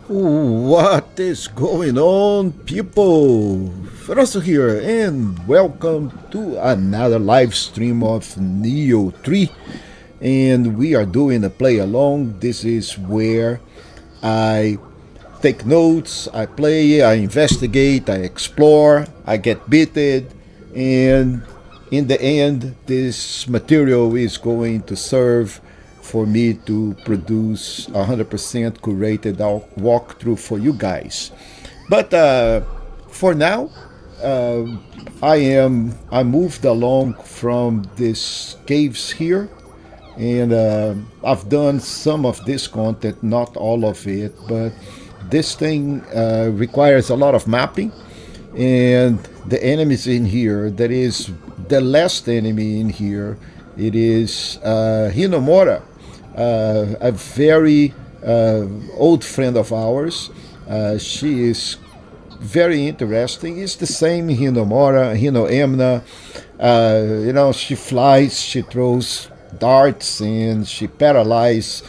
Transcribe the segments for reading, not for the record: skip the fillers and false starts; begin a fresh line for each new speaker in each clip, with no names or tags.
What is going on, people? Feroncio here, and welcome to another live stream of Nioh 3. And we are doing a play along. This is where I take notes, I play, I investigate, I explore, I get beaten, and in the end, this material is going to serve for me to produce 100% curated walkthrough for you guys. But for now, uh, I moved along from these caves here, and I've done some of this content, not all of it, but this thing requires a lot of mapping, and the enemies in here, that is the last enemy in here, it is Hinomura, a very old friend of ours. She is very interesting. It's the same Hinomura, Hinoemna. She flies, she throws darts, and she paralyzes.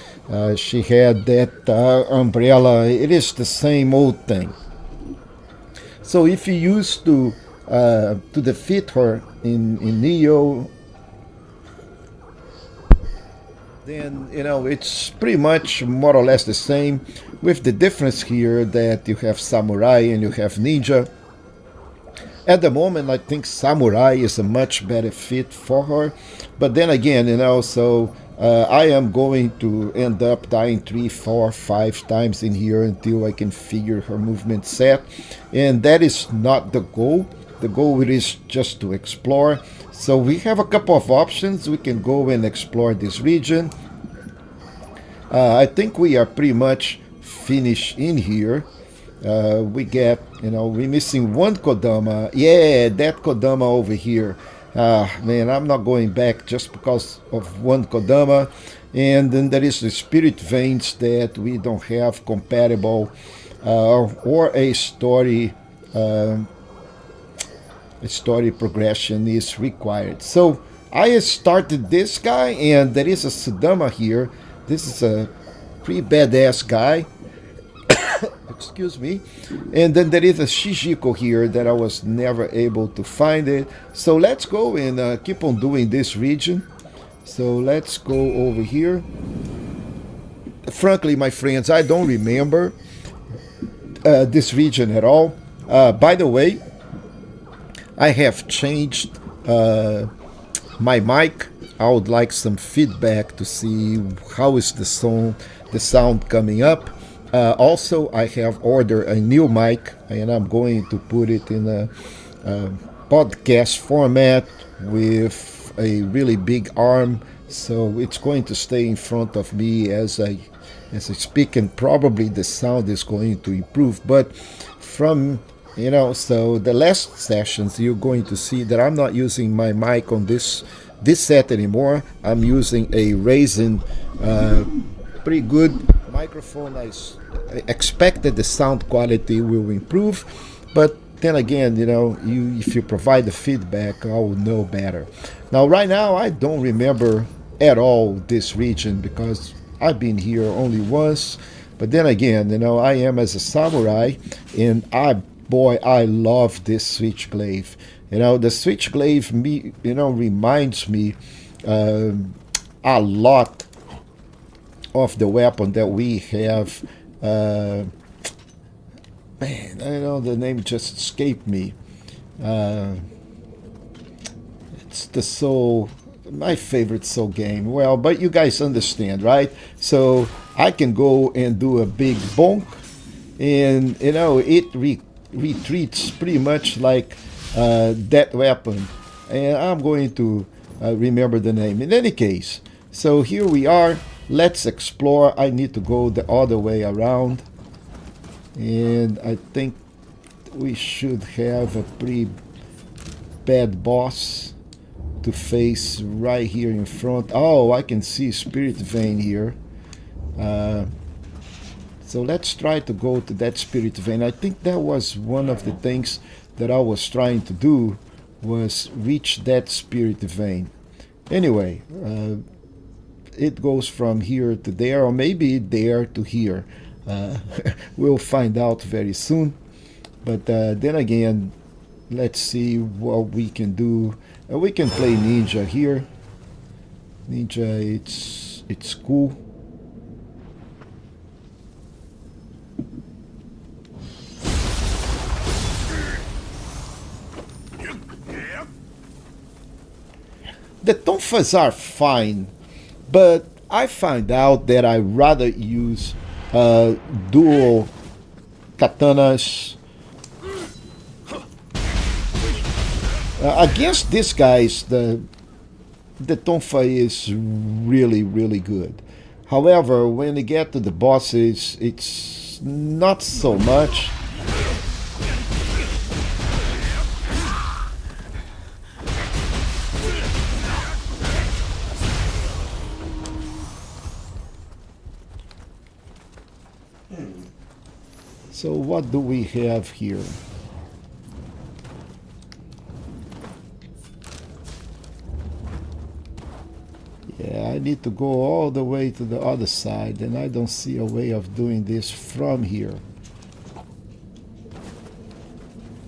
She had that umbrella. It is the same old thing. So if you used to defeat her in Nioh, then it's pretty much more or less the same, with the difference here that you have samurai and you have ninja. At the moment, I think samurai is a much better fit for her, but then again, so I am going to end up dying 3, 4, 5 times in here until I can figure her movement set, and that is not the goal. The goal is just to explore. So we have a couple of options. We can go and explore this region. I think we are pretty much finished in here. We get, we're missing one Kodama. Yeah, that Kodama over here. Man, I'm not going back just because of one Kodama. And then there is the spirit veins that we don't have compatible, or a story progression is required. So I started this guy, and there is a Sudama here. This is a pretty badass guy. Excuse me. And then there is a Shijiko here that I was never able to find it. So let's go and keep on doing this region. So let's go over here. Frankly, my friends, I don't remember this region at all. By the way, I have changed my mic. I would like some feedback to see how is the sound coming up. Also, I have ordered a new mic, and I'm going to put it in a podcast format with a really big arm, so it's going to stay in front of me as I speak, and probably the sound is going to improve. But from so the last sessions, you're going to see that I'm not using my mic on this set anymore. I'm using a Razen, pretty good microphone. I expected the sound quality will improve, but then again, if you provide the feedback, I will know better. Now, right now, I don't remember at all this region because I've been here only once. But then again, I am as a samurai, and I love this switchblade. The switchblade reminds me a lot of the weapon that we have. Man, the name just escaped me. It's the Soul, my favorite Soul game. Well, but you guys understand, right? So I can go and do a big bonk, and it retreats pretty much like that weapon. And I'm going to remember the name. In any case, so here we are. Let's explore. I need to go the other way around, and I think we should have a pretty bad boss to face right here in front. Oh, I can see Spirit Vein here. So let's try to go to that Spirit Vein. I think that was one of the things that I was trying to do, was reach that Spirit Vein. Anyway, it goes from here to there, or maybe there to here. We'll find out very soon. But then again, let's see what we can do. We can play ninja here. Ninja, it's cool. The tonfas are fine, but I find out that I rather use dual katanas against these guys. The tonfa is really good. However, when you get to the bosses, it's not so much. So what do we have here? Yeah, I need to go all the way to the other side, and I don't see a way of doing this from here.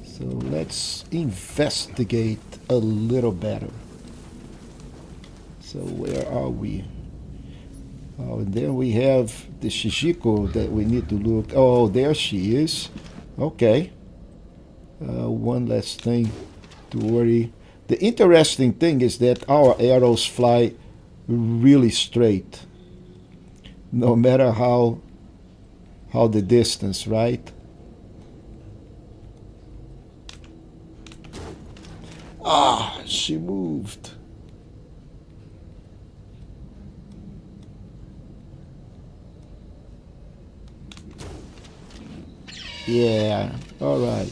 So let's investigate a little better. So where are we? Oh, and then we have the Shishiko that we need to look. Oh, there she is. Okay. One less thing to worry. The interesting thing is that our arrows fly really straight, no matter how the distance, right? Ah, she moved. Yeah, all right.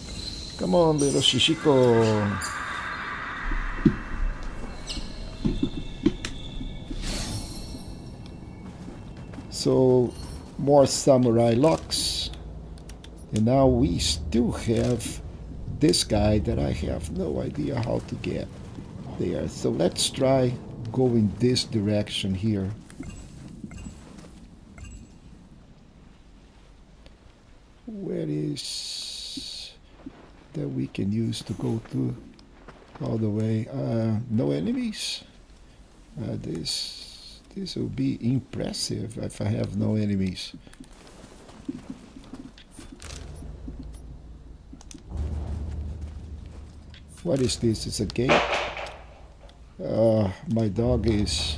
Come on, little Shishiko. So, more samurai locks. And now we still have this guy that I have no idea how to get there. So let's try going this direction here. Where is that we can use to go to all the way? No enemies. This will be impressive if I have no enemies. What is this? It's a gate. My dog is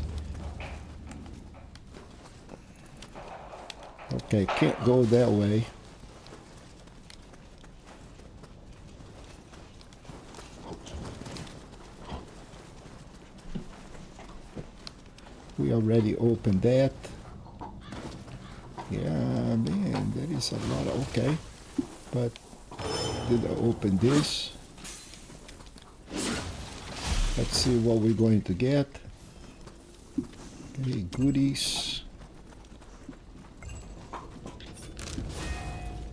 okay. Can't go that way. We already opened that. Yeah, man, that is a lot of, okay. But did I open this? Let's see what we're going to get. Okay, goodies.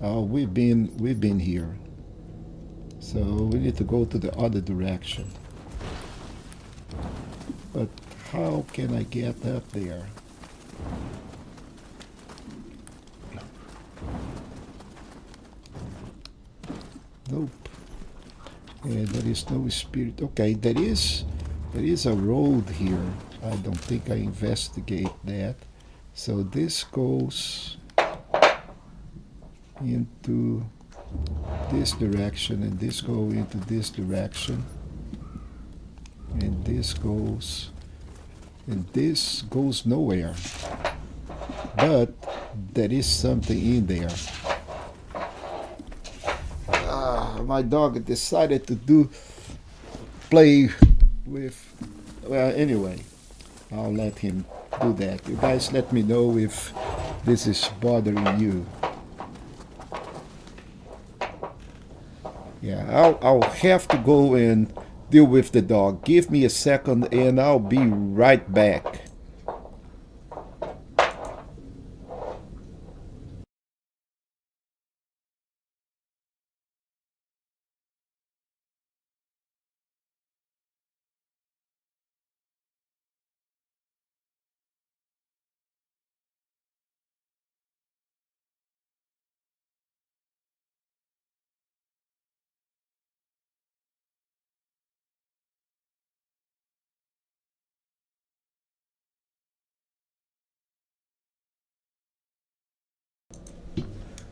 Oh, we've been here. So we need to go to the other direction. But how can I get up there? Nope. And there is no spirit. Okay, there is a road here. I don't think I investigate that. So this goes into this direction, and this goes into this direction, and this goes nowhere. But there is something in there. My dog decided to play with. Well, anyway, I'll let him do that. You guys let me know if this is bothering you. Yeah, I'll have to go and deal with the dog. Give me a second and I'll be right back.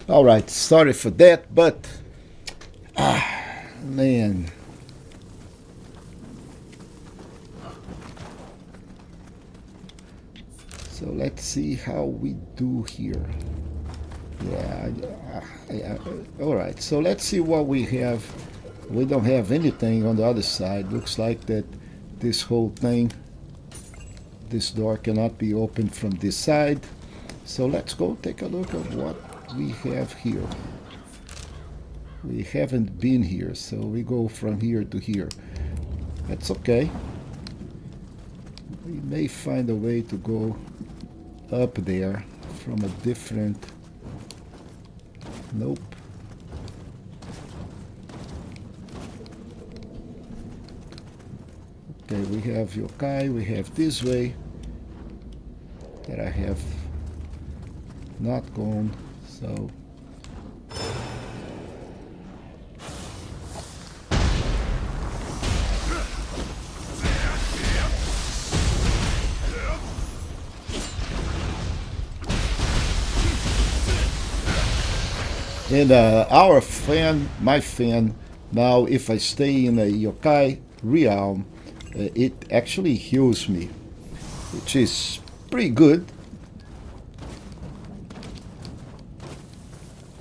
Alright, sorry for that, but man. So let's see how we do here. Yeah, alright, so let's see what we have. We don't have anything on the other side. Looks like that this whole thing, this door cannot be opened from this side. So let's go take a look at what we have here. We haven't been here, so we go from here to here. That's okay. We may find a way to go up there from a different... Nope. Okay, we have yokai, we have this way that I have not gone, so... And our fan, my fan, now if I stay in a yokai realm, it actually heals me, which is pretty good.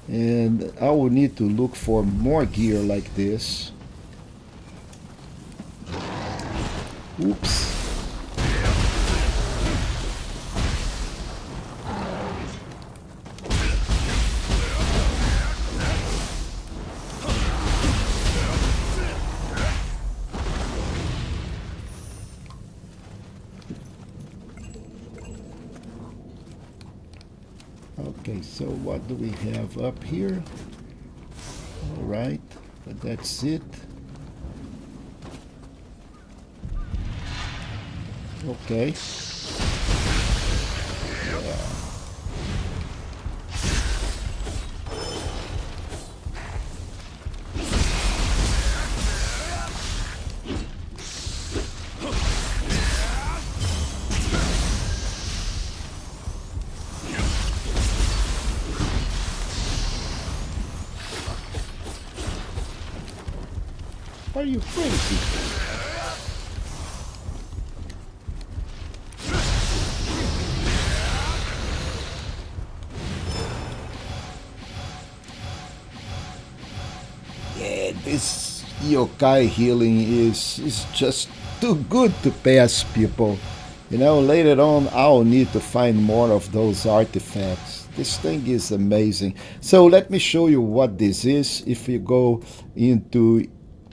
And I will need to look for more gear like this. Oops. Okay, so what do we have up here? All right, but that's it. Okay. Yeah. Are you crazy? Yeah, this yokai healing is just too good to pass, people. You know, later on I'll need to find more of those artifacts. This thing is amazing. So let me show you what this is. If you go into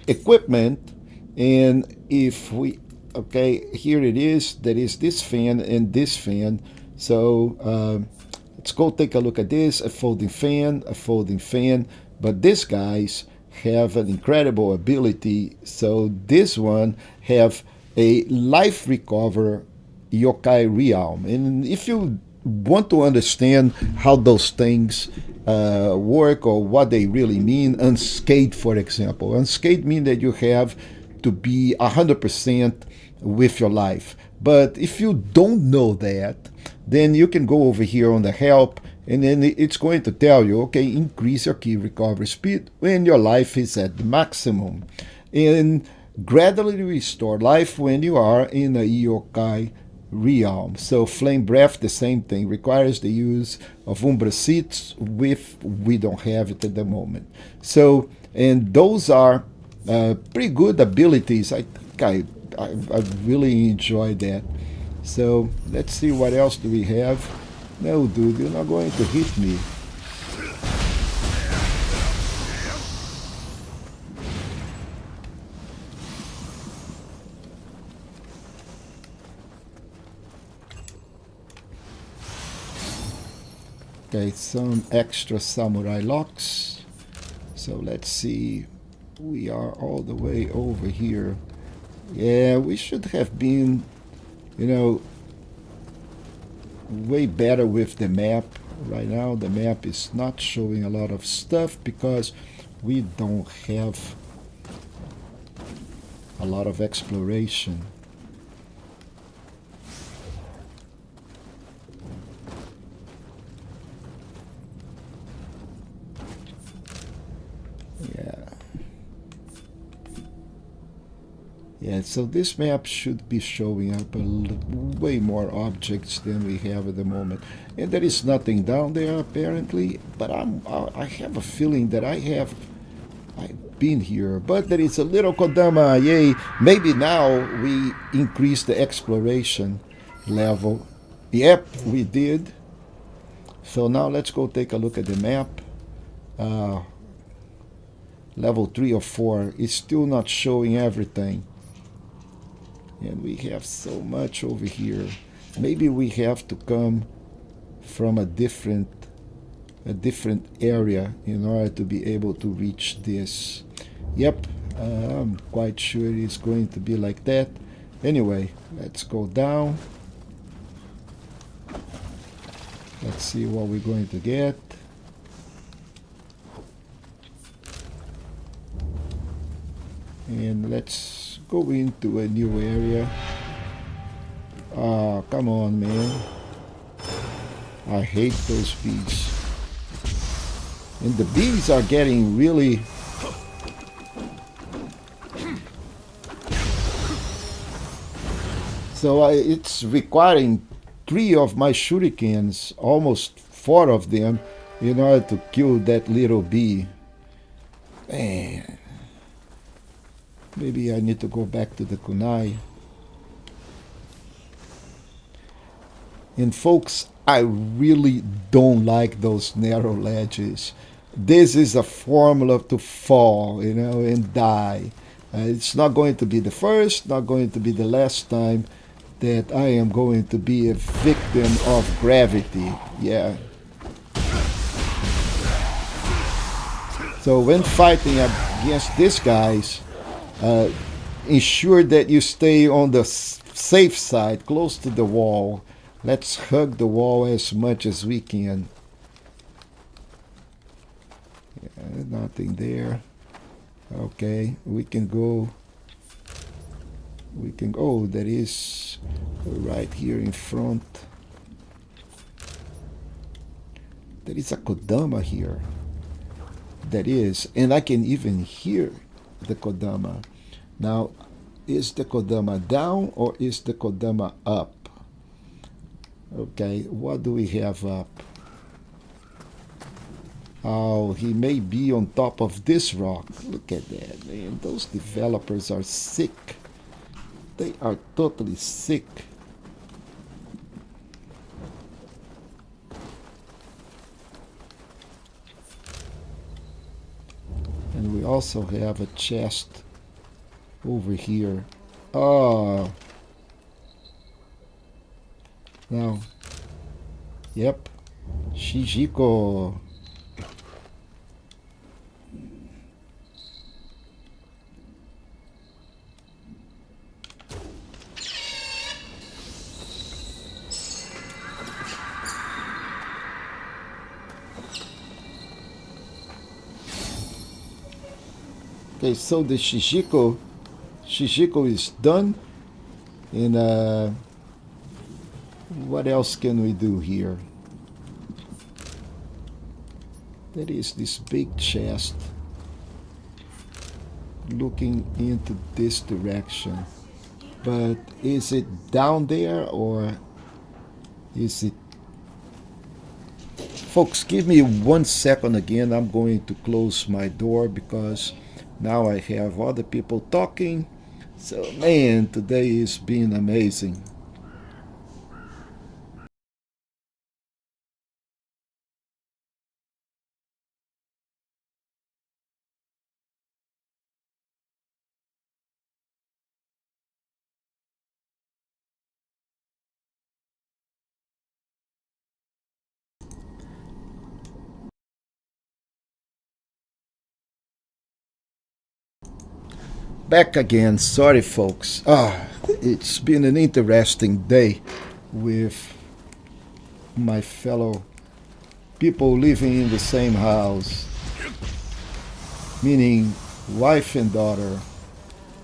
equipment, and if we, okay, here it is. There is this fan and this fan. So let's go take a look at this. A folding fan, a folding fan. But these guys have an incredible ability. So this one have a life recover yokai realm. And if you want to understand how those things work or what they really mean, unscathed, for example. Unscathed means that you have to be 100% with your life. But if you don't know that, then you can go over here on the help, and then it's going to tell you, okay, increase your key recovery speed when your life is at the maximum. And gradually restore life when you are in a yokai realm. So flame breath, the same thing, requires the use of umbra seeds. We don't have it at the moment. So, and those are pretty good abilities. I think I really enjoy that. So let's see what else do we have. No, dude, you're not going to hit me. Okay, some extra samurai locks. So let's see. We are all the way over here. Yeah, we should have been, you know, way better with the map. Right now the map is not showing a lot of stuff because we don't have a lot of exploration. Yeah, so this map should be showing up way more objects than we have at the moment. And there is nothing down there apparently, but I have a feeling that I've been here. But there is a little Kodama, yay! Maybe now we increase the exploration level. Yep, we did. So now let's go take a look at the map. Uh, Level 3 or 4 is still not showing everything. And we have so much over here. Maybe we have to come from a different area in order to be able to reach this. Yep, I'm quite sure it's going to be like that. Anyway, let's go down. Let's see what we're going to get. And let's go into a new area. Ah, come on, man. I hate those bees. And the bees are getting really... So it's requiring 3 of my shurikens, almost 4 of them, in order to kill that little bee. Man. Maybe I need to go back to the kunai. And folks, I really don't like those narrow ledges. This is a formula to fall, and die. It's not going to be the first, not going to be the last time that I am going to be a victim of gravity. Yeah. So when fighting against these guys, ensure that you stay on the safe side, close to the wall. Let's hug the wall as much as we can. Yeah, nothing there. Okay, we can go. Oh, there is right here in front. There is a Kodama here. That is, and I can even hear the Kodama. Now, is the Kodama down or is the Kodama up? Okay, what do we have up? Oh, he may be on top of this rock. Look at that, man. Those developers are sick. They are totally sick. And we also have a chest over here. Oh. Now. Yep. Shijiko. Okay, so the Shijiko is done. And what else can we do here? There is this big chest looking into this direction. But is it down there or is it... Folks, give me 1 second again. I'm going to close my door because now I have other people talking. So, man, today has been amazing. Back again. Sorry, folks. It's been an interesting day with my fellow people living in the same house, meaning wife and daughter.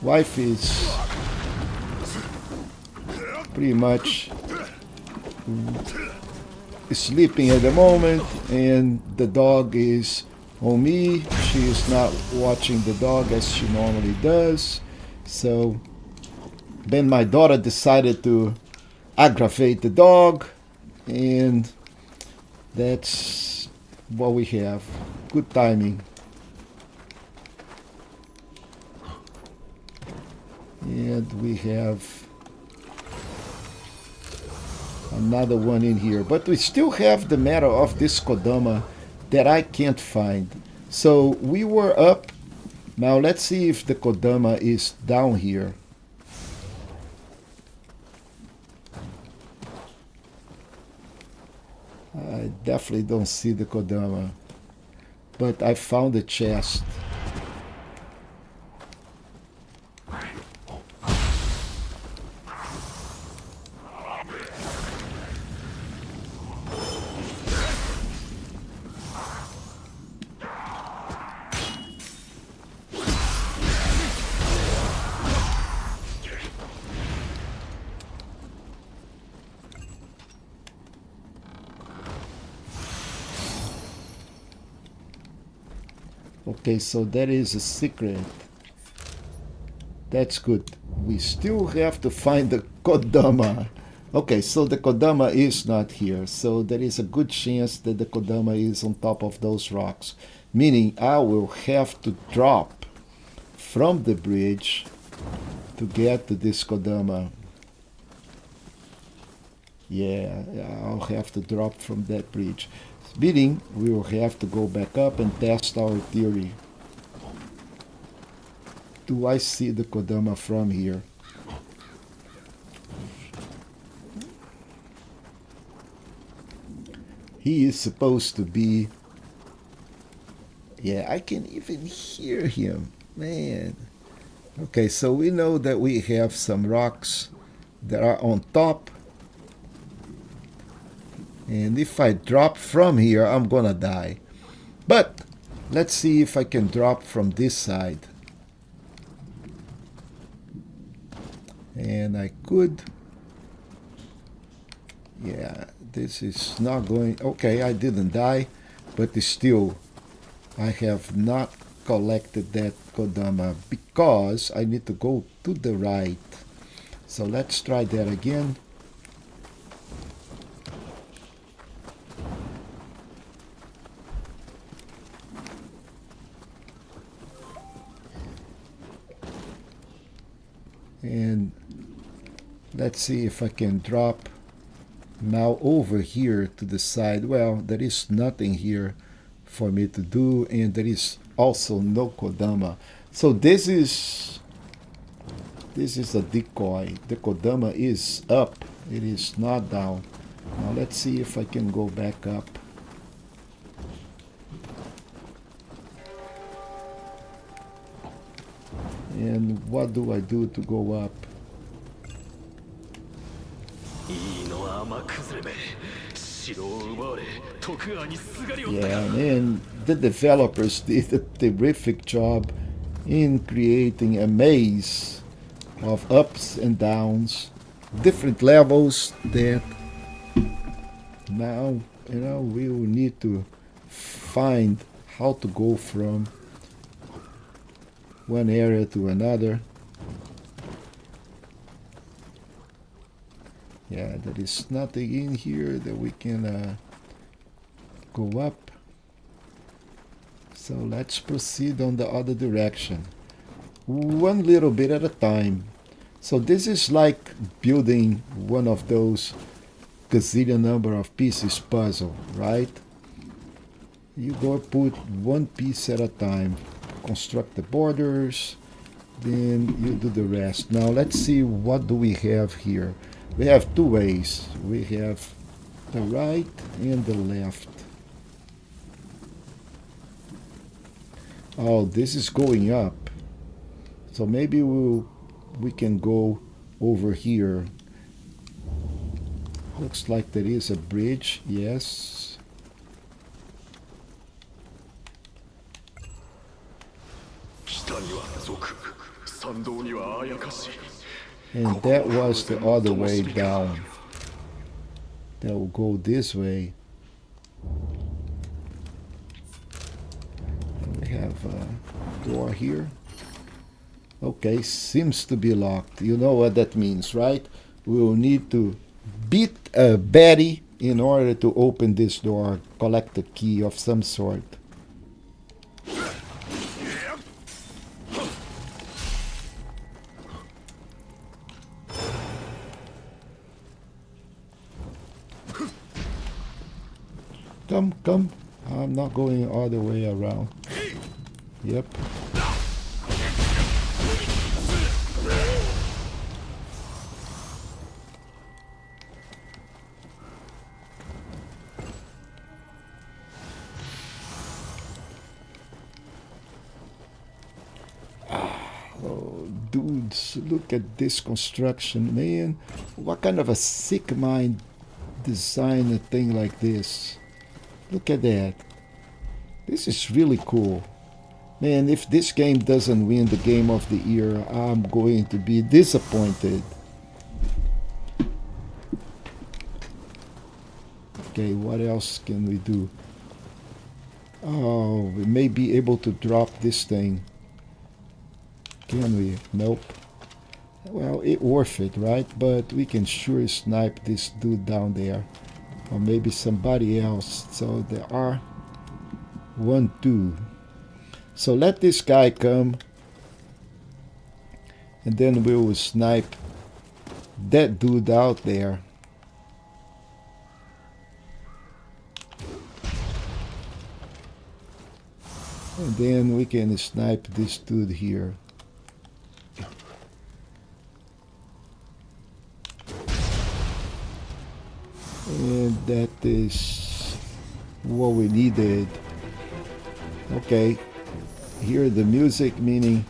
Wife is pretty much sleeping at the moment, and the dog is on me. She is not watching the dog as she normally does. So Then my daughter decided to aggravate the dog, and that's what we have. Good timing. And we have another one in here. But we still have the matter of this Kodama that I can't find. So we were up. Now let's see if the Kodama is down here. I definitely don't see the Kodama. But I found the chest. Okay, so that is a secret. That's good. We still have to find the Kodama. Okay, so the Kodama is not here. So there is a good chance that the Kodama is on top of those rocks. Meaning I will have to drop from the bridge to get to this Kodama. Yeah, I'll have to drop from that bridge. Meaning we will have to go back up and test our theory. Do I see the Kodama from here? He is supposed to be... Yeah, I can even hear him. Man. Okay, so we know that we have some rocks that are on top. And if I drop from here, I'm gonna die. But let's see if I can drop from this side. And I could. Yeah, this is not going... Okay, I didn't die, but still, I have not collected that Kodama because I need to go to the right. So let's try that again. And let's see if I can drop now over here to the side. Well, there is nothing here for me to do, and there is also no Kodama. So this is a decoy. The Kodama is up. It is not down. Now let's see if I can go back up. And what do I do to go up? Yeah, and the developers did a terrific job in creating a maze of ups and downs, different levels that now, we will need to find how to go from one area to another. Yeah, there is nothing in here that we can go up. So let's proceed on the other direction. One little bit at a time. So this is like building one of those gazillion number of pieces puzzle, right? You go put one piece at a time. Construct the borders, then you do the rest. Now let's see, what do we have here? We have two ways. We have the right and the left. Oh, this is going up. So maybe we can go over here. Looks like there is a bridge. Yes. And that was the other way down. That will go this way. And we have a door here. Okay, seems to be locked. You know what that means, right? We'll need to beat Betty in order to open this door, collect a key of some sort. Come, come. I'm not going all the way around. Yep. Oh, dudes, look at this construction, man. What kind of a sick mind design a thing like this? Look at that. This is really cool. Man, if this game doesn't win the game of the year, I'm going to be disappointed. Okay, what else can we do? Oh, we may be able to drop this thing. Can we? Nope. Well, it worth it, right? But we can sure snipe this dude down there. Or maybe somebody else. So there are 1, 2. So let this guy come. And then we will snipe that dude out there. And then we can snipe this dude here. And that is what we needed. Okay. Hear the music, meaning...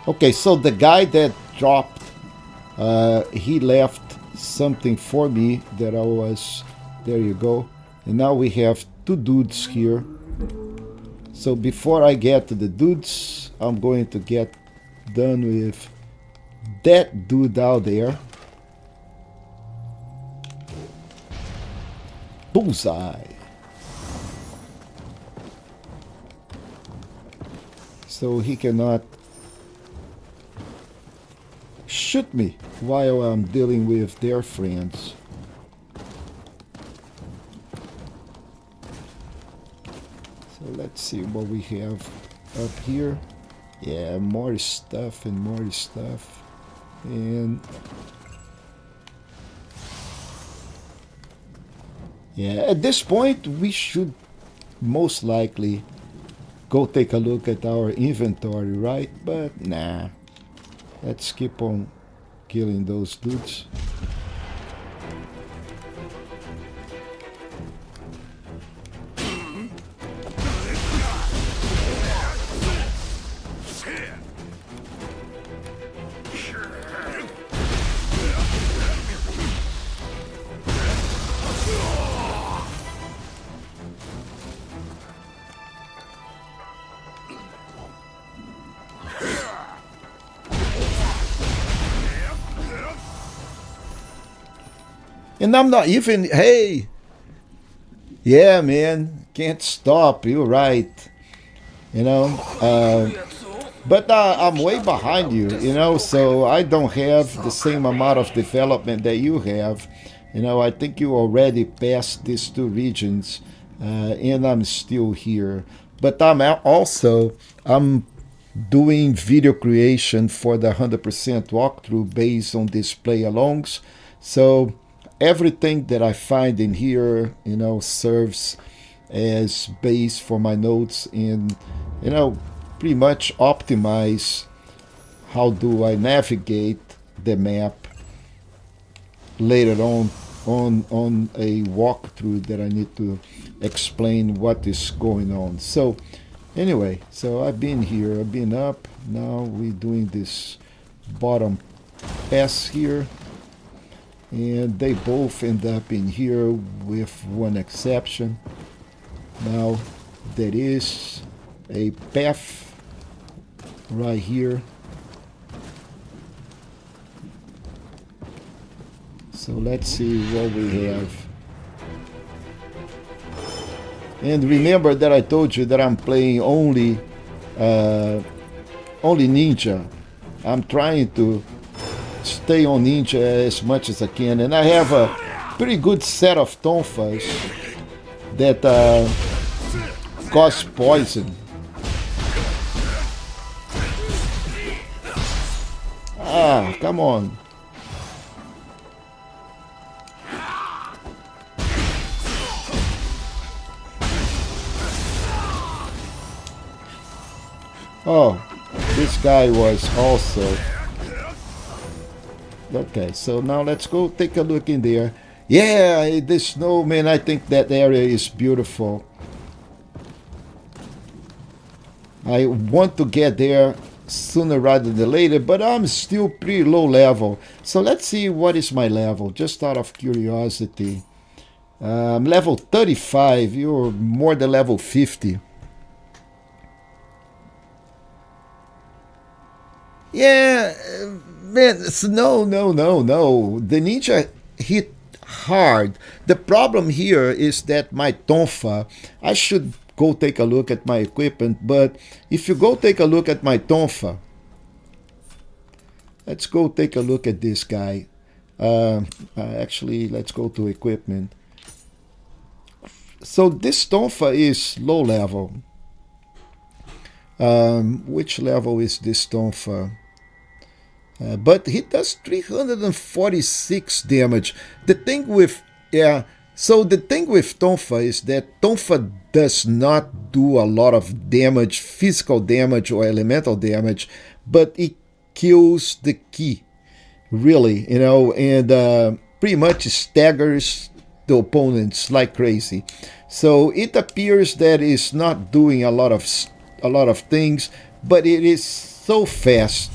Okay, so the guy that dropped, he left something for me that I was... There you go. And now we have 2 dudes here. So before I get to the dudes, I'm going to get done with that dude out there. Bullseye. So he cannot shoot me while I'm dealing with their friends. So let's see what we have up here. Yeah, more stuff and more stuff. And yeah, at this point we should most likely go take a look at our inventory, right? But nah. Let's keep on killing those dudes. And I'm not even, hey, yeah, man, can't stop, you're right, you know, but I'm way behind you, you know, so I don't have the same amount of development that you have, you know. I think you already passed these 2 regions, and I'm still here, but I'm doing video creation for the 100% walkthrough based on these play-alongs, so everything that I find in here, you know, serves as base for my notes and, you know, pretty much optimize how do I navigate the map later on a walkthrough that I need to explain what is going on. So anyway, so I've been here, I've been up, now we're doing this bottom pass here. And they both end up in here with one exception. Now there is a path right here. So let's see what we have. And remember that I told you that I'm playing only ninja. I'm trying to stay on ninja as much as I can, and I have a pretty good set of tonfas that cause poison. Ah, come on. Oh, this guy was also... Okay, so now let's go take a look in there. Yeah, the snow, man, I think that area is beautiful. I want to get there sooner rather than later, but I'm still pretty low level. So let's see what is my level, just out of curiosity. Level 35, you're more than level 50. Yeah, man, no. The ninja hit hard. The problem here is that my tonfa, I should go take a look at my equipment, but if you go take a look at my tonfa, let's go take a look at this guy. Actually, let's go to equipment. So this tonfa is low level. Which level is this tonfa? But he does 346 damage. The thing with so the thing with tonfa is that tonfa does not do a lot of damage, physical damage or elemental damage, but it kills the ki, really, and pretty much staggers the opponents like crazy. So it appears that it's not doing a lot of things, but it is so fast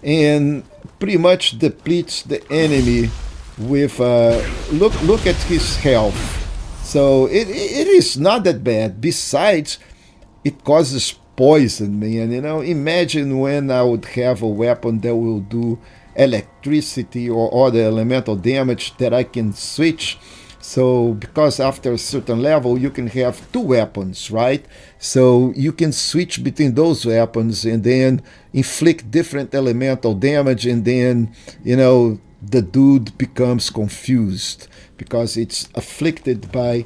and pretty much depletes the enemy with look at his health. So it is not that bad. Besides, it causes poison, man. Imagine when I would have a weapon that will do electricity or other elemental damage that I can switch. So because after a certain level you can have two weapons, right? So you can switch between those weapons and then inflict different elemental damage, and then the dude becomes confused because it's afflicted by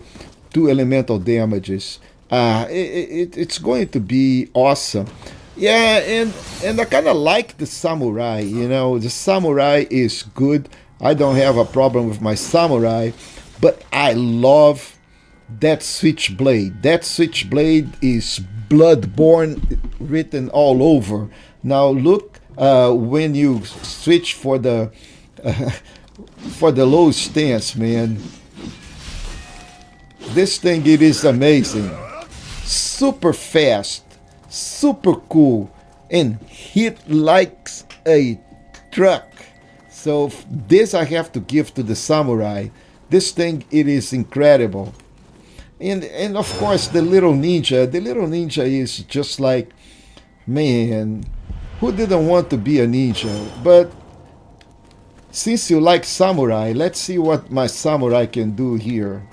two elemental damages. It's going to be awesome. Yeah, and I kind of like the samurai. The samurai is good. I don't have a problem with my samurai, but I love that switchblade. That switchblade is Bloodborne written all over. Now look, when you switch for the for the low stance, man. This thing, it is amazing. Super fast, super cool, and hit like a truck. So this I have to give to the samurai. This thing, it is incredible. And of course the little ninja. The little ninja is just like, man, who didn't want to be a ninja? But since you like samurai, let's see what my samurai can do here.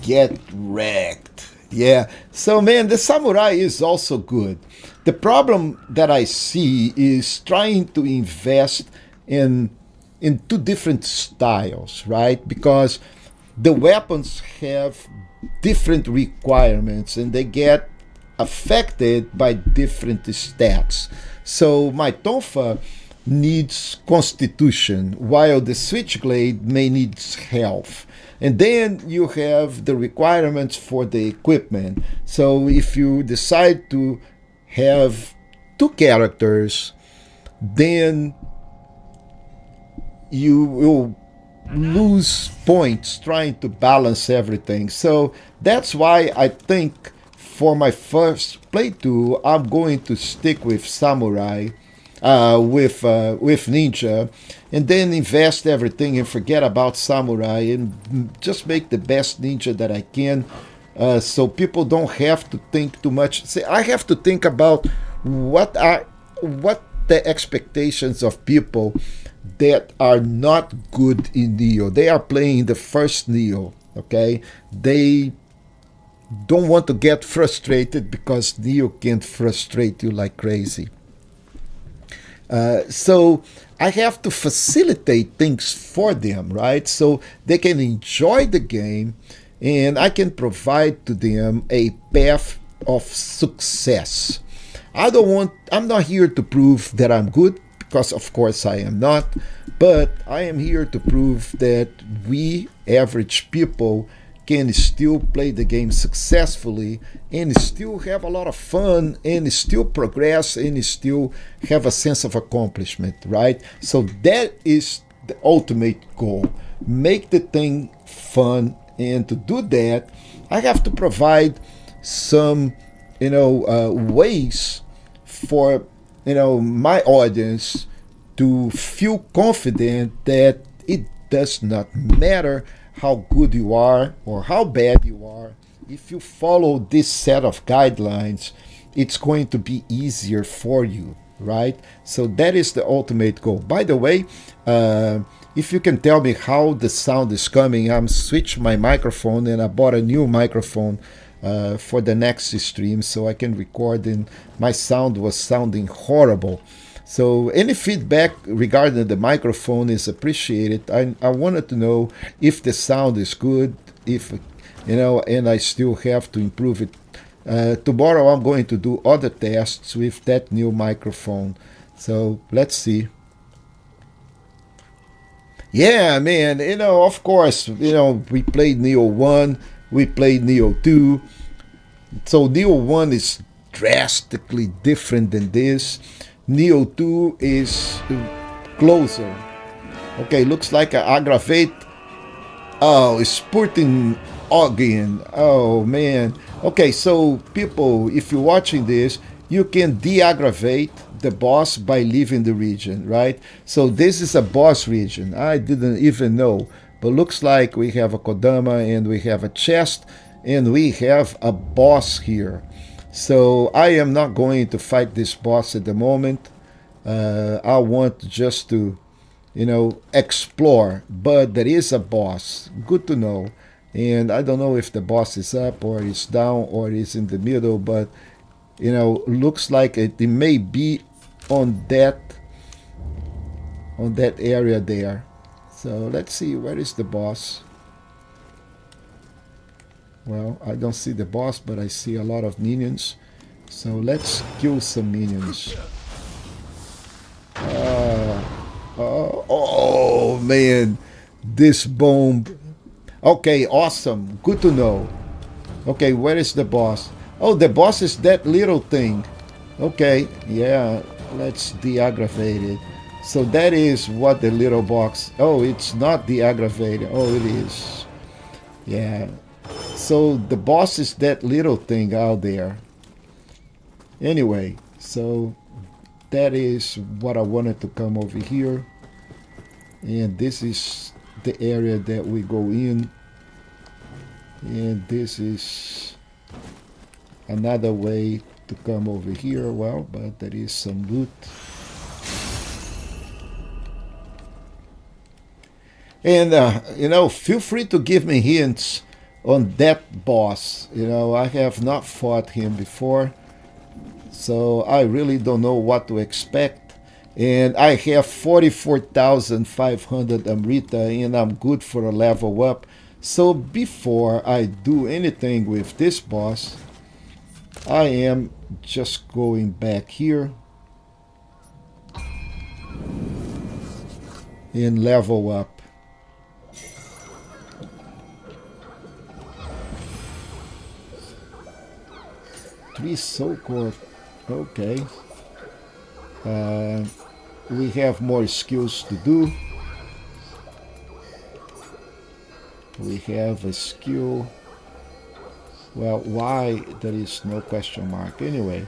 Get wrecked. Yeah. So, man, the samurai is also good. The problem that I see is trying to invest in two different styles, right? Because the weapons have different requirements and they get affected by different stats. So my tonfa needs constitution, while the switchblade may need health. And then you have the requirements for the equipment. So if you decide to have two characters, then you will lose points trying to balance everything. So that's why I think for my first playthrough, I'm going to stick with samurai, with ninja, and then invest everything and forget about samurai and just make the best ninja that I can. So people don't have to think too much. See, I have to think about what the expectations of people that are not good in Nioh. They are playing the first Nioh. Okay, they don't want to get frustrated because Nioh can frustrate you like crazy. So I have to facilitate things for them, right? So they can enjoy the game and I can provide to them a path of success. I'm not here to prove that I'm good because, of course, I am not, but I am here to prove that we average people can still play the game successfully and still have a lot of fun and still progress and still have a sense of accomplishment, right? So that is the ultimate goal. Make the thing fun, and to do that, I have to provide some, ways for my audience to feel confident that it does not matter how good you are or how bad you are. If you follow this set of guidelines, it's going to be easier for you, right? So that is the ultimate goal. By the way, if you can tell me how the sound is coming, I'm switching my microphone and I bought a new microphone for the next stream so I can record, and my sound was sounding horrible. So any feedback regarding the microphone is appreciated. I wanted to know if the sound is good, if and I still have to improve it. Tomorrow I'm going to do other tests with that new microphone. So let's see. Yeah, man, of course, we played Nioh 1, we played Nioh 2. So Nioh 1 is drastically different than this. Nioh 2 is closer. Okay, looks like an aggravate. Oh, it's spurting again. Oh, man. Okay, so people, if you're watching this, you can de-aggravate the boss by leaving the region, right? So this is a boss region. I didn't even know. But looks like we have a Kodama and we have a chest and we have a boss here. So I am not going to fight this boss at the moment. I want just to, explore. But there is a boss. Good to know. And I don't know if the boss is up or is down or is in the middle. But, looks like it may be on that area there. So let's see, where is the boss? Well, I don't see the boss, but I see a lot of minions. So let's kill some minions. Oh man, this bomb. Okay, awesome. Good to know. Okay, where is the boss? Oh, the boss is that little thing. Okay, yeah, let's de-aggravate it. So that is what the little box. Oh, it's not de-aggravated. Oh, it is. Yeah. So the boss is that little thing out there. Anyway, so that is what I wanted to come over here. And this is the area that we go in. And this is another way to come over here. Well, but there is some loot. And, feel free to give me hints on that boss. I have not fought him before, so I really don't know what to expect. And I have 44,500 Amrita, and I'm good for a level up. So before I do anything with this boss, I am just going back here and level up. Three soul core. Okay. We have more skills to do. We have a skill. Well, why there is no question mark anyway.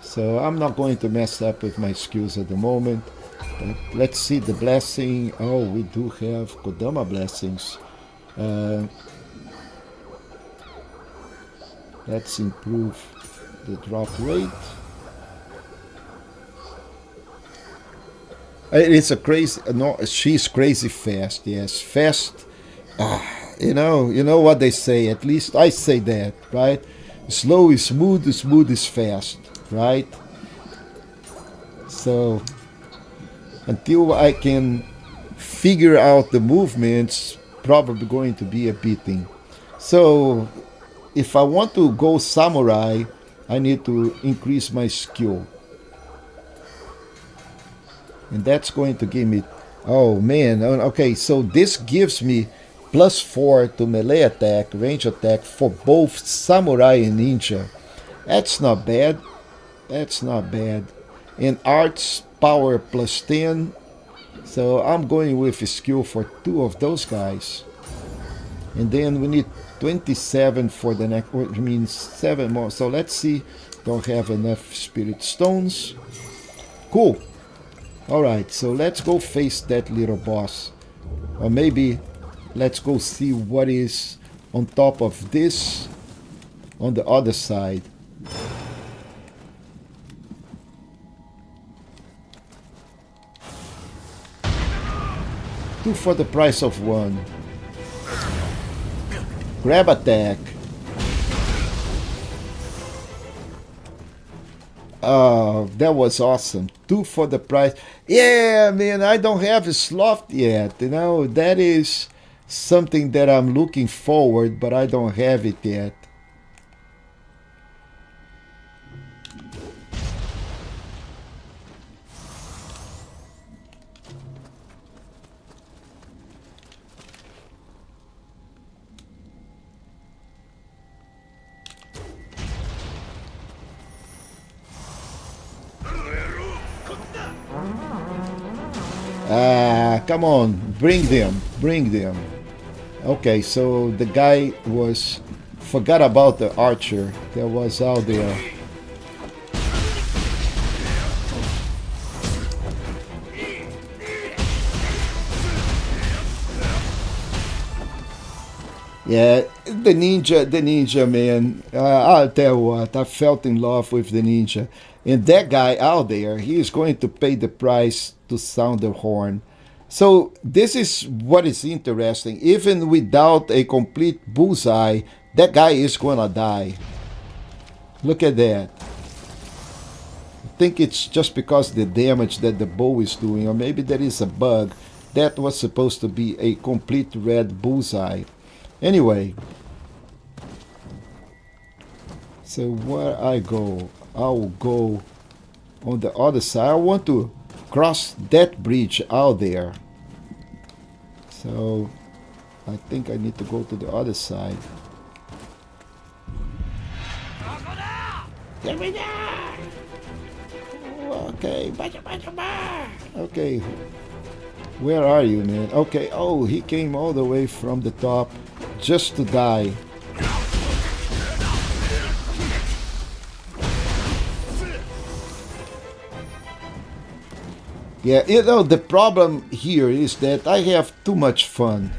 So I'm not going to mess up with my skills at the moment. But let's see the blessing. Oh, we do have Kodama blessings. Uh, let's improve the drop rate. It's a crazy. No, she's crazy fast. Yes, fast. You know what they say. At least I say that, right? Slow is smooth. Smooth is fast, right? So until I can figure out the movements, probably going to be a beating. So if I want to go samurai, I need to increase my skill. And that's going to give me, oh man, okay, so this gives me +4 to melee attack, range attack for both samurai and ninja. That's not bad. That's not bad. And arts power +10. So I'm going with a skill for two of those guys. And then we need 27 for the next, which means 7 more. So let's see. Don't have enough spirit stones. Cool. Alright, so let's go face that little boss. Or maybe let's go see what is on top of this on the other side. Two for the price of one. Grab attack. Oh, that was awesome. Two for the price. Yeah, man, I don't have a sloth yet. You know, that is something that I'm looking forward, but I don't have it yet. Ah, come on, bring them, bring them. Okay, so the guy was forgot about the archer that was out there. Yeah, the ninja man. I'll tell you what, I felt in love with the ninja, and that guy out there, he is going to pay the price to sound the horn. So this is what is interesting. Even without a complete bullseye, that guy is gonna die. Look at that. I think it's just because the damage that the bow is doing, or maybe there is a bug. That was supposed to be a complete red bullseye. Anyway, so where I go, I will go on the other side. I want to cross that bridge out there. So I think I need to go to the other side. Okay, okay. Where are you, man? Okay, oh, he came all the way from the top just to die. Yeah, you know, the problem here is that I have too much fun.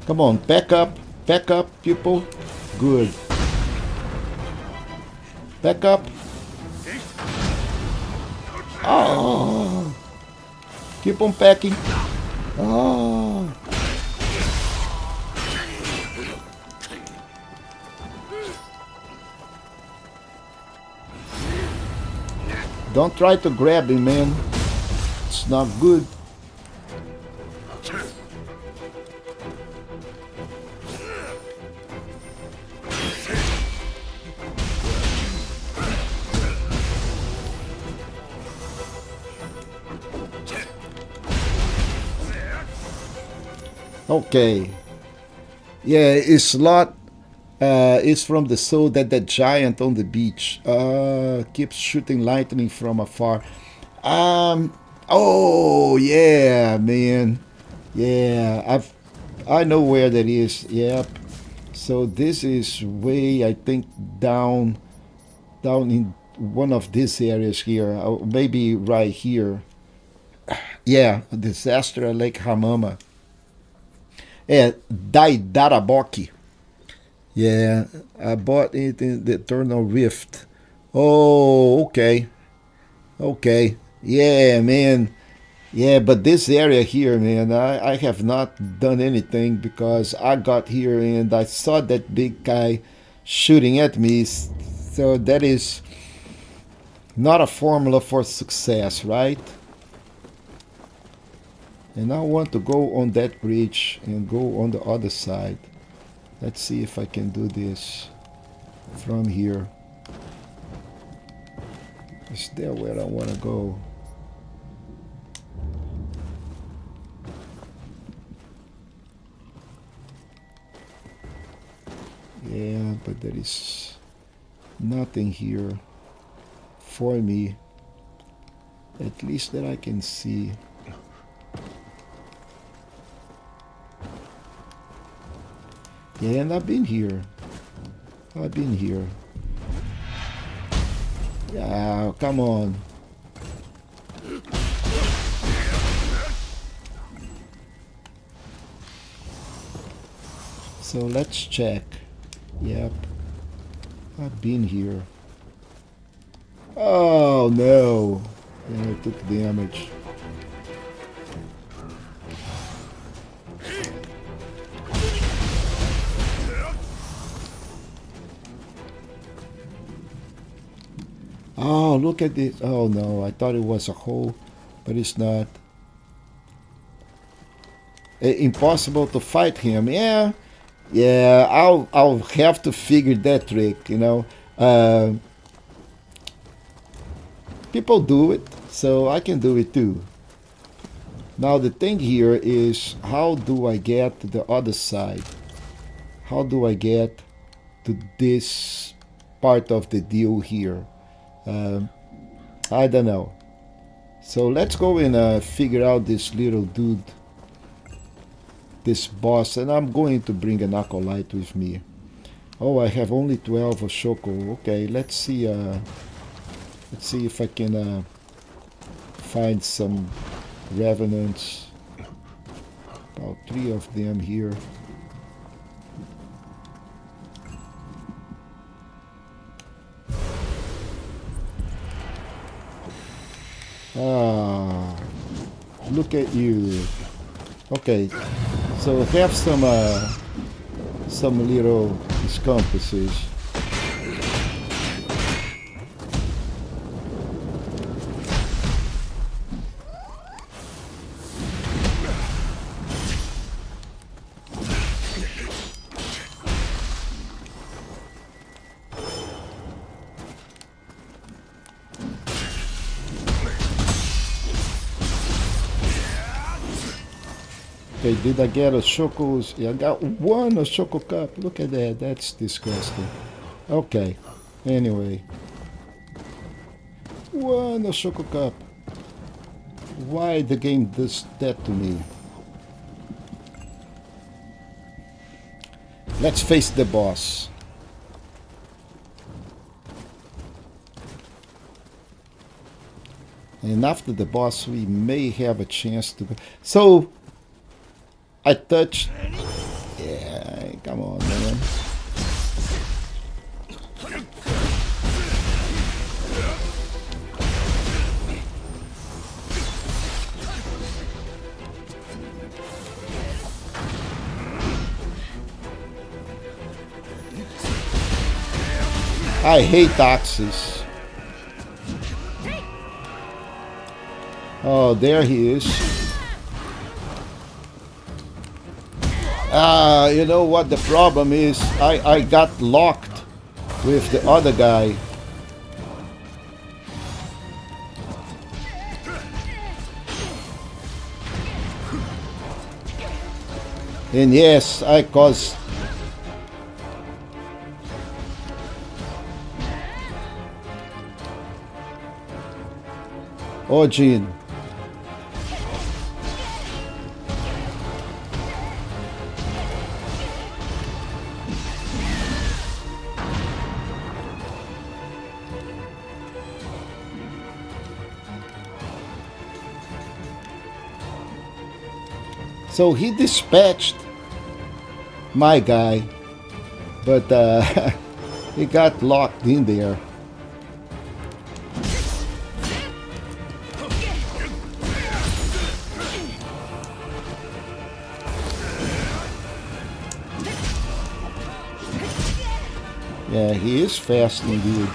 Come on, back up, people. Good. Back up. Oh. Keep on packing. Oh. Don't try to grab him, man. It's not good. Okay. Yeah, it's lot. It's from the soul that the giant on the beach keeps shooting lightning from afar. Um. Oh yeah, man. Yeah, I know where that is. Yep. So this is way, I think, down in one of these areas here. Maybe right here. Yeah, disaster at Lake Hamama. Yeah, Daidaraboki. Yeah, I bought it in the Eternal Rift. Oh, okay. Okay. Yeah, man. Yeah, but this area here, man, I have not done anything because I got here and I saw that big guy shooting at me. So that is not a formula for success, right? And I want to go on that bridge and go on the other side. Let's see if I can do this from here. Is there where I want to go? Yeah, but there is nothing here for me, at least that I can see. Yeah, and I've been here. I've been here. Yeah, come on. So let's check. Yep, I've been here. Oh no. Yeah, I took damage. Oh, look at this. Oh no, I thought it was a hole, but it's not. Impossible to fight him. Yeah, yeah. I'll have to figure that trick. People do it, so I can do it too. Now the thing here is, how do I get to the other side? How do I get to this part of the deal here? I don't know. So let's go and figure out this little dude, this boss, and I'm going to bring an acolyte with me. Oh, I have only 12 of Shoko. Okay, let's see. Let's see if I can find some revenants. About 3 of them here. Ah, look at you. Okay, so have some little compasses. Okay, did I get a Shoko's? Yeah, I got one Shoko cup. Look at that. That's disgusting. Okay. Anyway. One Shoko cup. Why the game does that to me? Let's face the boss. And after the boss, we may have a chance to go. So, I touched. Yeah, come on, man. I hate axes. Oh, there he is. You know what the problem is? I got locked with the other guy. And yes, I caused Ojin. So he dispatched my guy, but he got locked in there. Yeah, he is fast indeed.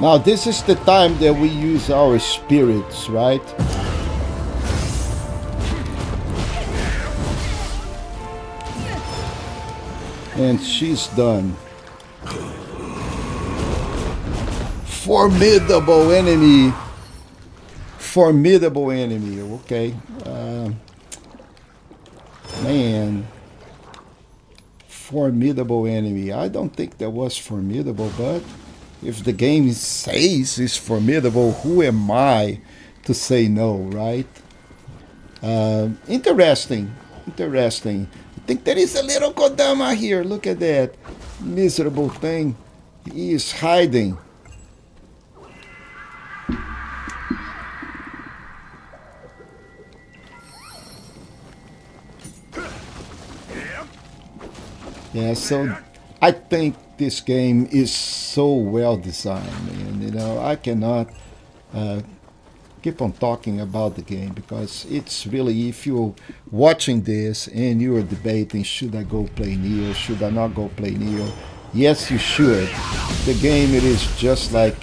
Now this is the time that we use our spirits, right? And she's done. Formidable enemy. Formidable enemy, okay. Man. Formidable enemy. I don't think that was formidable, but if the game says it's formidable, who am I to say no, right? Interesting. Interesting. I think there is a little Kodama here. Look at that miserable thing. He is hiding. Yeah, so I think this game is so well designed, man. You know, I cannot keep on talking about the game because it's really, if you're watching this and you're debating, should I go play Nioh, should I not go play Nioh? Yes, you should. The game, it is just like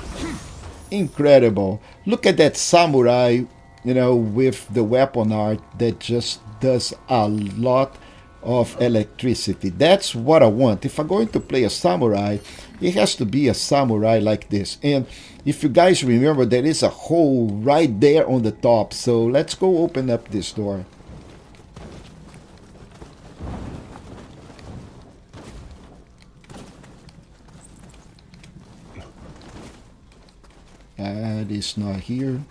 incredible. Look at that samurai, you know, with the weapon art that just does a lot of electricity. That's what I want. If I'm going to play a samurai, it has to be a samurai like this. And if you guys remember, there is a hole right there on the top. So let's go open up this door. It is not here.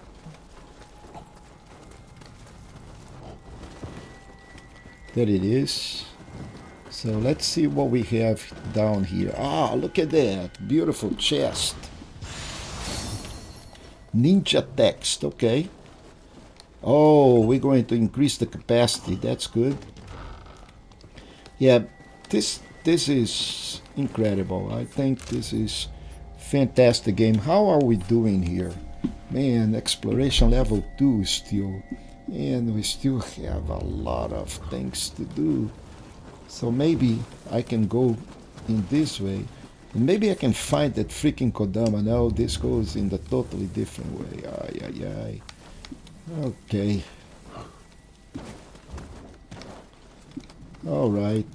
There it is. So let's see what we have down here. Ah, look at that. Beautiful chest. Ninja text, okay. Oh, we're going to increase the capacity. That's good. Yeah, this is incredible. I think this is fantastic game. How are we doing here? Man, exploration level 2 still. And we still have a lot of things to do. So maybe I can go in this way. And maybe I can find that freaking Kodama. No, this goes in the totally different way. Ay, ay, ay. Okay. Alright.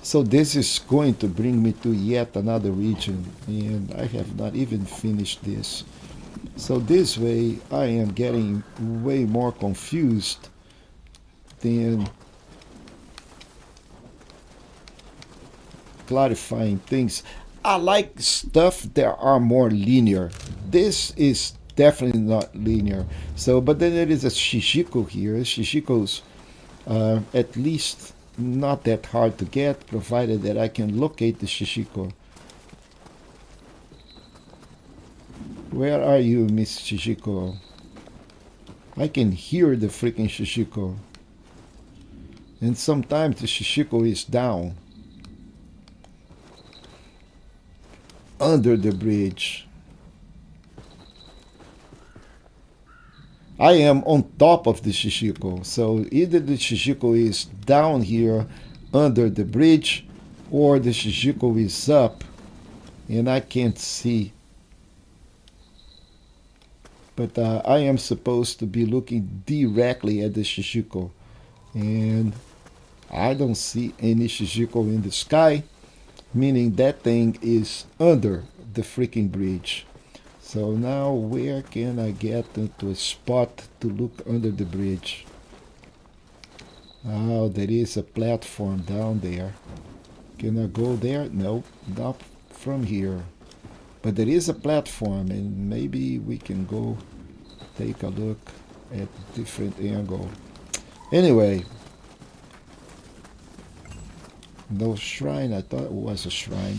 So this is going to bring me to yet another region. And I have not even finished this. So this way I am getting way more confused than clarifying things. I like stuff that are more linear. This is definitely not linear. So, but then there is a Shishiko here. Shishiko's at least not that hard to get, provided that I can locate the Shishiko. Where are you, Miss Shishiko? I can hear the freaking Shishiko. And sometimes the Shishiko is down. under the bridge. I am on top of the Shishiko, so either the Shishiko is down here under the bridge or the Shishiko is up and I can't see. But I am supposed to be looking directly at the Shishiko, and I don't see any Shishiko in the sky, meaning that thing is under the freaking bridge. So now where can I get into a spot to look under the bridge? Oh, there is a platform down there. Can I go there? No, not from here. But there is a platform and maybe we can go take a look at a different angle. Anyway, no shrine. I thought it was a shrine.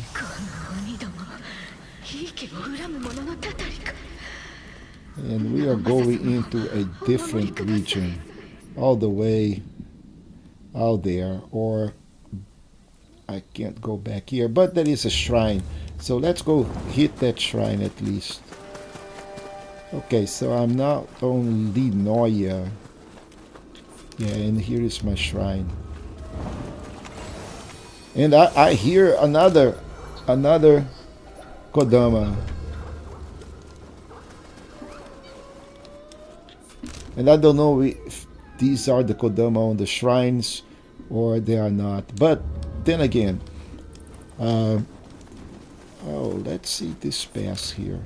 And we are going into a different region, all the way out there, or I can't go back here, but there is a shrine. So let's go hit that shrine at least. Okay, so I'm not on Linoya. Yeah, and here is my shrine. And I hear another Kodama. And I don't know if these are the Kodama on the shrines or they are not. But then again, oh, let's see this pass here.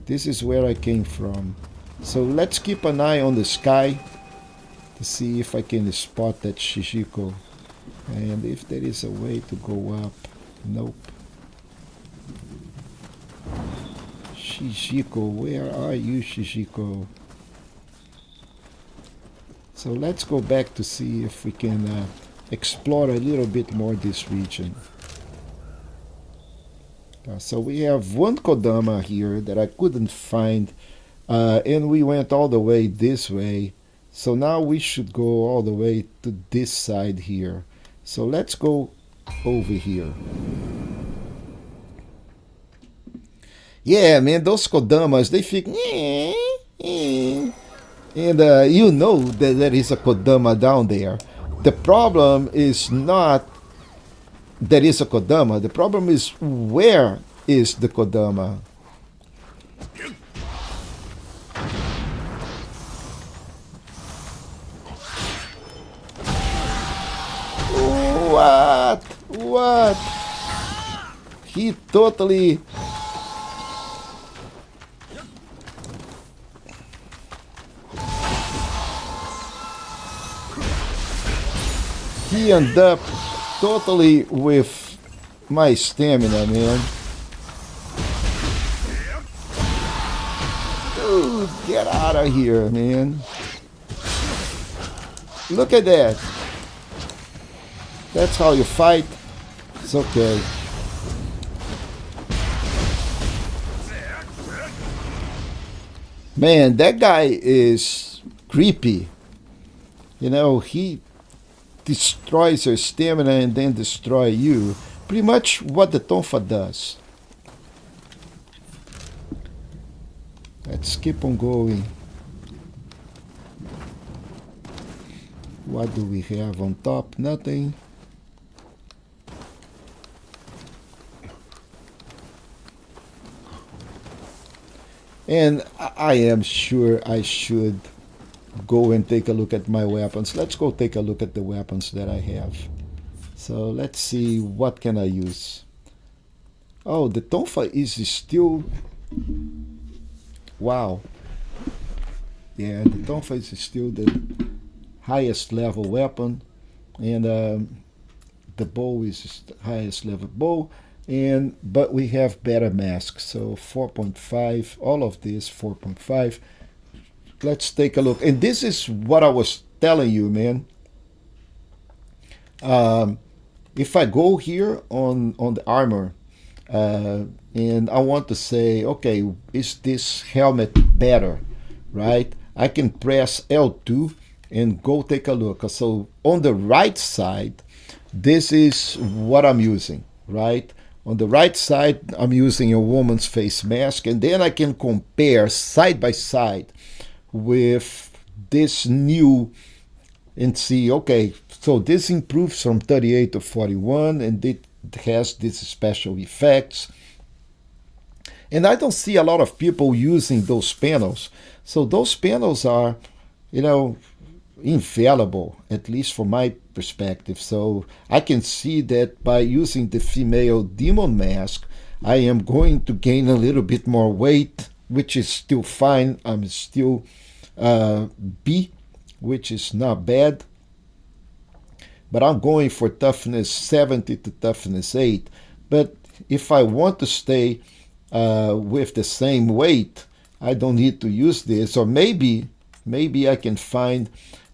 This is where I came from. So let's keep an eye on the sky to see if I can spot that Shishiko. And if there is a way to go up. Nope. Shishiko, where are you, Shishiko? So let's go back to see if we can explore a little bit more this region. So we have one Kodama here that I couldn't find, and we went all the way this way. So now we should go all the way to this side here. So let's go over here. Yeah, man, those Kodamas, they think, and you know that there is a Kodama down there. The problem is not there is a Kodama. The problem is where is the Kodama? What? What? He totally... He ended up totally with my stamina, man. Dude, get out of here, man. Look at that. That's how you fight. It's okay. Man, that guy is creepy. You know, he destroys your stamina and then destroy you. Pretty much what the Tonfa does. Let's keep on going. What do we have on top? Nothing. And I am sure I should go and take a look at my weapons. Let's go take a look at the weapons that I have. So let's see, what can I use? Oh, the Tonfa is still... Wow. Yeah, the Tonfa is still the highest level weapon. And the bow is the highest level bow. But we have better masks. So 4.5, all of this 4.5. Let's take a look. And this is what I was telling you, man. If I go here on the armor, and I want to say, okay, is this helmet better, right? I can press L2 and go take a look. So on the right side, this is what I'm using, right? On the right side, I'm using a woman's face mask, and then I can compare side by side with this new and see, okay, so this improves from 38 to 41, and it has these special effects. And I don't see a lot of people using those panels. So those panels are, you know, infallible, at least from my perspective. So I can see that by using the female demon mask, I am going to gain a little bit more weight, which is still fine. I'm still B, which is not bad. But I'm going for toughness 70 to toughness 8. But if I want to stay with the same weight, I don't need to use this. Or maybe I can find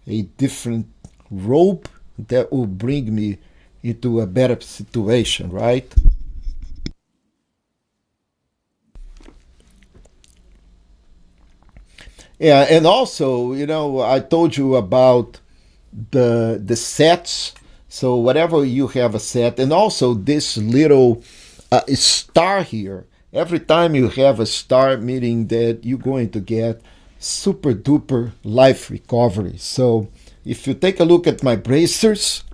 a different rope that will bring me into a better situation, right? Yeah, and also, I told you about the sets. So whatever you have a set, and also this little star here. Every time you have a star, meaning that you're going to get super duper life recovery. So if you take a look at my bracers,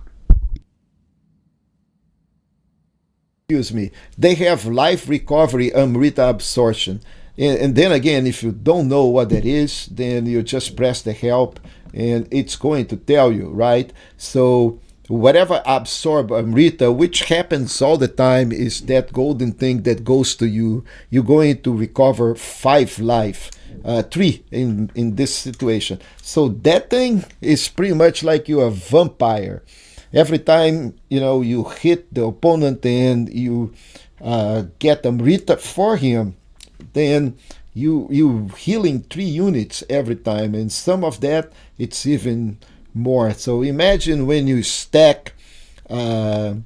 excuse me, they have life recovery Amrita absorption. And then again, if you don't know what that is, then you just press the help and it's going to tell you, right? So whatever absorb Amrita, which happens all the time, is that golden thing that goes to you. You're going to recover 5 life, 3 in this situation. So that thing is pretty much like you're a vampire. Every time you hit the opponent and you get Amrita for him, then you healing 3 units every time, and some of that it's even more. So imagine when you stack 5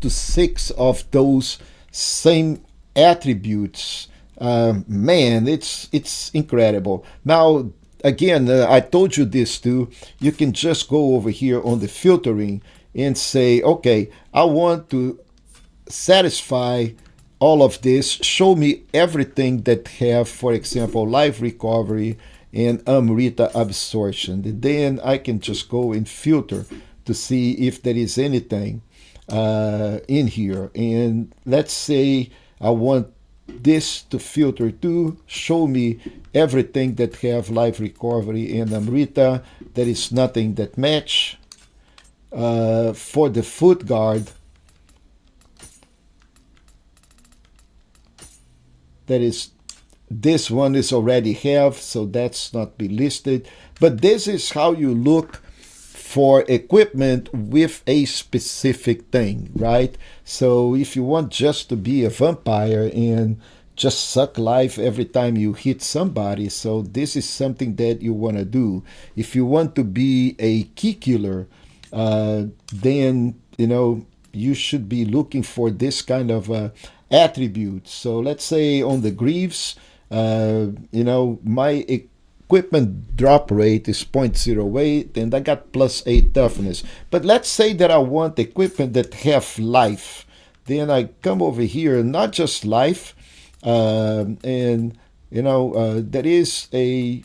to 6 of those same attributes. Man, it's incredible. Now again, I told you this too. You can just go over here on the filtering and say, okay, I want to satisfy all of this. Show me everything that have, for example, life recovery and Amrita absorption. And then I can just go and filter to see if there is anything in here. And let's say I want this to filter to show me everything that have life recovery and Amrita. There is nothing that match. For the foot guard, that is, this one is already have, so that's not be listed. But this is how you look for equipment with a specific thing, right? So if you want just to be a vampire and just suck life every time you hit somebody, so this is something that you want to do. If you want to be a key killer, then you should be looking for this kind of attributes. So let's say on the greaves, my equipment drop rate is 0.08 and I got +8 toughness. But let's say that I want equipment that have life. Then I come over here, not just life, and there is a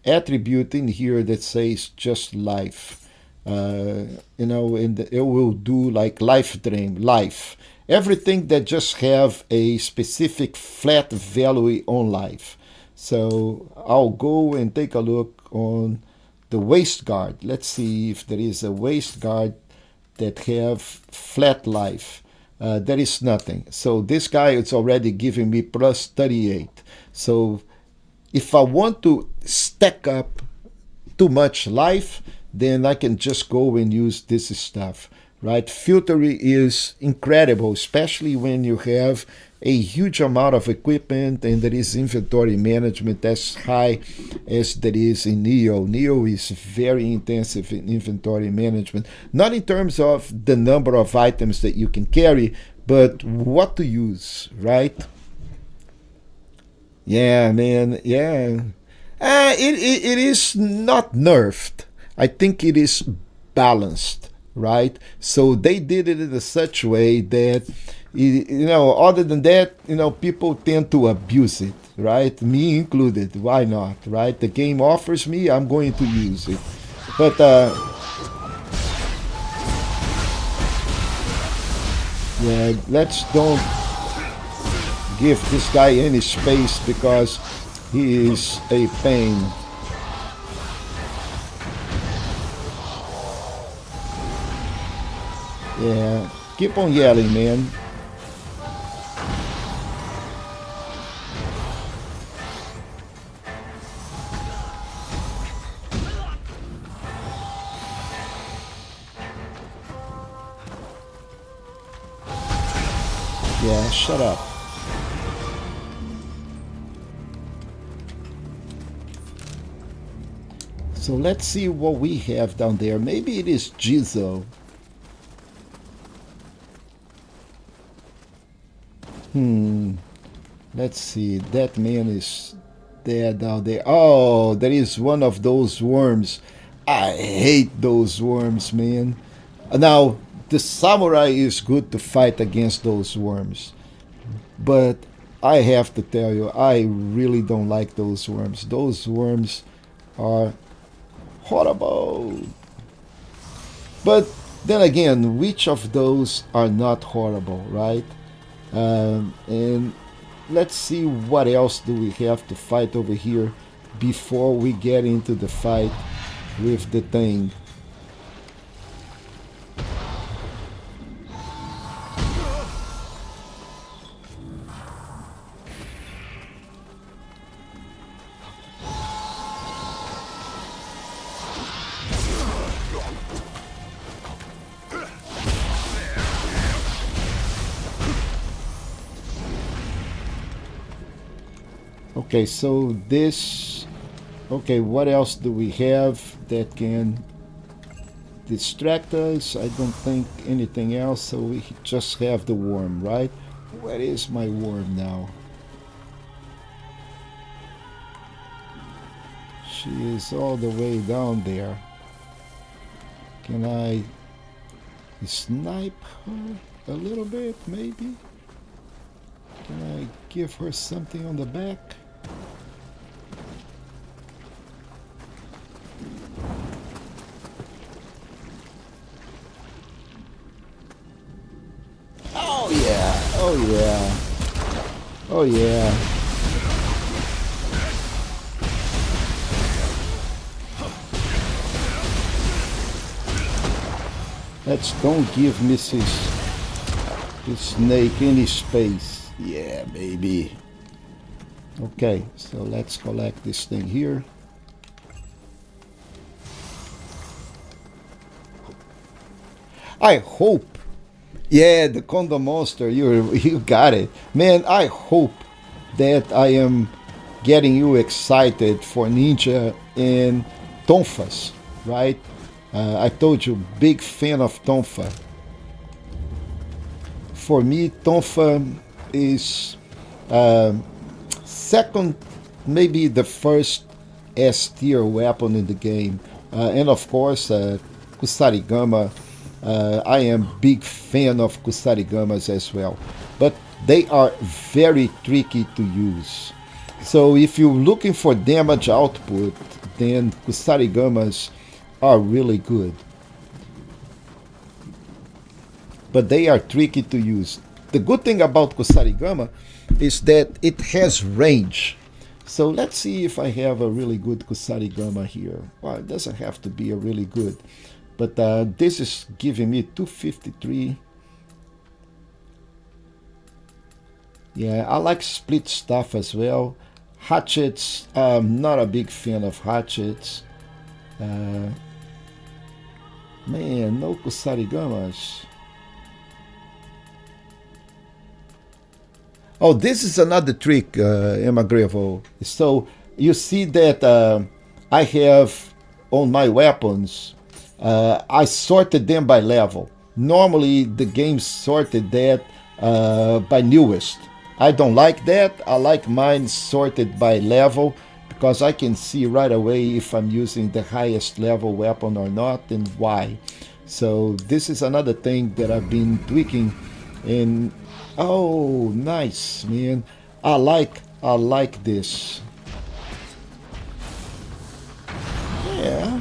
attribute in here that says just life. And it will do like life drain, life. Everything that just have a specific flat value on life. So I'll go and take a look on the waist guard. Let's see if there is a waist guard that have flat life. There is nothing. So this guy is already giving me +38. So if I want to stack up too much life, then I can just go and use this stuff, right? Filtering is incredible, especially when you have a huge amount of equipment and there is inventory management as high as there is in Nioh. Nioh is very intensive in inventory management, not in terms of the number of items that you can carry, but what to use, right? Yeah, man, yeah. It is not nerfed. I think it is balanced, right? So they did it in a such way that, other than that, people tend to abuse it, right? Me included. Why not, right? The game offers me, I'm going to use it. But yeah, let's don't give this guy any space because he is a pain. Yeah, keep on yelling, man. Yeah, shut up. So let's see what we have down there. Maybe it is Jizo. Let's see. That man is there down there. Oh, there is one of those worms. I hate those worms, man. Now, the samurai is good to fight against those worms. But I have to tell you, I really don't like those worms. Those worms are horrible. But then again, which of those are not horrible, right? And let's see what else do we have to fight over here before we get into the fight with the thing. Okay, so this... Okay, what else do we have that can distract us? I don't think anything else, so we just have the worm, right? Where is my worm now? She is all the way down there. Can I snipe her a little bit, maybe? Can I give her something on the back? Oh yeah, oh yeah, oh yeah. Let's don't give Mrs. the snake any space. Yeah, baby. Okay, so let's collect this thing here. I hope. Yeah, the Kondo monster. You got it, man. I hope that I am getting you excited for Ninja and Tonfas, right? I told you, big fan of Tonfa. For me, Tonfa is second, maybe the first S tier weapon in the game, and of course, Kusarigama. I am big fan of Kusarigamas as well, but they are very tricky to use. So if you're looking for damage output, then Kusarigamas are really good. But they are tricky to use. The good thing about Kusarigama is that it has range. So let's see if I have a really good Kusarigama here. Well, it doesn't have to be a really good. But this is giving me 253. Yeah, I like split stuff as well. Hatchets, I'm not a big fan of hatchets. Man, no Kusarigamas. Oh, this is another trick, Emagrevo. So you see that I have on my weapons, I sorted them by level. Normally the game sorted that by newest. I don't like that. I like mine sorted by level because I can see right away if I'm using the highest level weapon or not and why. So this is another thing that I've been tweaking. And oh, nice, man. I like this. Yeah,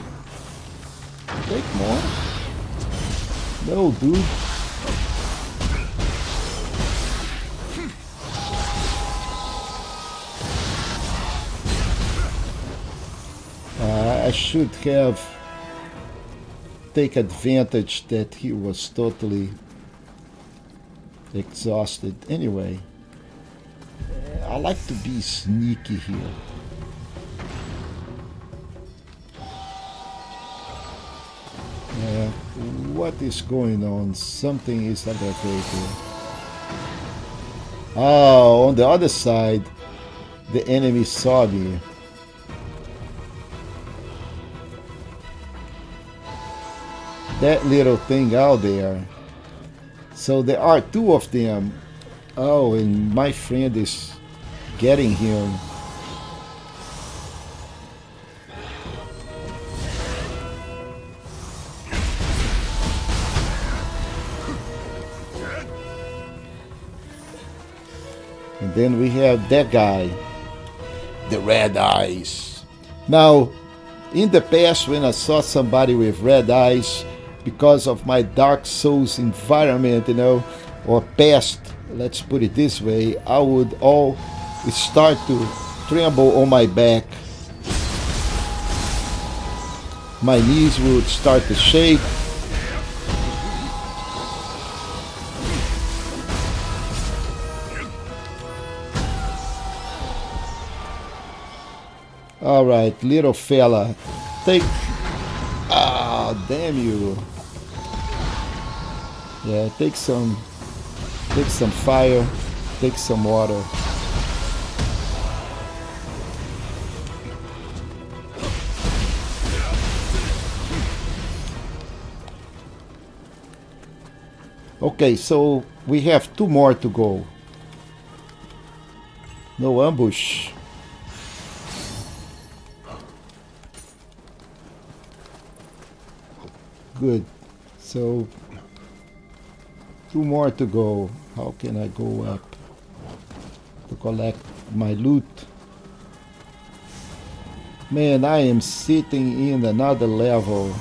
take more. No, dude. I should have take advantage that he was totally exhausted. Anyway, I like to be sneaky here. What is going on? Something is not okay here. Oh, on the other side, the enemy saw me. That little thing out there. So there are two of them. Oh, and my friend is getting him. And then we have that guy, the red eyes. Now, in the past, when I saw somebody with red eyes, because of my Dark Souls environment, or past, let's put it this way, I would all start to tremble on my back. My knees would start to shake. All right, little fella, take. Ah, damn you. Yeah, take some fire, take some water. Okay, so we have two more to go. No ambush. Good. So two more to go. How can I go up to collect my loot? Man, I am sitting in another level.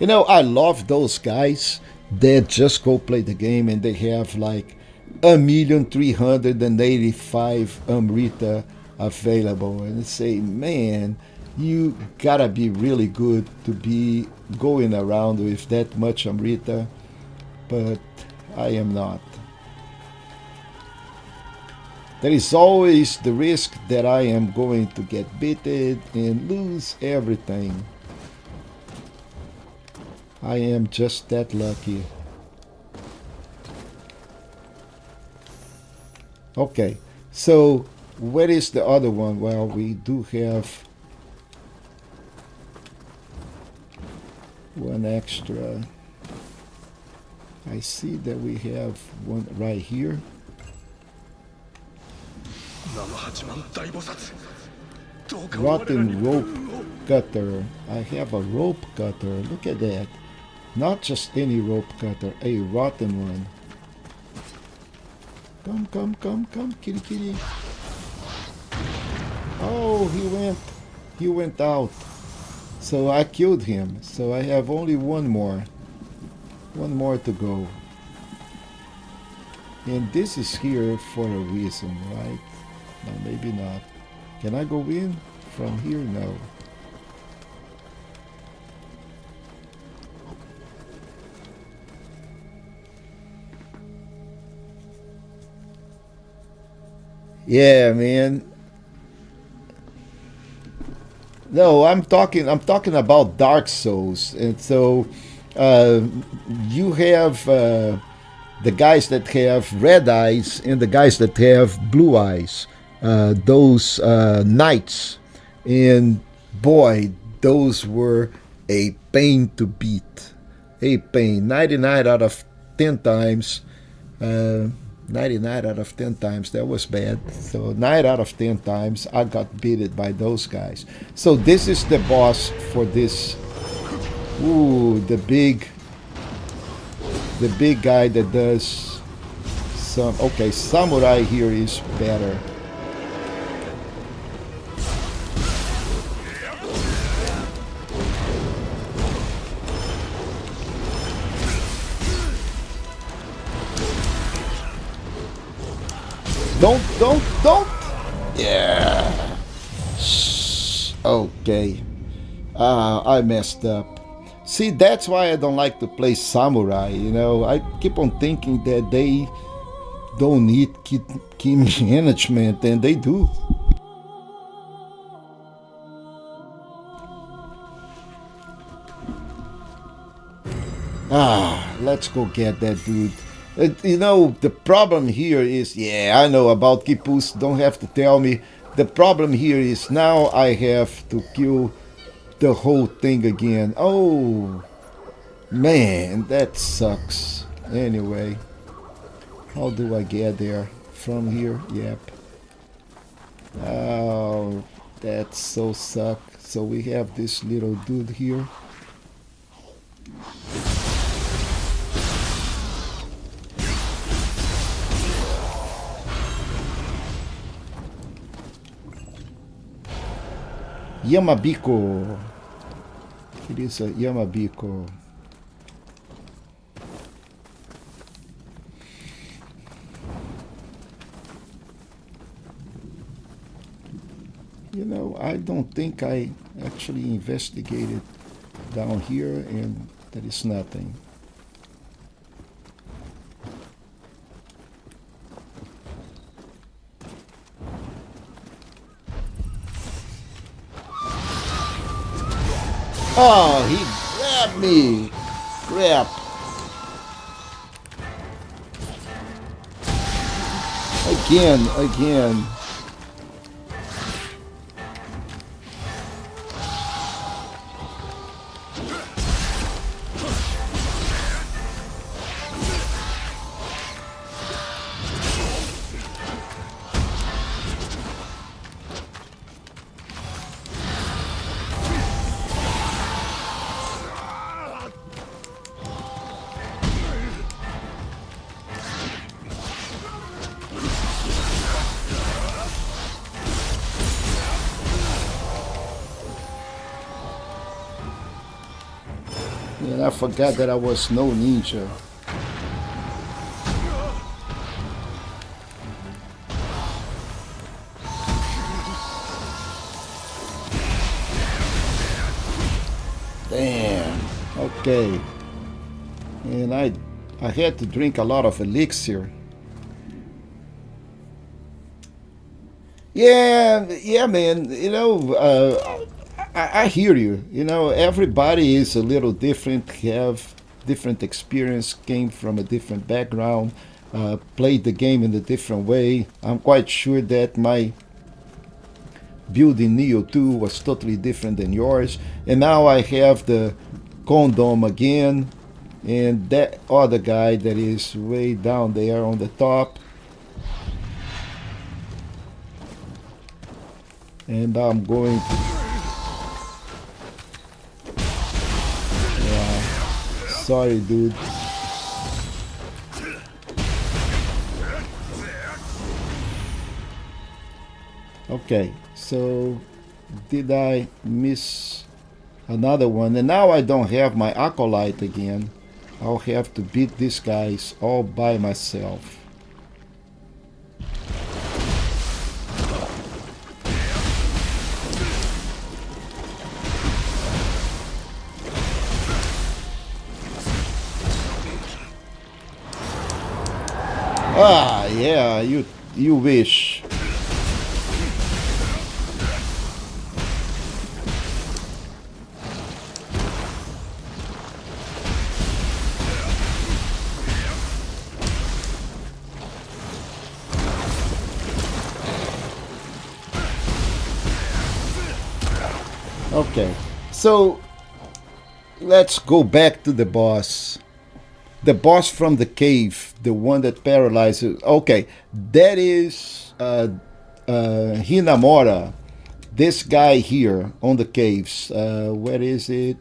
I love those guys that just go play the game and they have like 1,385 Amrita available, and say, man, you gotta be really good to be going around with that much Amrita, but I am not. There is always the risk that I am going to get beaten and lose everything. I am just that lucky. Okay, so where is the other one? Well, we do have one extra. I see that we have one right here. Rotten rope cutter. I have a rope cutter. Look at that. Not just any rope cutter, a rotten one. Come, kitty kitty. Oh, he went out. So I killed him. So I have only one more to go. And this is here for a reason, right? No, maybe not. Can I go in from here? No. Yeah, man. No, I'm talking about Dark Souls, and so you have the guys that have red eyes and the guys that have blue eyes. Those knights, and boy, those were a pain to beat. A pain. 99 out of 10 times. 99 out of 10 times, that was bad. So 9 out of 10 times I got beaten by those guys. So this is the boss for this. Ooh, the big guy that does some. Okay, samurai here is better. Don't. Yeah. Okay. I messed up. See, that's why I don't like to play samurai. You know, I keep on thinking that they don't need key management, and they do. Let's go get that dude. You know, the problem here is, yeah, I know about Kipus, don't have to tell me. The problem here is now I have to kill the whole thing again. Oh, man, that sucks. Anyway, how do I get there? From here? Yep. Oh, that so suck. So we have this little dude here. Yamabiko. It is a Yamabiko. You know, I don't think I actually investigated down here, and that is nothing. Oh, he grabbed me. Crap. Again. And I forgot that I was no ninja. Damn. Okay. And I had to drink a lot of elixir. Yeah, man. You know, I hear you. You know, everybody is a little different, have different experience, came from a different background, played the game in a different way. I'm quite sure that my build in Nioh 2 was totally different than yours. And now I have the Kodama again, and that other guy that is way down there on the top. And I'm going to... Yeah. Sorry, dude. Okay, so did I miss another one? And now I don't have my acolyte again. I'll have to beat these guys all by myself. Ah, yeah, you wish. Okay, so let's go back to the boss. The boss from the cave, the one that paralyzes. Okay, that is Hinamura. This guy here on the caves. Where is it?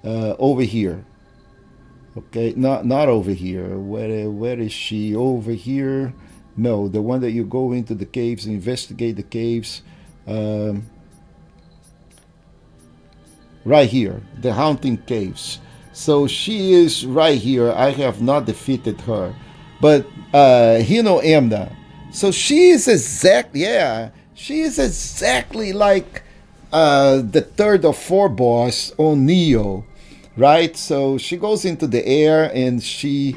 Over here. Okay, not over here. Where is she? Over here? No, the one that you go into the caves, investigate the caves. Um, right here, the haunting caves. So she is right here. I have not defeated her, but Hino Emna. So she is exactly, yeah, she is exactly like the third or fourth boss on Nioh, right? So she goes into the air and she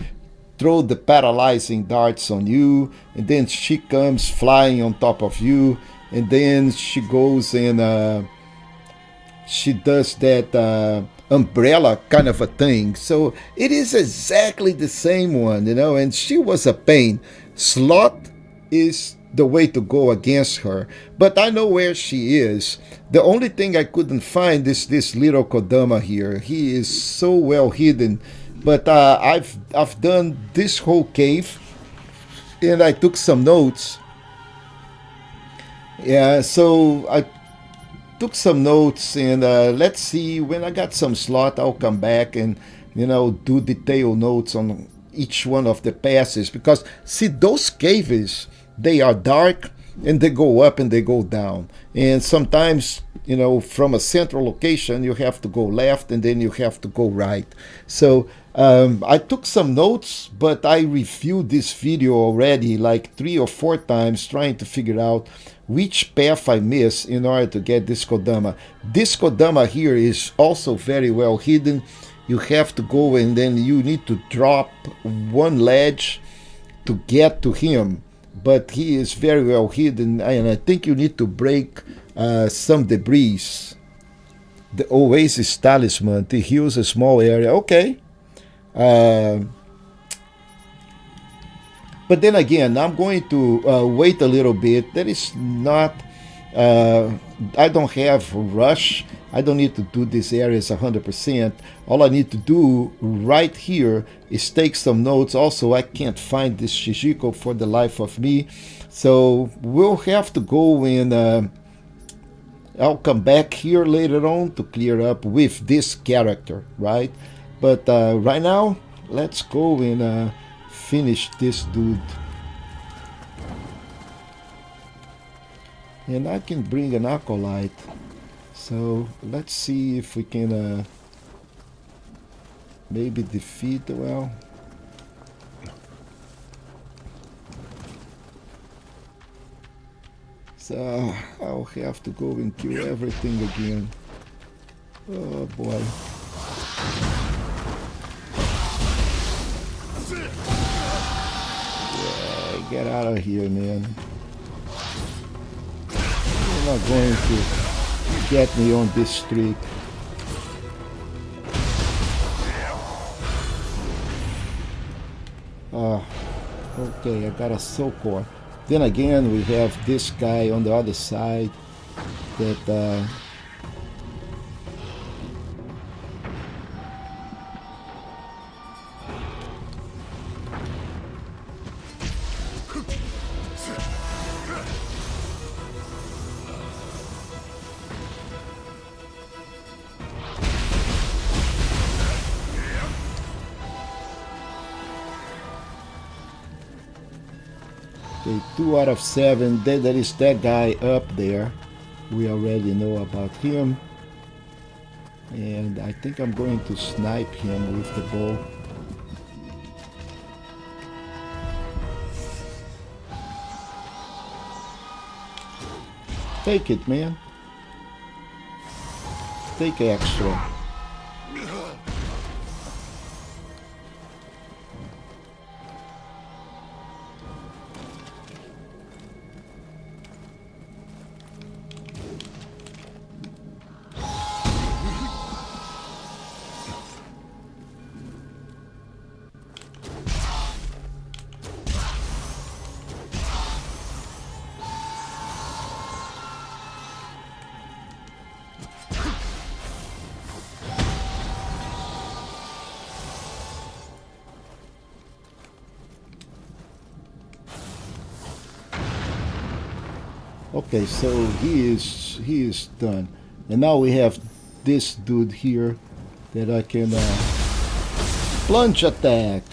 throw the paralyzing darts on you, and then she comes flying on top of you, and then she goes and she does that umbrella kind of a thing. So it is exactly the same one, you know, and she was a pain. Slot is the way to go against her, but I know where she is. The only thing I couldn't find is this little Kodama here. He is so well hidden, but I've done this whole cave and I took some notes. Yeah, so I took some notes, and let's see, when I got some slot I'll come back and do detailed notes on each one of the passes, because see, those caves, they are dark and they go up and they go down, and sometimes from a central location you have to go left and then you have to go right. So I took some notes, but I reviewed this video already like 3 or 4 times trying to figure out which path I miss in order to get this Kodama. This Kodama here is also very well hidden. You have to go and then you need to drop one ledge to get to him, but he is very well hidden, and I think you need to break some debris. The Oasis Talisman, it heals a small area. Okay. But then again, I'm going to wait a little bit. That is not, I don't have a rush. I don't need to do these areas 100%. All I need to do right here is take some notes. Also, I can't find this Shijiko for the life of me. So we'll have to go and I'll come back here later on to clear up with this character, right? But right now, let's go and finish this dude. And I can bring an acolyte. So let's see if we can maybe defeat, well, so I'll have to go and kill everything again. Oh boy. Yeah, get out of here, man. You're not going to get me on this streak. Okay, I got a soul core. Then again, we have this guy on the other side that okay, 2 out of 7. Then there is that guy up there. We already know about him. And I think I'm going to snipe him with the bow. Take it, man. Take extra. Okay, so he is done, and now we have this dude here that I can plunge attack.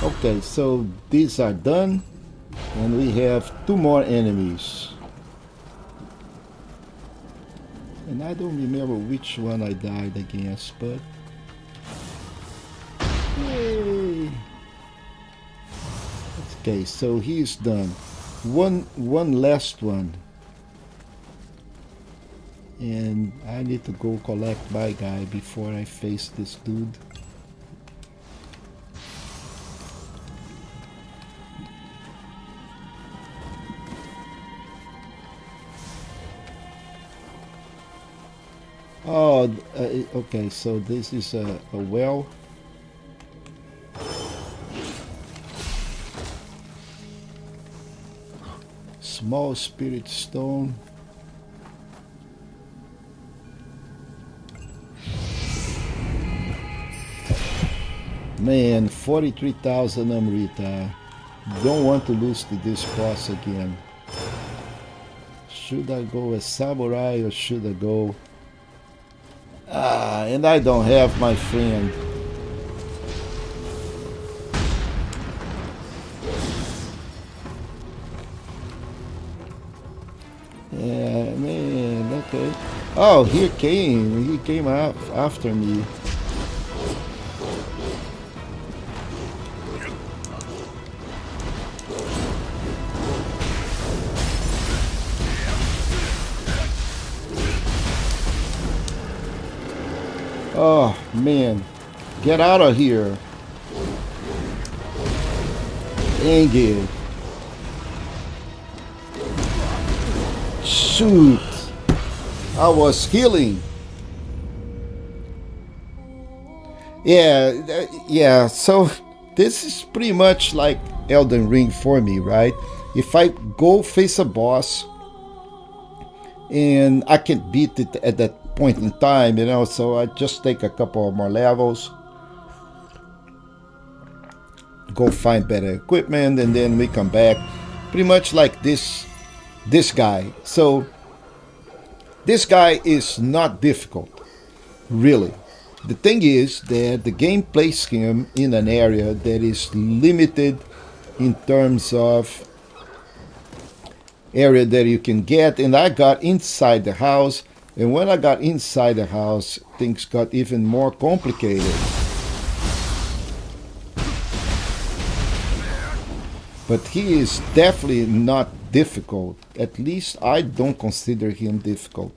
Okay, so these are done, and we have two more enemies. And I don't remember which one I died against, but yay! Okay, so he's done. One last one, and I need to go collect my guy before I face this dude. Oh, okay. So this is a well. Small spirit stone. Man, 43,000 Amrita. Don't want to lose to this boss again. Should I go as samurai or should I go? Ah, and I don't have my friend. Yeah, man, okay. Oh, he came up after me. Oh, man. Get out of here. Dang it. Shoot. I was healing. Yeah, so this is pretty much like Elden Ring for me, right? If I go face a boss and I can beat it at that point in time, so I just take a couple more levels, go find better equipment, and then we come back. Pretty much like this guy. So this guy is not difficult, really. The thing is that the game places him in an area that is limited in terms of area that you can get, and I got inside the house, and when I got inside the house, things got even more complicated. But he is definitely not difficult. At least I don't consider him difficult.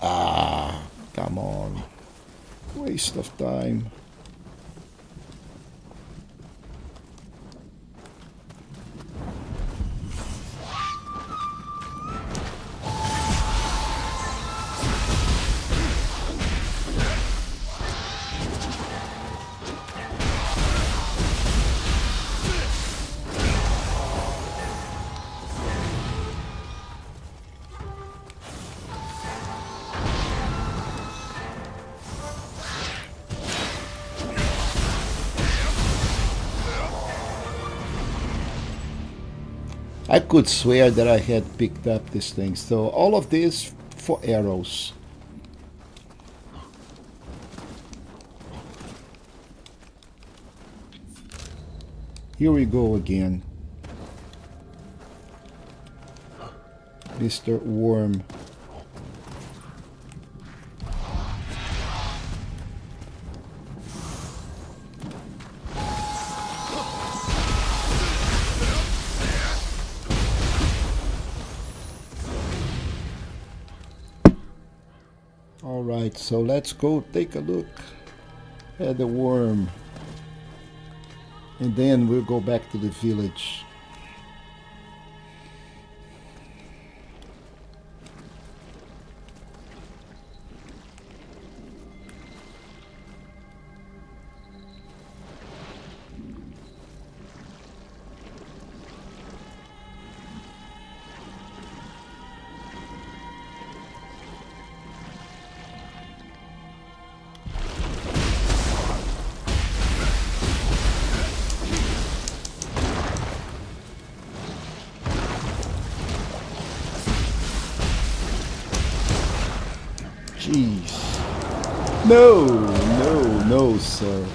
Ah, come on. Waste of time. I could swear that I had picked up this thing. So all of this for arrows. Here we go again. Mr. Worm. Alright, so let's go take a look at the worm. And then we'll go back to the village. No, no, no, sir.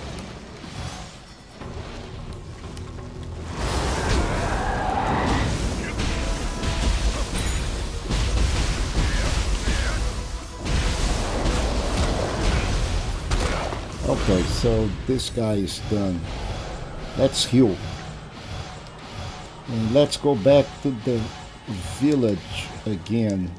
Okay, so this guy is done. Let's heal. And let's go back to the village again.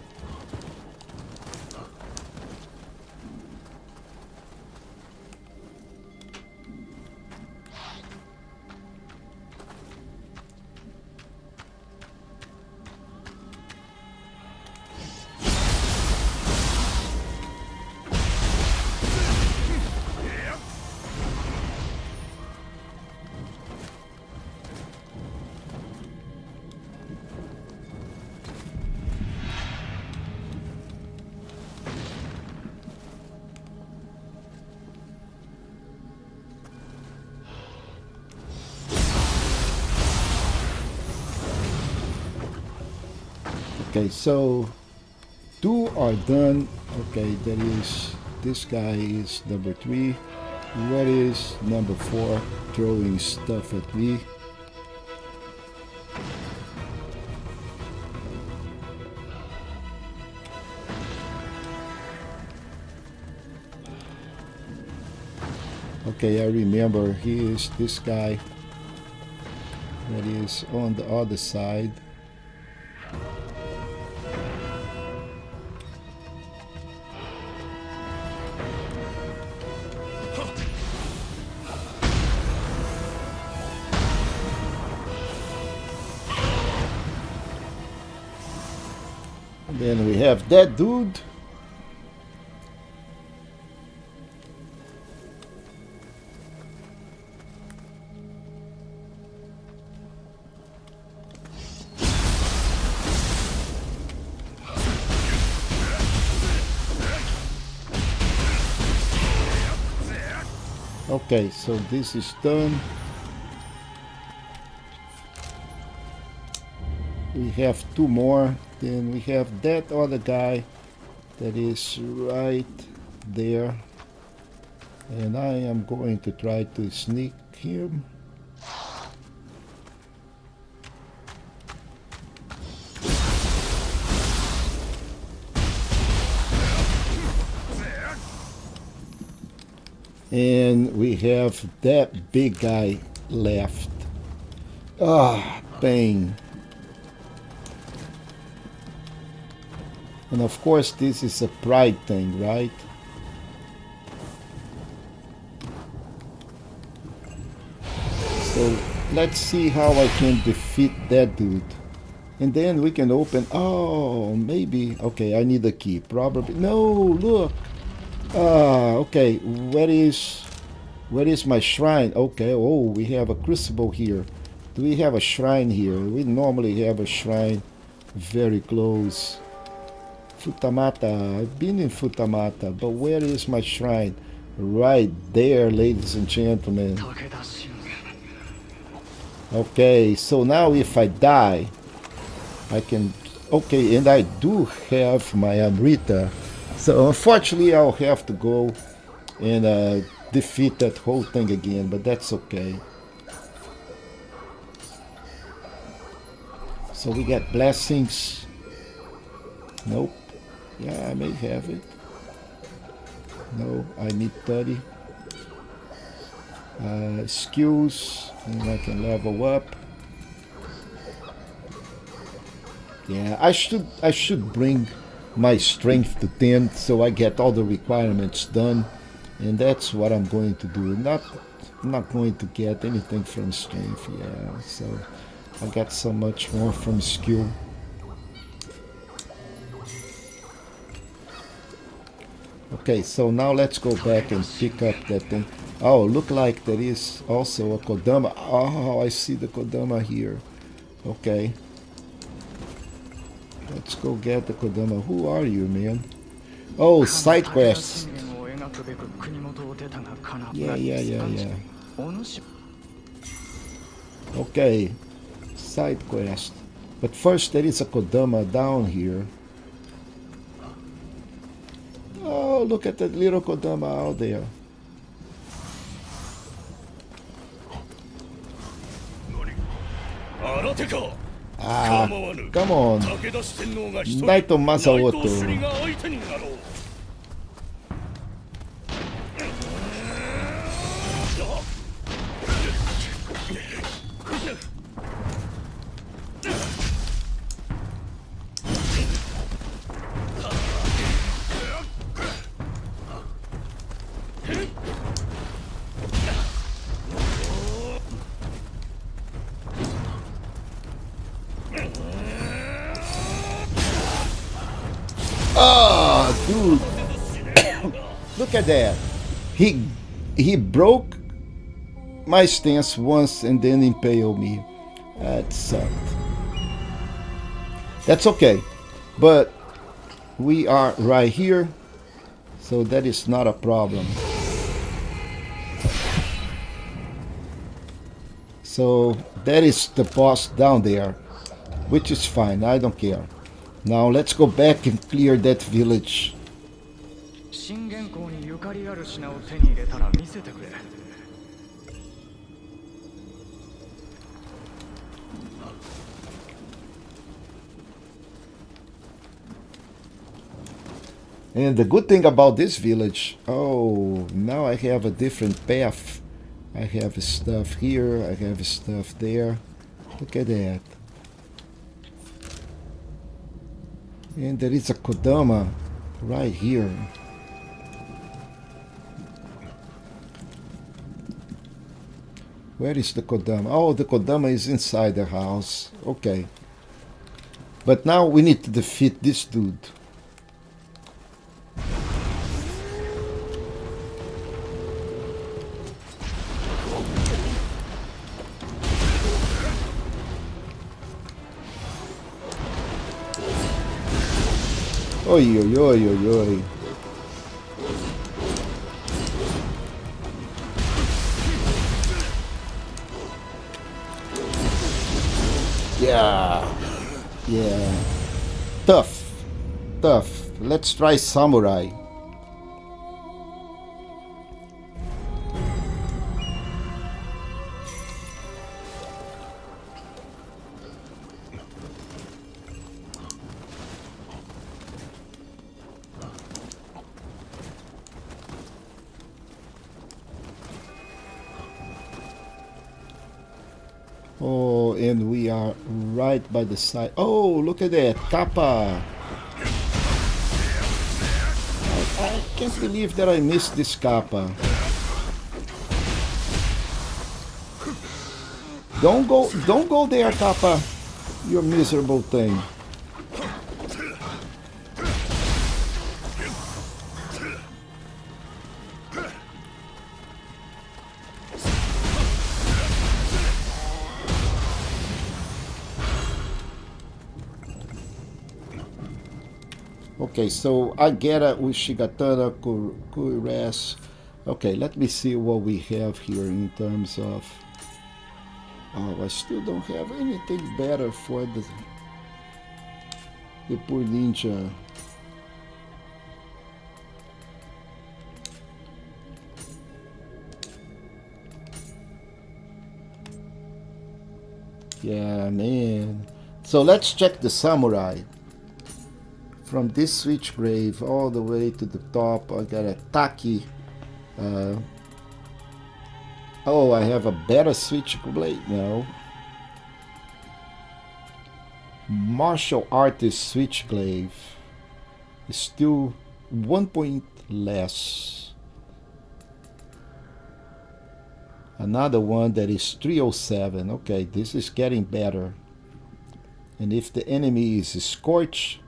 Okay, so two are done. Okay, that is, this guy is number 3. Where is number 4 throwing stuff at me? Okay, I remember he is this guy that is on the other side. And then we have that dude. Okay, so this is done. We have 2 more. Then we have that other guy that is right there. And I am going to try to sneak him. And we have that big guy left. Ah, bang. And of course this is a pride thing, right? So let's see how I can defeat that dude. And then we can open, oh, maybe, okay, I need a key, probably, no, look. Okay, where is my shrine? Okay, oh, we have a crucible here. Do we have a shrine here? We normally have a shrine very close. Futamata, I've been in Futamata, but where is my shrine? Right there, ladies and gentlemen. Okay, so now if I die, I can, okay, and I do have my Amrita. So unfortunately I'll have to go and defeat that whole thing again, but that's okay. So we got blessings. Nope. Yeah, I may have it. No, I need 30. Skills, and I can level up. Yeah, I should bring my strength to 10 so I get all the requirements done, and that's what I'm going to do. I'm not going to get anything from strength. Yeah, so I got so much more from skill. Okay, so now let's go back and pick up that thing. Oh, look like there is also a Kodama. Oh, I see the Kodama here. Okay. Let's go get the Kodama. Who are you, man? Oh, side quest. Yeah. Okay. Side quest. But first there is a Kodama down here. Oh, Oh, look at that little Kodama out there. Ah, come on. Naito Masaoto. Oh, dude. Look at that. He broke my stance once and then impaled me. That sucked. That's okay. But we are right here, so that is not a problem. So that is the boss down there, which is fine. I don't care. Now let's go back and clear that village. And the good thing about this village, oh, now I have a different path. I have stuff here, I have stuff there. Look at that. And there is a Kodama right here. Where is the Kodama? Oh, the Kodama is inside the house. Okay. But now we need to defeat this dude. Oi, oi, oi, oi, oi. Yeah. Yeah. Tough. Tough. Let's try Samurai. Oh, and we are right by the side. Oh, look at that. Kappa. I can't believe that I missed this Kappa. Don't go there, Kappa. You miserable thing. Okay, so Agera Ushigatana Kuires. Okay, let me see what we have here in terms of... Oh, I still don't have anything better for the poor ninja. Yeah, man. So let's check the samurai. From this switch grave all the way to the top, I got a Taki. Oh, I have a better switch blade now. Martial artist switch glaive is still 1 point less. Another one that is 307. Okay, this is getting better. And if the enemy is scorched,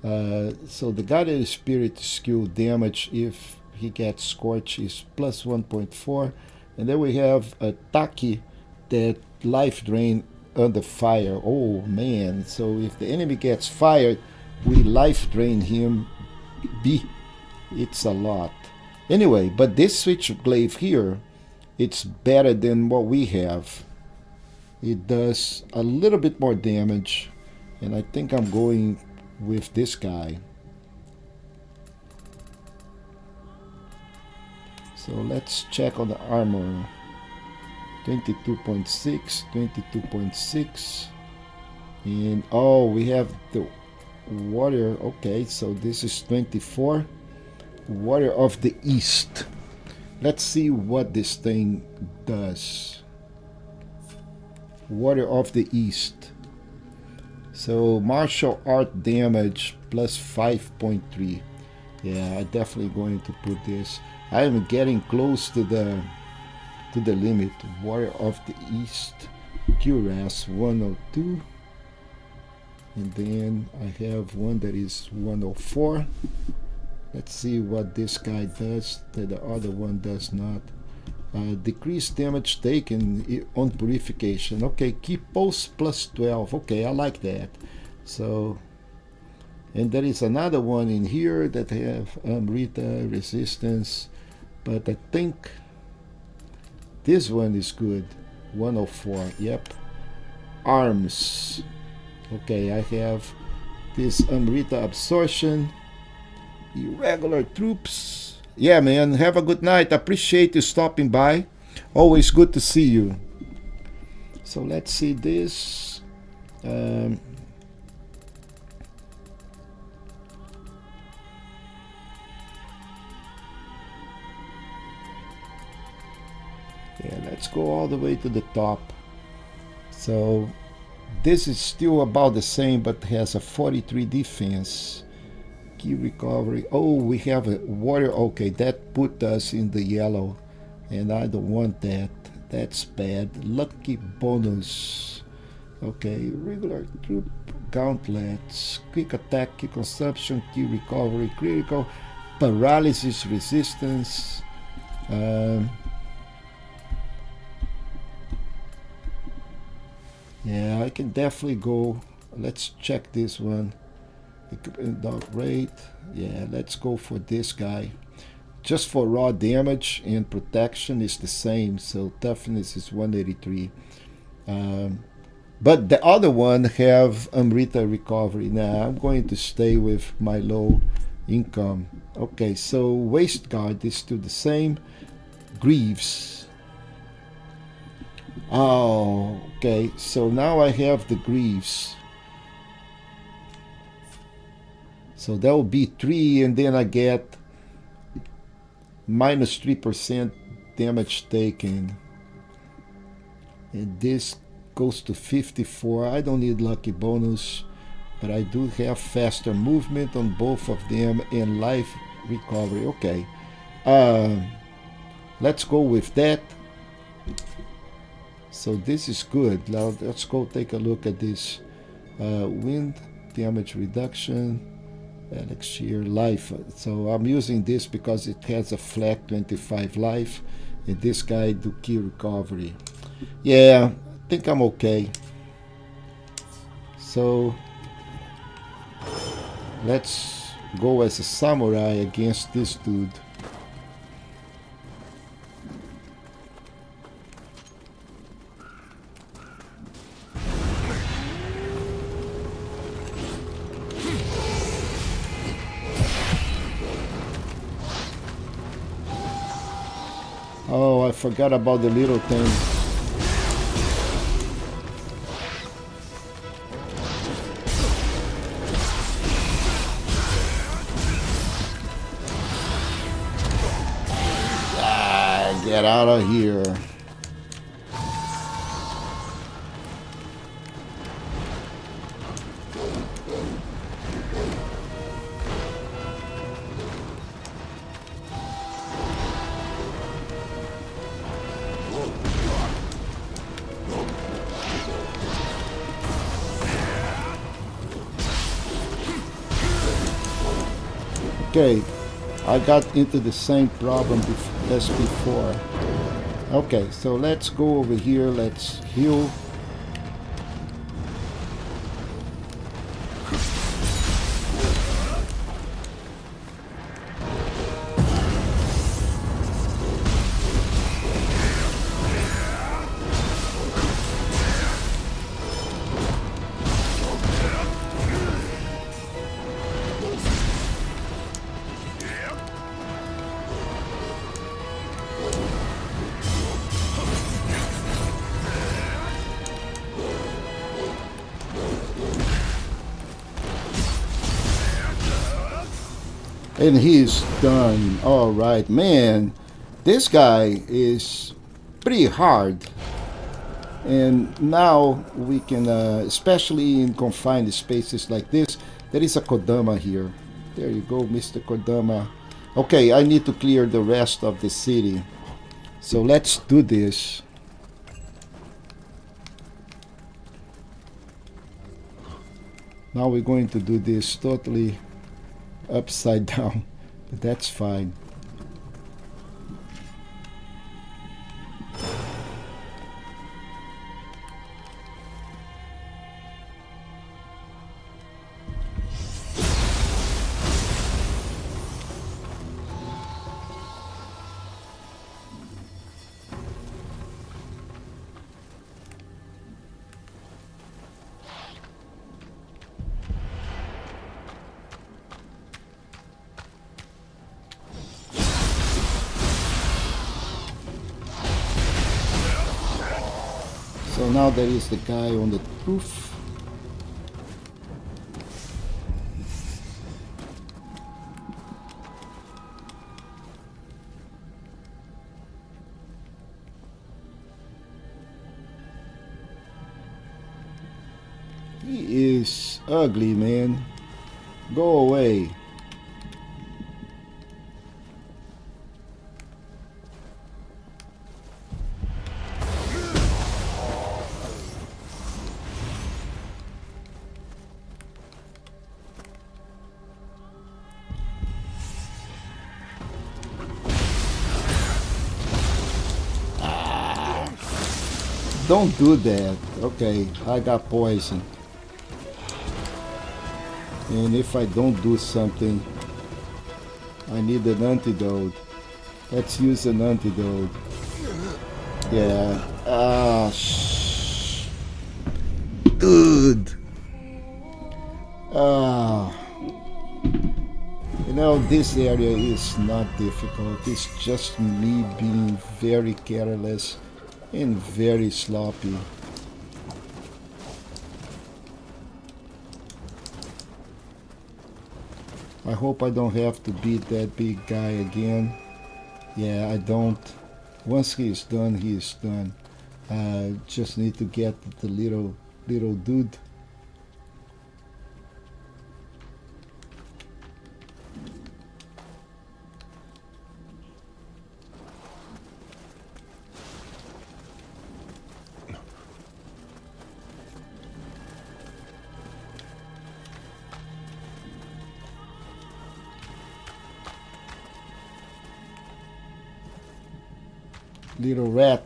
so the guided spirit skill damage if he gets scorched is plus 1.4. And then we have a Taki that life drain under fire. Oh man, so if the enemy gets fired, we life drain him. It's a lot. Anyway, but this switch glaive here, it's better than what we have. It does a little bit more damage, and I think I'm going with this guy. So let's check on the armor. 22.6, 22.6. And oh, we have the warrior. Okay, so this is 24. Warrior of the East. Let's see what this thing does. Warrior of the East. So martial art damage plus 5.3. Yeah, I'm definitely going to put this. I am getting close to the limit. Warrior of the East. Cuirass 102. And then I have one that is 104. Let's see what this guy does that the other one does not. Decrease damage taken on purification. Okay, keep pulse plus 12. Okay, I like that. So, and there is another one in here that have Amrita resistance, but I think this one is good. 104. Yep. Arms. Okay, I have this Amrita absorption. Irregular troops. Yeah, man, have a good night. Appreciate you stopping by. Always good to see you. So let's see this. Yeah, let's go all the way to the top. So this is still about the same, but has a 43 defense. Key recovery. Oh, we have a warrior. Okay, that put us in the yellow, and I don't want that. That's bad. Lucky bonus. Okay, regular troop gauntlets. Quick attack, key consumption, key recovery, critical, paralysis resistance. Yeah, I can definitely go. Let's check this one. Dog rate. Yeah, let's go for this guy. Just for raw damage and protection is the same, so toughness is 183. But the other one have Amrita recovery. Now I'm going to stay with my low income. Okay, so waist guard is still the same. Greaves. Oh, okay. So now I have the greaves. So that will be 3, and then I get minus 3% damage taken. And this goes to 54. I don't need lucky bonus, but I do have faster movement on both of them and life recovery. Okay. Let's go with that. So this is good. Now let's go take a look at this. Wind damage reduction. Elixir life. So I'm using this because it has a flat 25 life, and this guy do key recovery. Yeah, I think I'm okay. So let's go as a samurai against this dude. Oh, I forgot about the little thing. Ah, get out of here. Okay, I got into the same problem as before. Okay, so let's go over here, let's heal. And he's done. All right, man. This guy is pretty hard. And now we can, especially in confined spaces like this, there is a Kodama here. There you go, Mr. Kodama. Okay, I need to clear the rest of the city. So let's do this. Now we're going to do this totally upside down, but that's fine. So now there is the guy on the roof. He is ugly, man. Go away. Don't do that. Okay, I got poison. And if I don't do something, I need an antidote. Let's use an antidote. Yeah. Dude. You know, this area is not difficult. It's just me being very careless and very sloppy. I hope I don't have to beat that big guy again. Yeah, I don't. Once he is done, he is done. I just need to get the little dude. Little rat.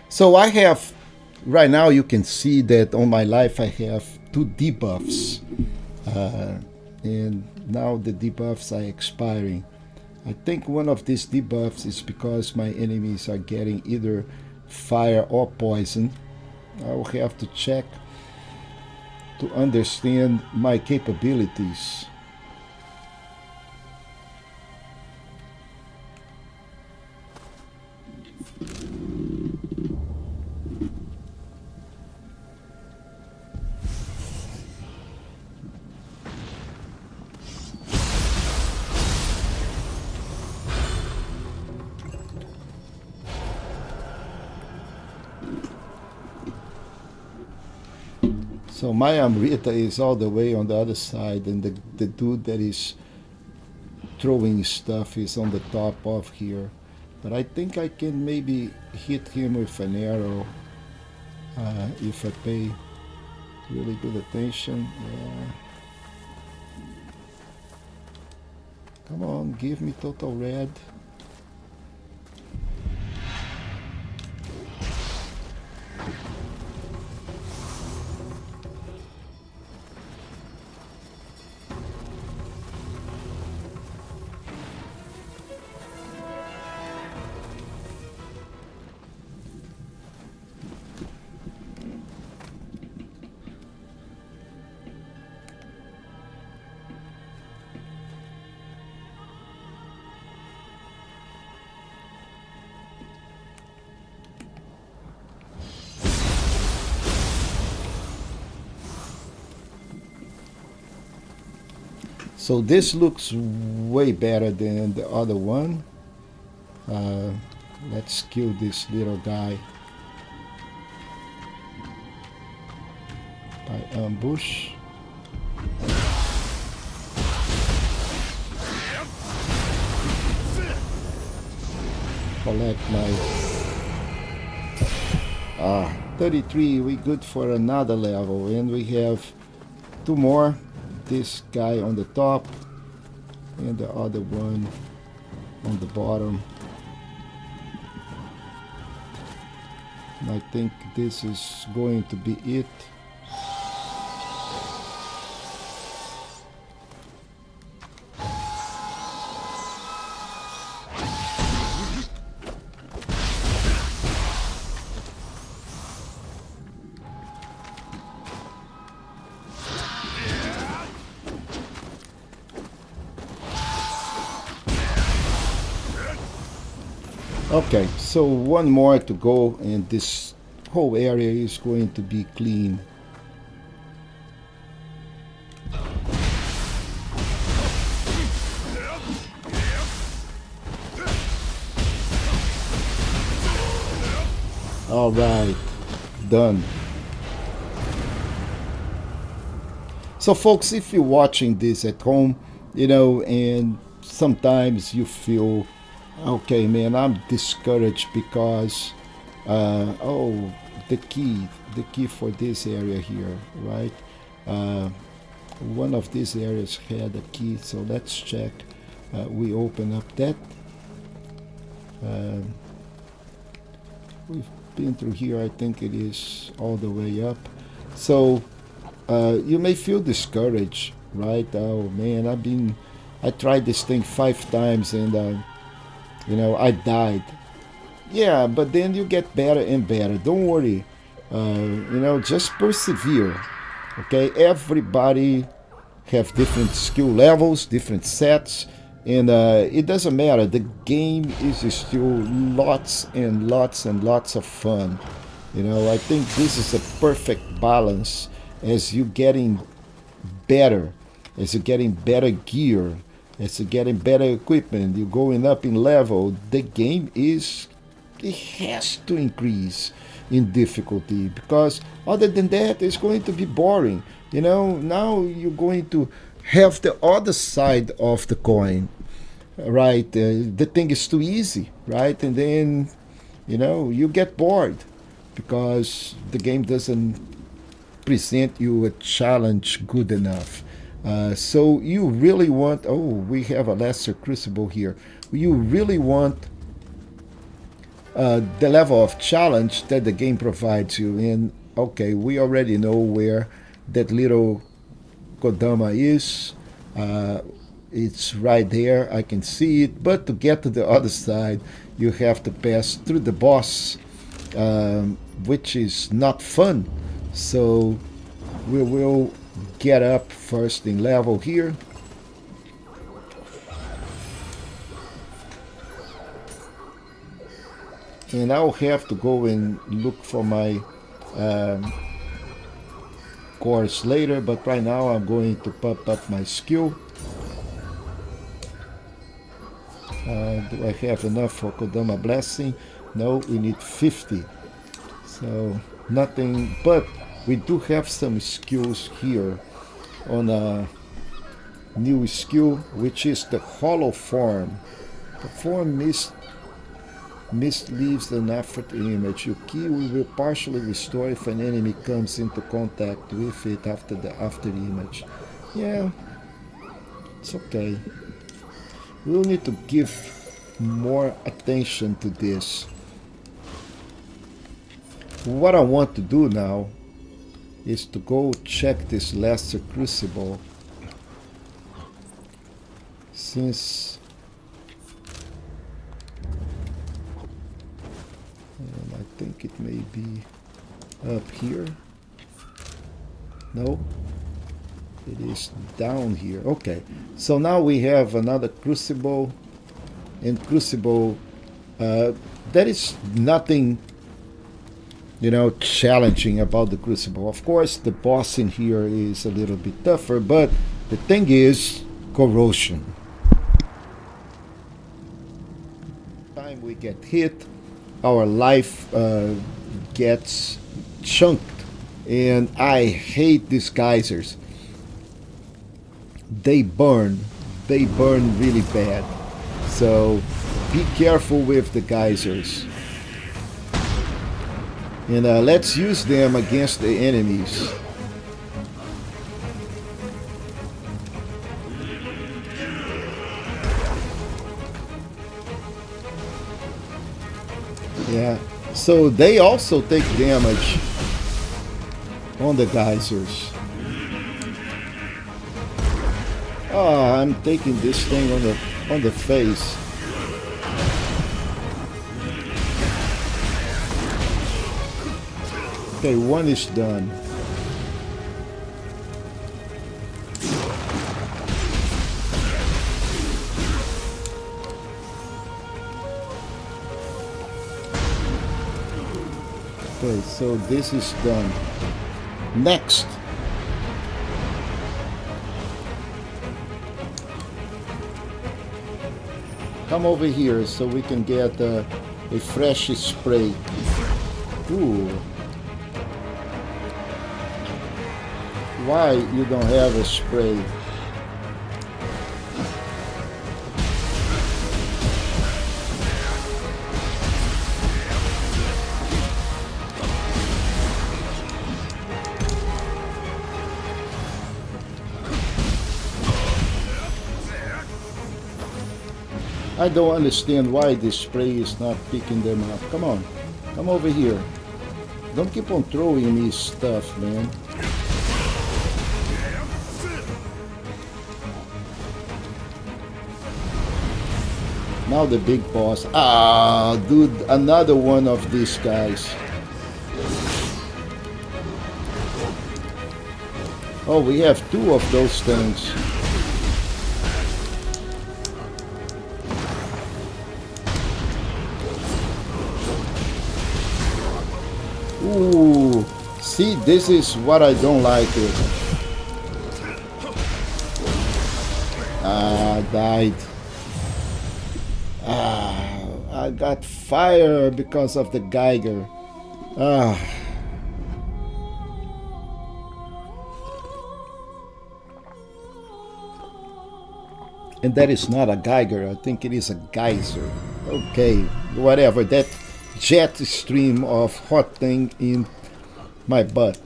So I have, right now you can see that on my life I have 2 debuffs. And now the debuffs are expiring. I think one of these debuffs is because my enemies are getting either fire or poison. I will have to check to understand my capabilities. So my Amrita is all the way on the other side, and the dude that is throwing stuff is on the top of here. But I think I can maybe hit him with an arrow if I pay really good attention. Yeah. Come on, give me total red. So this looks way better than the other one. Uh, let's kill this little guy by ambush. Collect my 33. We good for another level, and we have two more. This guy on the top and the other one on the bottom. And I think this is going to be it. Okay, so one more to go, and this whole area is going to be clean. All right, done. So folks, if you're watching this at home, you know, and sometimes you feel, okay, man, I'm discouraged because, oh, the key for this area here, right? One of these areas had a key, so let's check. We open up that. We've been through here. I think it is all the way up. So you may feel discouraged, right? Oh man, I tried this thing 5 times and you know, I died. Yeah, but then you get better and better. Don't worry. You know, just persevere. Okay, everybody have different skill levels, different sets, and it doesn't matter. The game is still lots and lots and lots of fun. You know, I think this is a perfect balance as you getting better, as you're getting better gear, as you're getting better equipment, you're going up in level. The game it has to increase in difficulty, because other than that it's going to be boring. You know, now you're going to have the other side of the coin, right? The thing is too easy, right? And then, you know, you get bored because the game doesn't present you a challenge good enough. So you really want, oh, we have a lesser crucible here. You really want the level of challenge that the game provides you. And okay, we already know where that little Kodama is. It's right there. I can see it. But to get to the other side, you have to pass through the boss, which is not fun. So we will get up first in level here. And I'll have to go and look for my course later, but right now I'm going to pump up my skill. Do I have enough for Kodama Blessing? No, we need 50. So nothing, but we do have some skills here on a new skill, which is the hollow form. The form misleaves an after image. Your key will partially restore if an enemy comes into contact with it after the after image. Yeah, it's okay. We'll need to give more attention to this. What I want to do now is to go check this lesser crucible, since I think it may be up here. No, it is down here. Okay, so now we have another crucible, and crucible, there is nothing, you know, challenging about the crucible. Of course, the boss in here is a little bit tougher, but the thing is, corrosion. Time we get hit, our life gets chunked, and I hate these geysers. They burn really bad. So be careful with the geysers. And let's use them against the enemies. Yeah, so they also take damage on the geysers. Ah, I'm taking this thing on the face. Okay, one is done. Okay, so this is done. Next. Come over here so we can get a fresh spray. Ooh. Why you don't have a spray? I don't understand why this spray is not picking them up. Come on, come over here. Don't keep on throwing me stuff, man. Now the big boss. Ah, dude, another one of these guys. Oh, we have two of those things. Ooh, see, this is what I don't like it. Ah, died. Ah, I got fire because of the Geiger. Ah. And that is not a Geiger, I think it is a geyser. Okay, whatever, that jet stream of hot thing in my butt.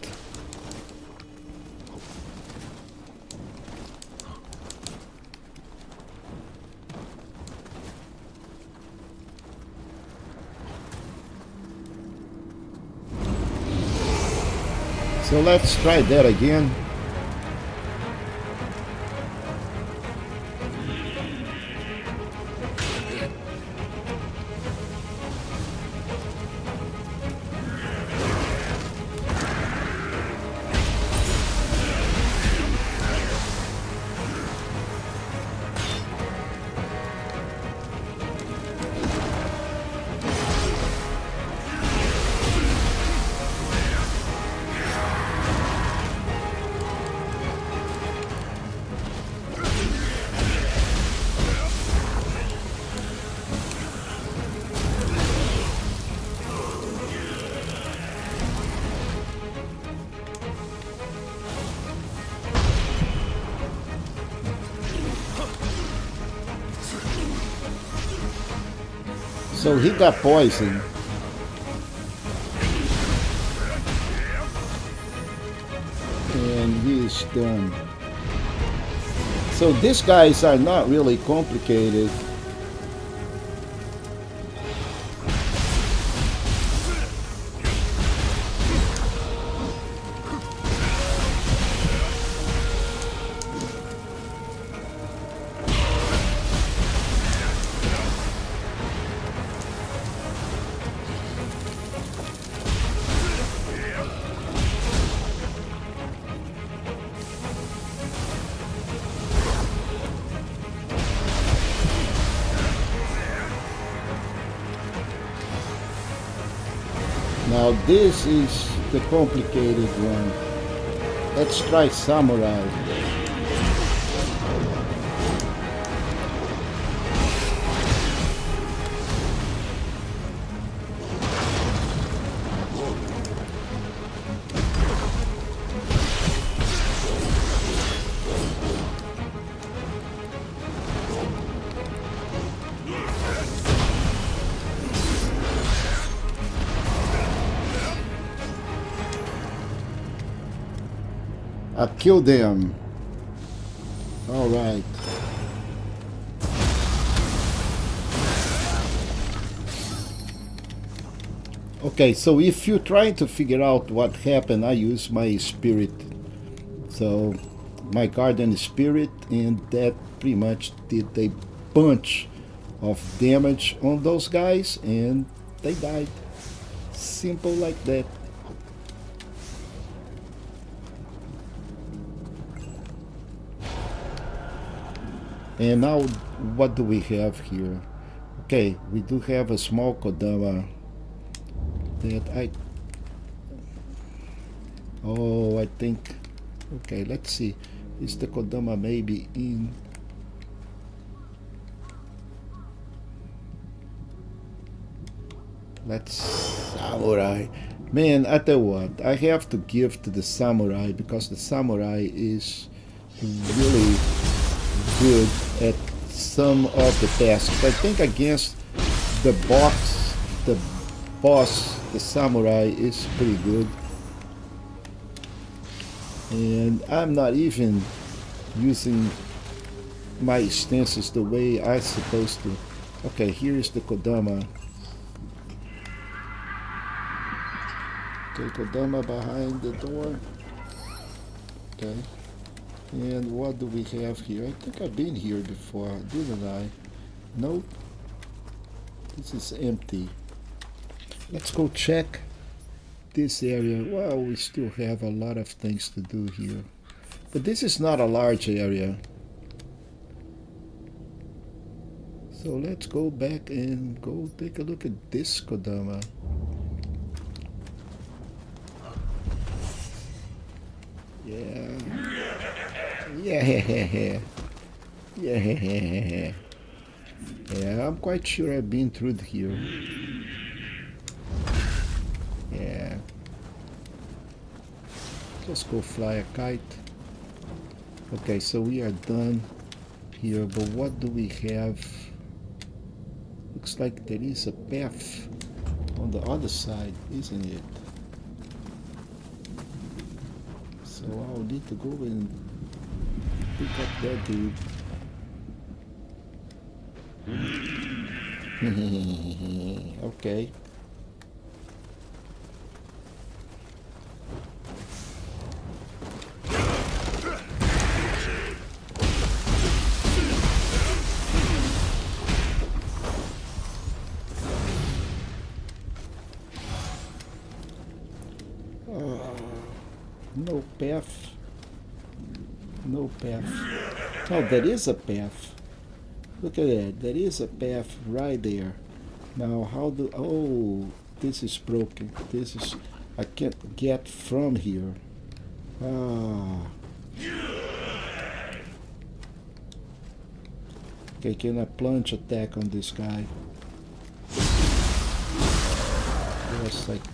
So let's try that again. So he got poisoned. And he is done. So these guys are not really complicated. Now this is the complicated one. Let's try Samurai. I killed them. All right. Okay, so if you're trying to figure out what happened, I use my spirit. So my guardian spirit, and that pretty much did a bunch of damage on those guys, and they died. Simple like that. And now, what do we have here? Okay, we do have a small Kodama that I... Oh, I think... Okay, let's see. Is the Kodama maybe in... Let's... Samurai. Man, I tell you what, I have to give to the Samurai, because the Samurai is really good at some of the tasks. I think against the boss, the Samurai is pretty good. And I'm not even using my stances the way I'm supposed to. Okay, here is the Kodama. Okay, Kodama behind the door. Okay. And what do we have here? I think I've been here before, didn't I? Nope. This is empty. Let's go check this area. Well, we still have a lot of things to do here. But this is not a large area. So let's go back and go take a look at this Kodama. Yeah. Yeah. Yeah. Yeah, I'm quite sure I've been through here. Yeah. Let's go fly a kite. Okay, so we are done here, but what do we have? Looks like there is a path on the other side, isn't it? So I'll need to go and pick up that dude. Okay. No path. No path. Oh, there is a path. Look at that. There is a path right there. Now, how do... Oh, this is broken. This is... I can't get from here. Ah. Okay, can I plunge attack on this guy? Yes, I can.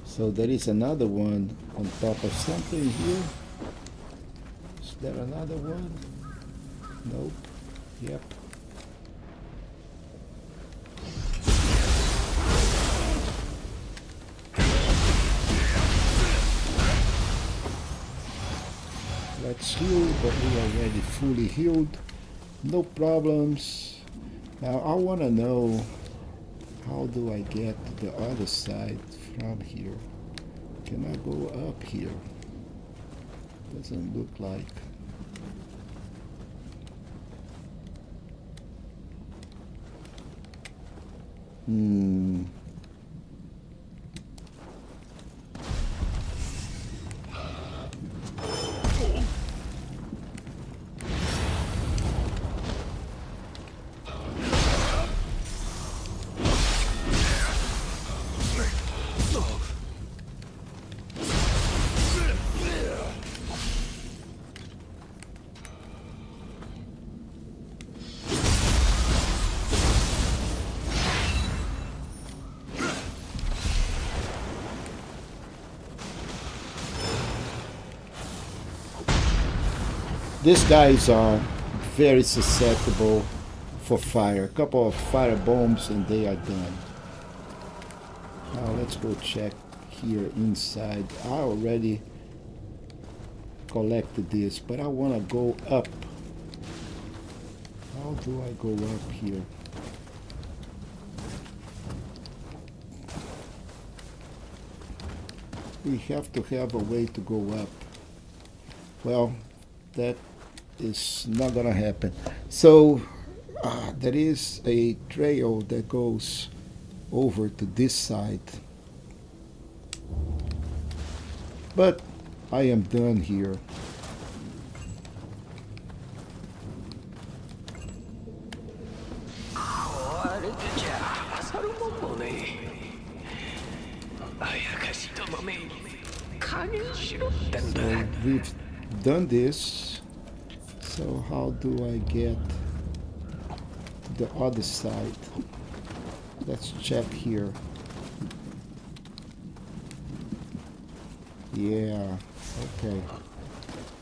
So there is another one on top of something here. Is there another one? Nope. Yep. Let's heal, but we are already fully healed. No problems. Now I want to know, how do I get to the other side from here? Can I go up here? Doesn't look like. These guys are very susceptible for fire. A couple of fire bombs and they are done. Now let's go check here inside. I already collected this, but I want to go up. How do I go up here? We have to have a way to go up. Well, that is not gonna happen. So there is a trail that goes over to this side, but I am done here. So we've done this. So how do I get to the other side? Let's check here. Yeah, okay.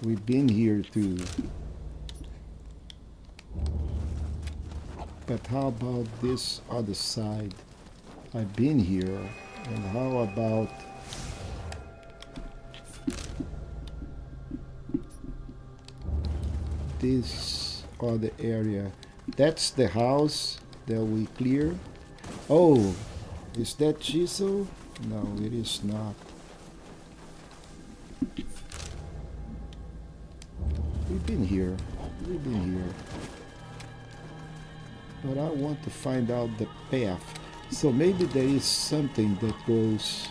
We've been here too. But how about this other side? I've been here. And how about this other area? That's the house that we cleared. Oh, is that chisel? No, it is not. We've been here. We've been here. But I want to find out the path. So maybe there is something that goes...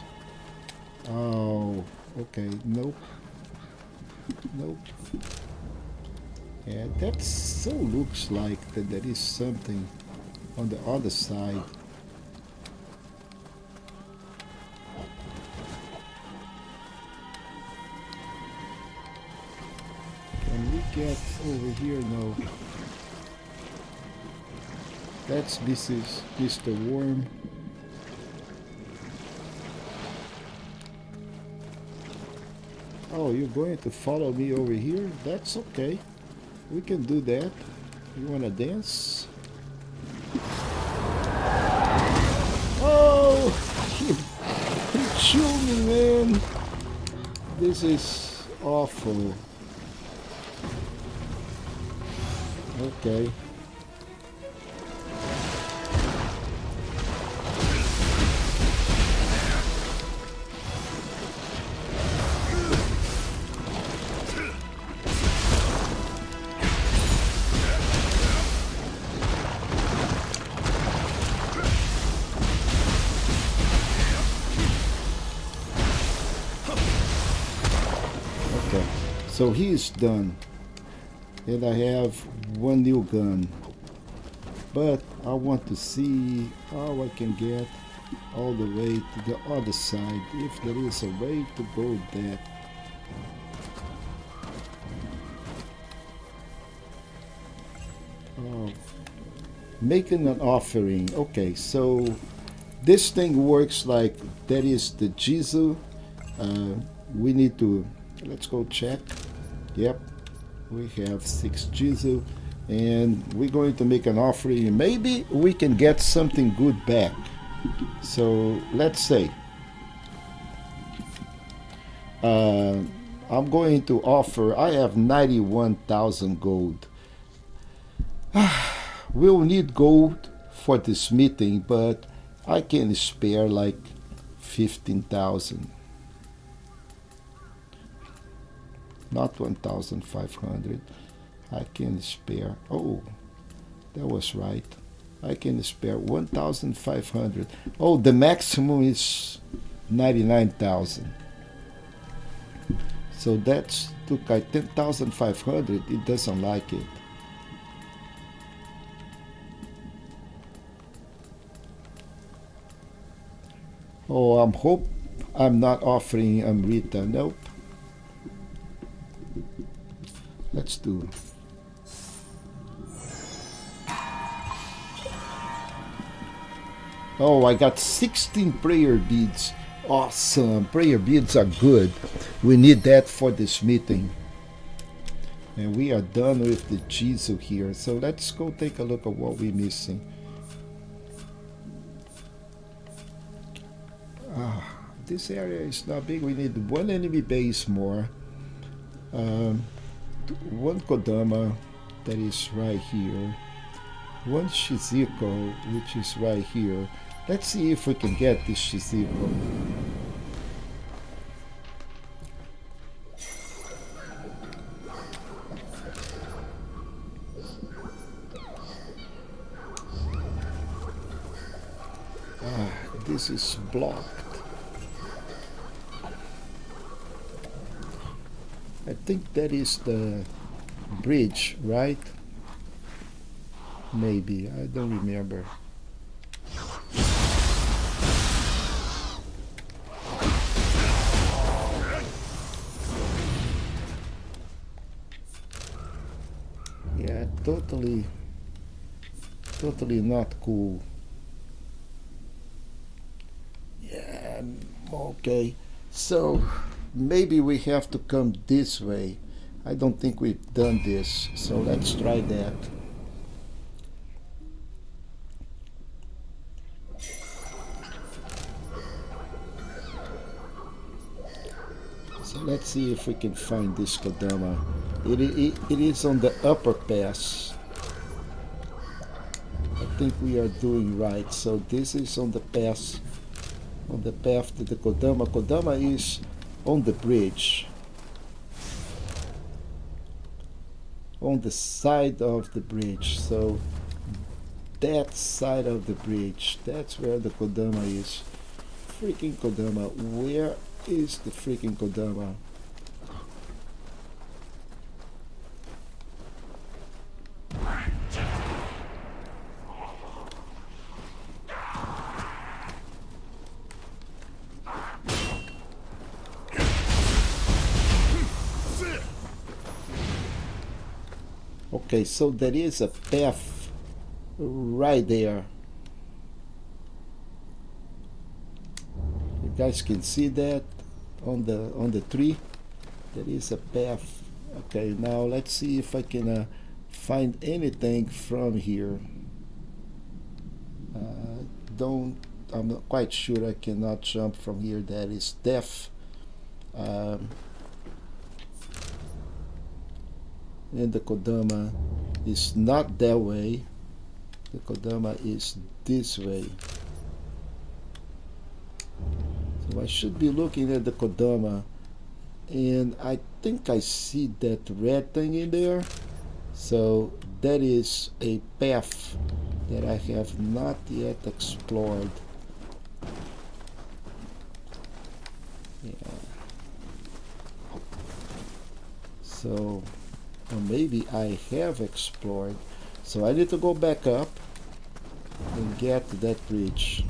Oh, okay. Nope. Nope. Yeah, that so looks like that there is something on the other side. Can we get over here? No. That's Mr. Worm. Oh, you're going to follow me over here? That's okay. We can do that. You wanna dance? Oh! He chewed me, man! This is awful. Okay. So he is done, and I have one new gun, but I want to see how I can get all the way to the other side, if there is a way to go there. Oh, making an offering. Okay, so this thing works like that is the Jizu. We need to, let's go check. Yep, we have 6 Jizu, and we're going to make an offering. Maybe we can get something good back. So let's say I'm going to offer, I have 91,000 gold. We'll need gold for this meeting, but I can spare like 15,000. Not 1,500. I can spare. Oh, that was right. I can spare 1,500. Oh, the maximum is 99,000. So that's took like 10,500. It doesn't like it. Oh, hope I'm not offering Amrita. Nope. Let's do. Oh, I got 16 prayer beads. Awesome. Prayer beads are good. We need that for this meeting. And we are done with the Jizu here. So let's go take a look at what we're missing. this area is not big. We need one enemy base more. Um, one Kodama that is right here. One Shizuko, which is right here. Let's see if we can get this Shizuko. This is blocked. I think that is the bridge, right? Maybe, I don't remember. Yeah, totally not cool. Yeah, okay. So maybe we have to come this way. I don't think we've done this, so let's try that. So let's see if we can find this Kodama. It is on the upper pass. I think we are doing right. So this is on the path to the Kodama. Kodama is on the bridge. On the side of the bridge. So that side of the bridge, that's where the Kodama is. Freaking Kodama. Where is the freaking Kodama? Okay, so there is a path right there. You guys can see that on the tree. There is a path. Okay, now let's see if I can find anything from here. I'm not quite sure. I cannot jump from here. That is death. And the Kodama is not that way. The Kodama is this way. So I should be looking at the Kodama, and I think I see that red thing in there. So that is a path that I have not yet explored. Yeah. So, or maybe I have explored. So I need to go back up and get to that bridge.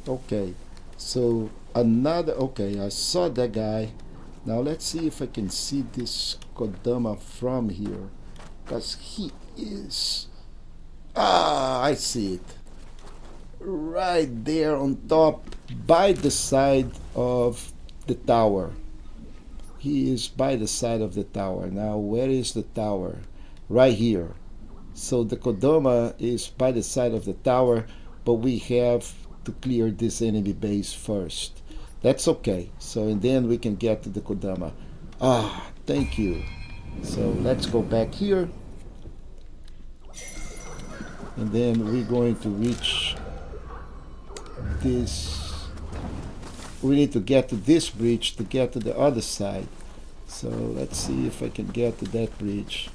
Okay, so another, okay, I saw that guy. Now let's see if I can see this Kodama from here, because he is, I see it right there on top by the side of the tower. He is by the side of the tower. Now where is the tower? Right here. So the Kodama is by the side of the tower, but we have to clear this enemy base first. That's okay. So, and then we can get to the Kodama. Thank you. So let's go back here. And then we're going to reach this. We need to get to this bridge to get to the other side. So let's see if I can get to that bridge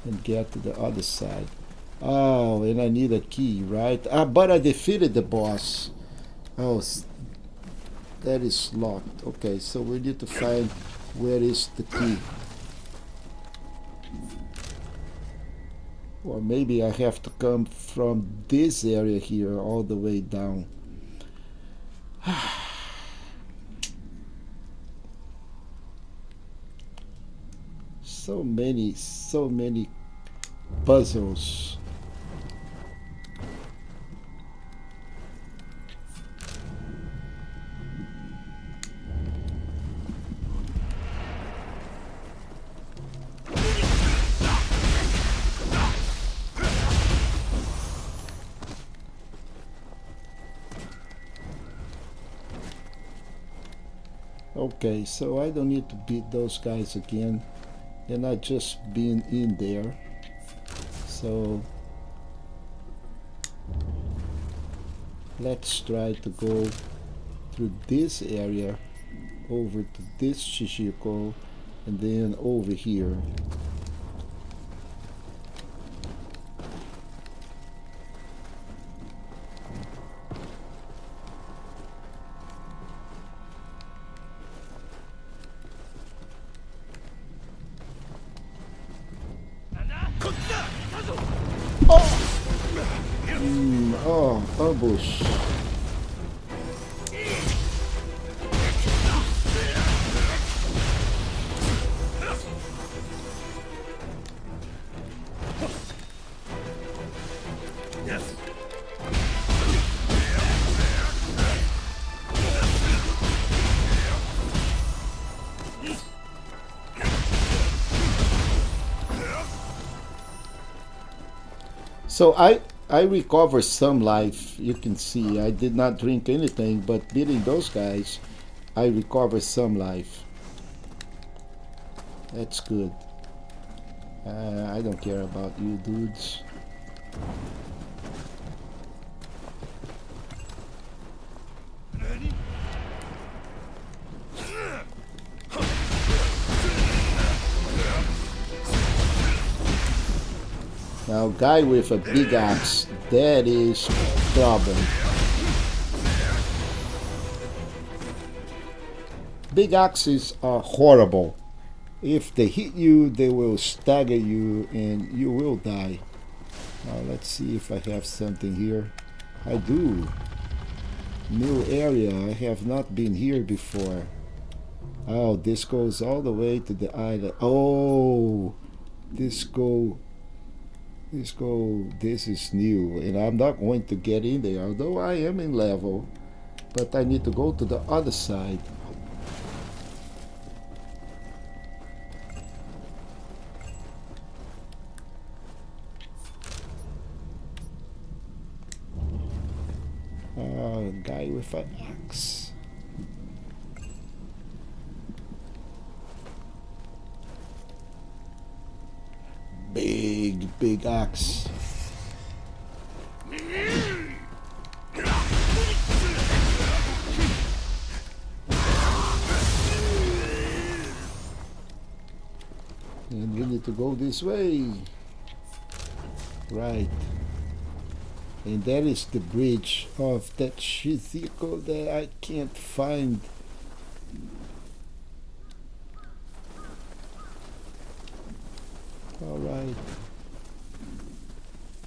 and get to the other side. Oh, and I need a key, right? But I defeated the boss. Oh, that is locked. Okay, so we need to find where is the key. Or maybe I have to come from this area here all the way down. so many puzzles. Okay, so I don't need to beat those guys again. They're not just being in there. So let's try to go through this area over to this Shishiko and then over here. Oh, ambush. So I recovered some life. You can see I did not drink anything, but beating those guys, I recovered some life. That's good. I don't care about you dudes. Now, guy with a big axe, that is problem. Big axes are horrible. If they hit you, they will stagger you and you will die. Now, let's see if I have something here. I do. New area. I have not been here before. Oh, this goes all the way to the island. Oh, this is new, and I'm not going to get in there, although I am in level, but I need to go to the other side. Guy with an axe. Big axe. And we need to go this way. Right. And that is the bridge of that Shiziko that I can't find. Alright.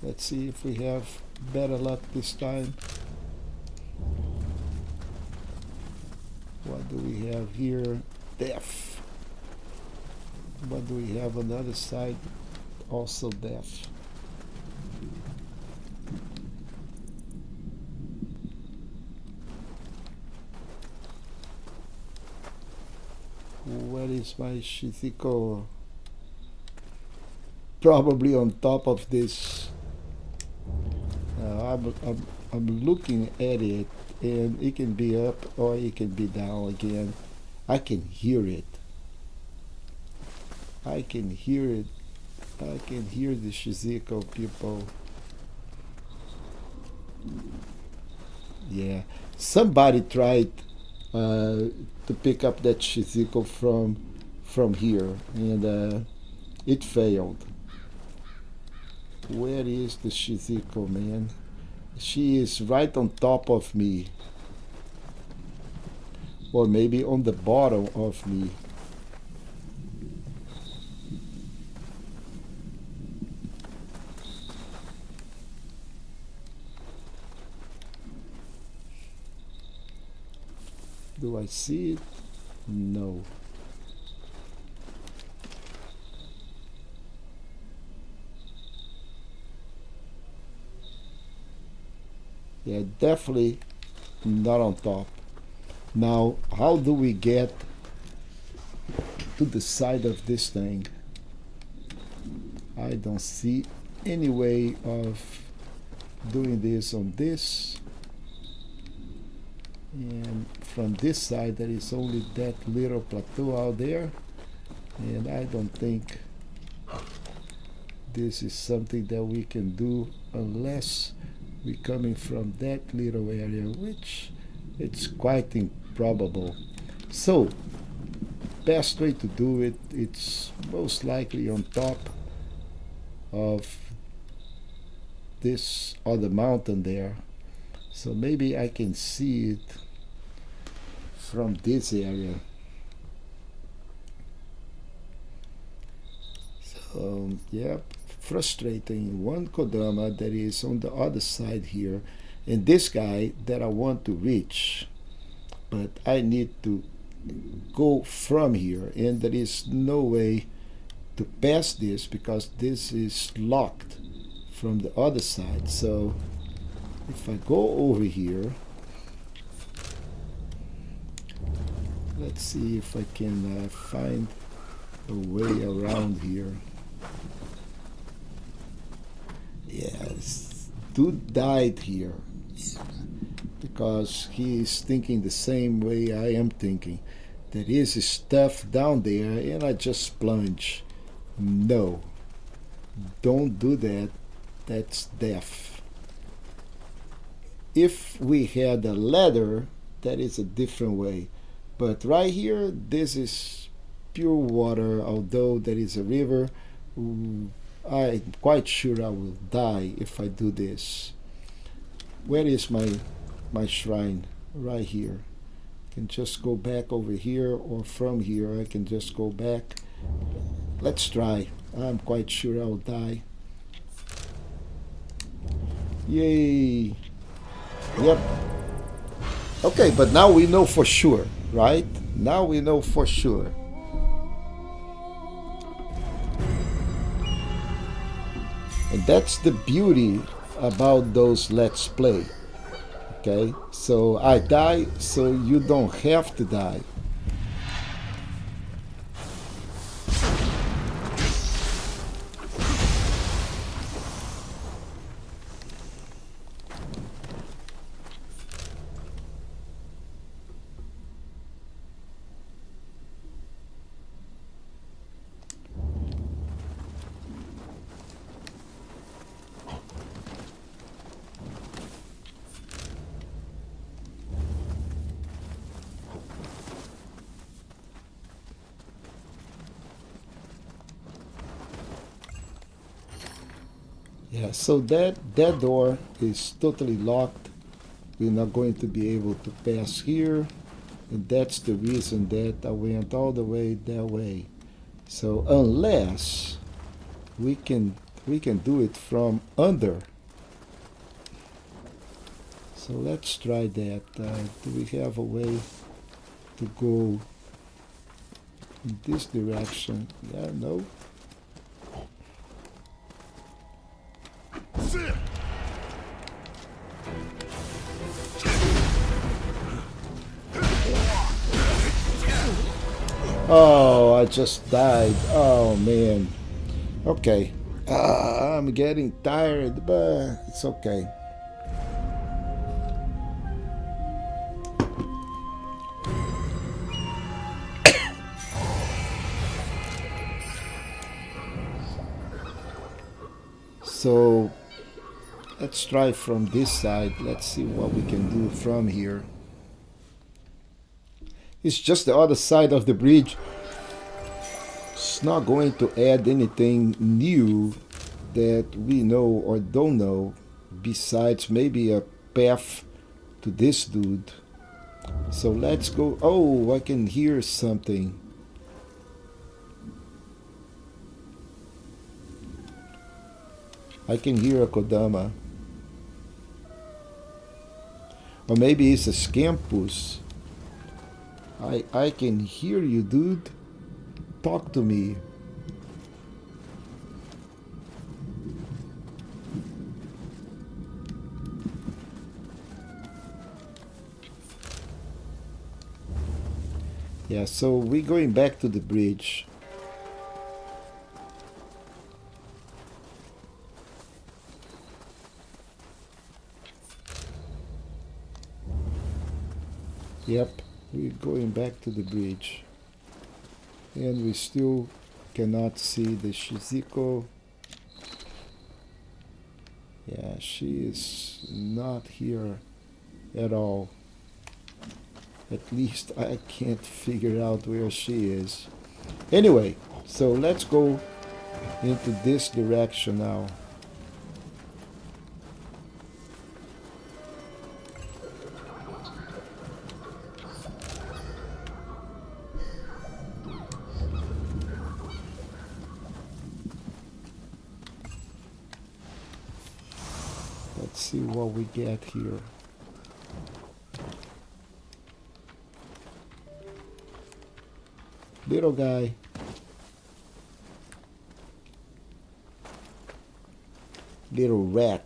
Let's see if we have better luck this time. What do we have here? Death. What do we have on the other side? Also death. Where is my Shiziko? Probably on top of this. I'm looking at it, and it can be up or it can be down again. I can hear it. I can hear it. I can hear the Shiziko people. Yeah, somebody tried to pick up that Shiziko from here, and it failed. Where is the Shiziko, man? She is right on top of me. Or maybe on the bottom of me. Do I see it? No. Yeah, definitely not on top. Now, how do we get to the side of this thing? I don't see any way of doing this on this. And from this side, there is only that little plateau out there. And I don't think this is something that we can do unless we're coming from that little area, which it's quite improbable. So, best way to do it, it's most likely on top of this other mountain there. So maybe I can see it from this area. So, yeah, frustrating. One Kodama that is on the other side here, and this guy that I want to reach, but I need to go from here, and there is no way to pass this because this is locked from the other side. So if I go over here, let's see if I can find a way around here. Yes, dude died here because he is thinking the same way I am thinking. There is stuff down there and I just plunge. No, don't do that. That's death. If we had a ladder, that is a different way. But right here, this is pure water, although there is a river. I'm quite sure I will die if I do this. Where is my shrine? Right here. I can just go back over here, or from here I can just go back. Let's try. I'm quite sure I'll die. Yay! Yep. Okay, but now we know for sure, right? Now we know for sure. And that's the beauty about those Let's Play. Okay? So I die, so you don't have to die. Yeah, so that door is totally locked. We're not going to be able to pass here. And that's the reason that I went all the way that way. So unless we can do it from under. So let's try that. Do we have a way to go in this direction? Yeah, no. Oh, I just died. Oh, man. Okay. I'm getting tired, but it's okay. So, let's try from this side. Let's see what we can do from here. It's just the other side of the bridge. It's not going to add anything new that we know or don't know, besides maybe a path to this dude. So let's go. Oh, I can hear something. I can hear a Kodama. Or maybe it's a Scampus. I can hear you, dude. Talk to me. Yeah, so we're going back to the bridge. Yep, we're going back to the bridge. And we still cannot see the Shizuko. Yeah, she is not here at all. At least I can't figure out where she is. Anyway, so let's go into this direction now. Let's see what we get here. Little guy. Little rat.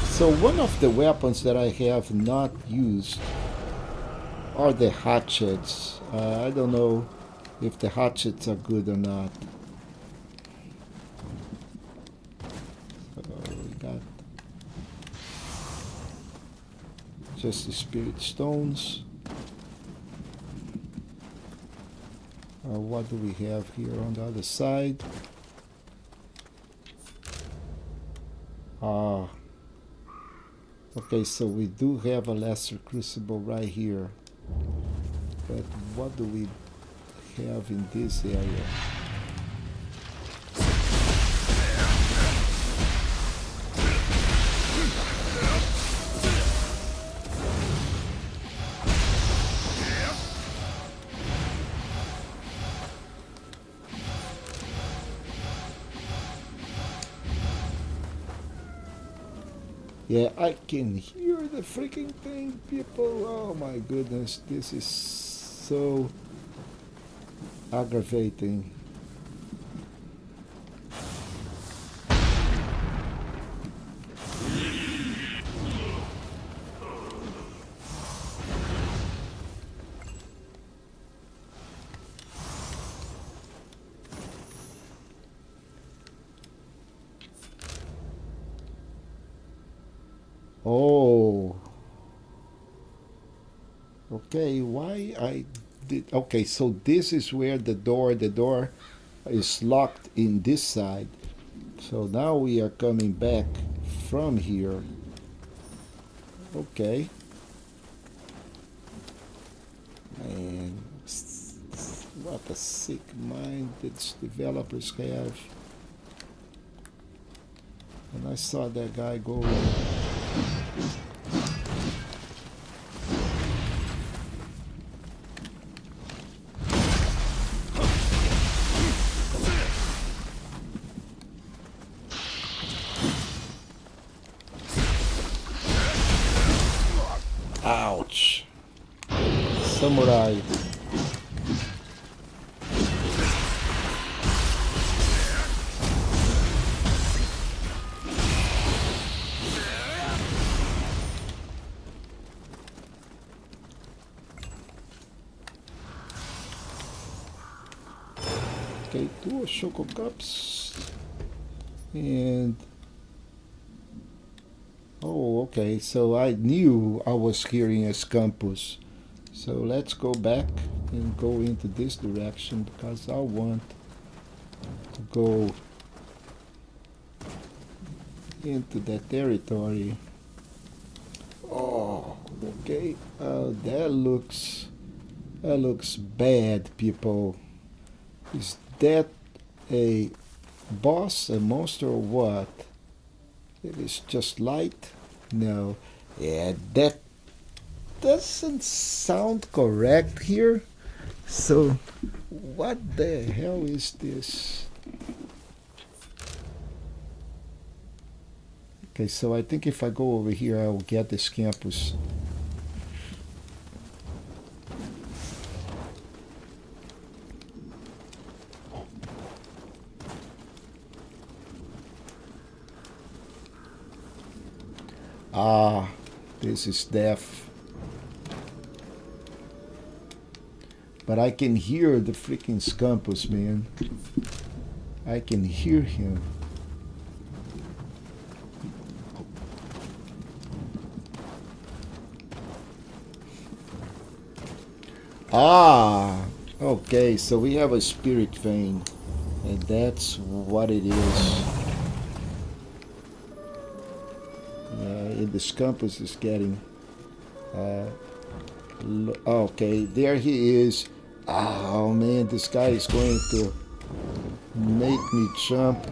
So one of the weapons that I have not used are the hatchets. I don't know if the hatchets are good or not. So we got just the spirit stones. What do we have here on the other side? Okay, so we do have a lesser crucible right here. But what do we have in this area? Yeah, I can hear the freaking thing, people. Oh my goodness, this is so aggravating. Oh, okay, why I did, okay, so this is where the door is locked in this side. So now we are coming back from here. Okay. Man, what a sick mind these developers have. And I saw that guy go. Ouch. Samurai. Okay, 2 Choco Cups. And oh, okay, so I knew I was hearing a Scampus. So let's go back and go into this direction because I want to go into that territory. Oh, okay. That looks bad, people. Is that a boss, a monster, or what? It is just light? No. Yeah, that doesn't sound correct here. So, what the hell is this? Okay, so I think if I go over here, I will get this campus. Ah, this is death. But I can hear the freaking Scampus, man. I can hear him. Ah, okay, so we have a spirit vein, and that's what it is. And the Scampus is getting. Okay, there he is. Oh man, this guy is going to make me jump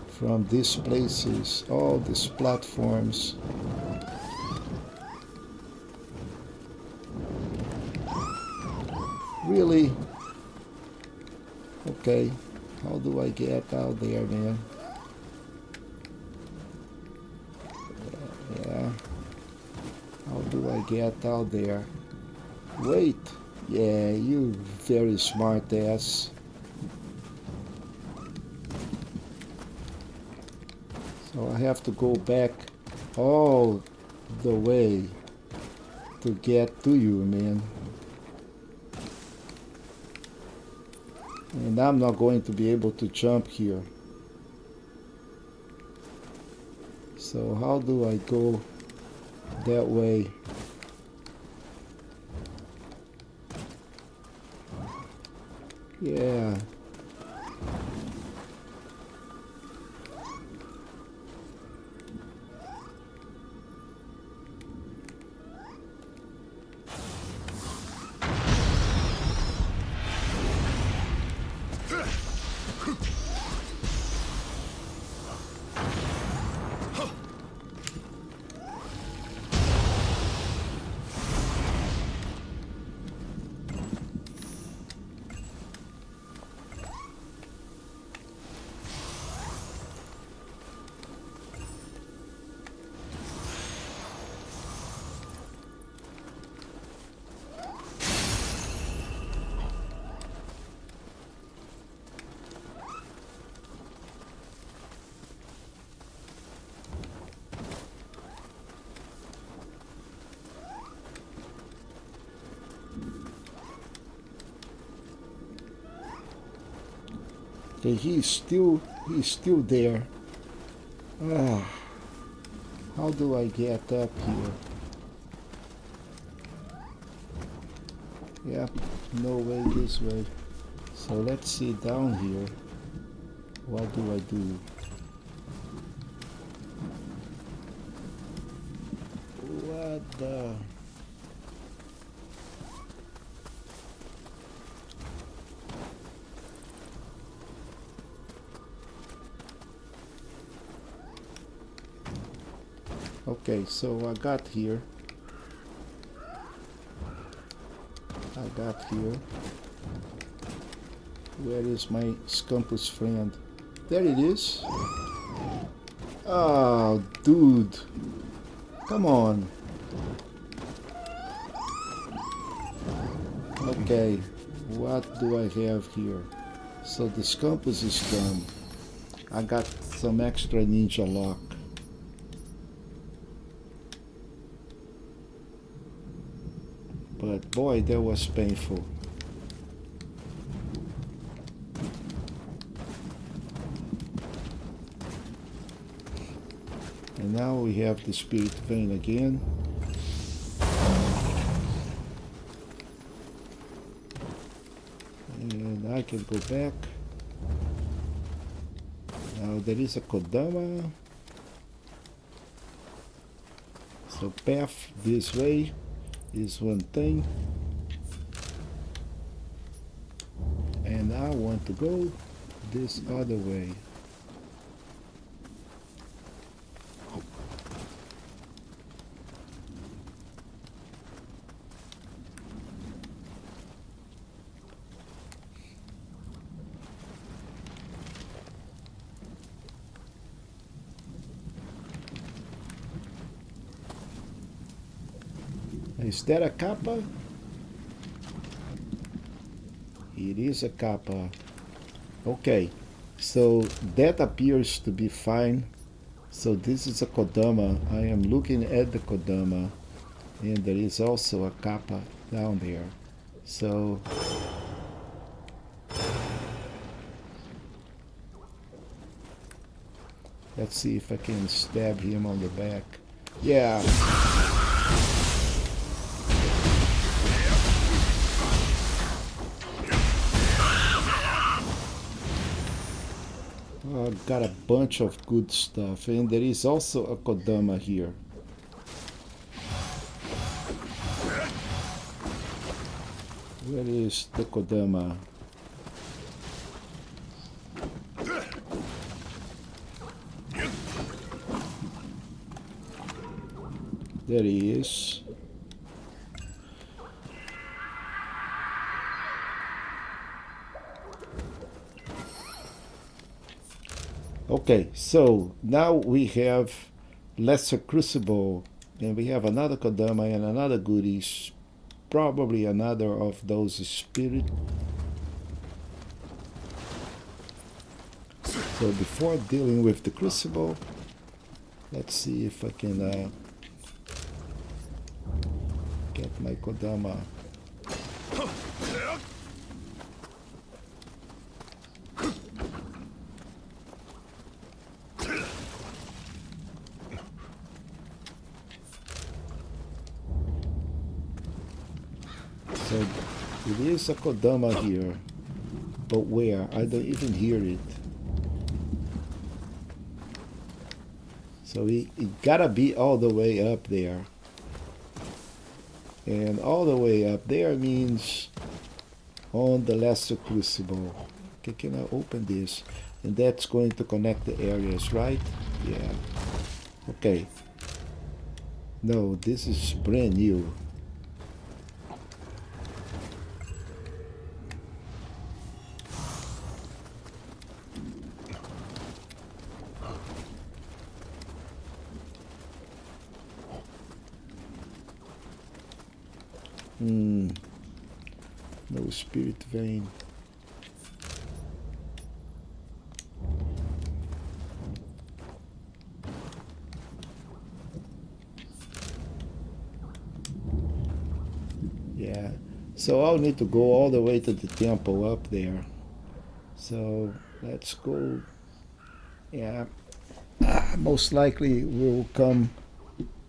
from these places, all these platforms. Really? Okay, how do I get out there, man? Yeah, how do I get out there? Wait, yeah, you very smart ass. So I have to go back all the way to get to you, man. And I'm not going to be able to jump here. So how do I go that way? Yeah. Okay, he's still there. Ah, how do I get up here? Yep, no way this way. So let's see down here. What do I do? What the? Okay, so I got here. Where is my Scampus friend? There it is. Oh, dude. Come on. Okay, what do I have here? So the Scampus is done. I got some extra ninja lock. But boy, that was painful. And now we have the spirit vein again. And I can go back. Now there is a Kodama. So path this way is one thing. And I want to go this other way. Is that a kappa? It is a kappa. Okay, so that appears to be fine. So this is a Kodama. I am looking at the Kodama, and there is also a kappa down there. So let's see if I can stab him on the back. Yeah. Got a bunch of good stuff, and there is also a Kodama here. Where is the Kodama? There he is. Okay, so now we have Lesser Crucible, and we have another Kodama and another goodies, probably another of those spirit. So before dealing with the Crucible, let's see if I can get my Kodama. So it is a Kodama here, but where? I don't even hear it. So it gotta be all the way up there. And all the way up there means on the Lesser Crucible. Okay, can I open this? And that's going to connect the areas, right? Yeah. Okay. No, this is brand new. No spirit vein. Yeah. So I'll need to go all the way to the temple up there. So let's go. Yeah. Most likely we'll come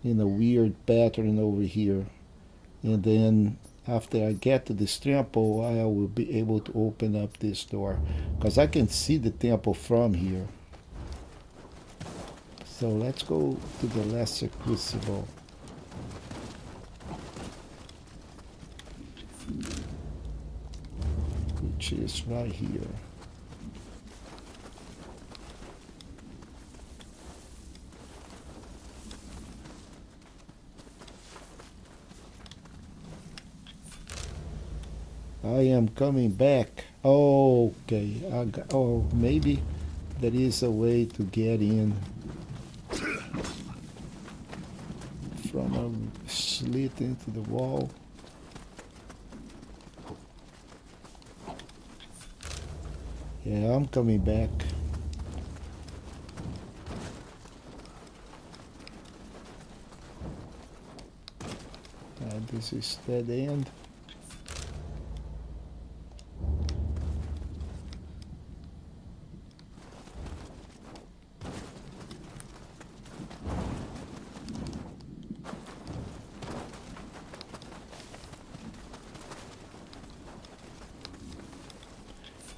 in a weird pattern over here. And then after I get to this temple, I will be able to open up this door, because I can see the temple from here. So let's go to the Lesser Crucible. Which is right here. I am coming back. Okay. Oh, maybe there is a way to get in from a slit into the wall. Yeah, I'm coming back. This is dead end.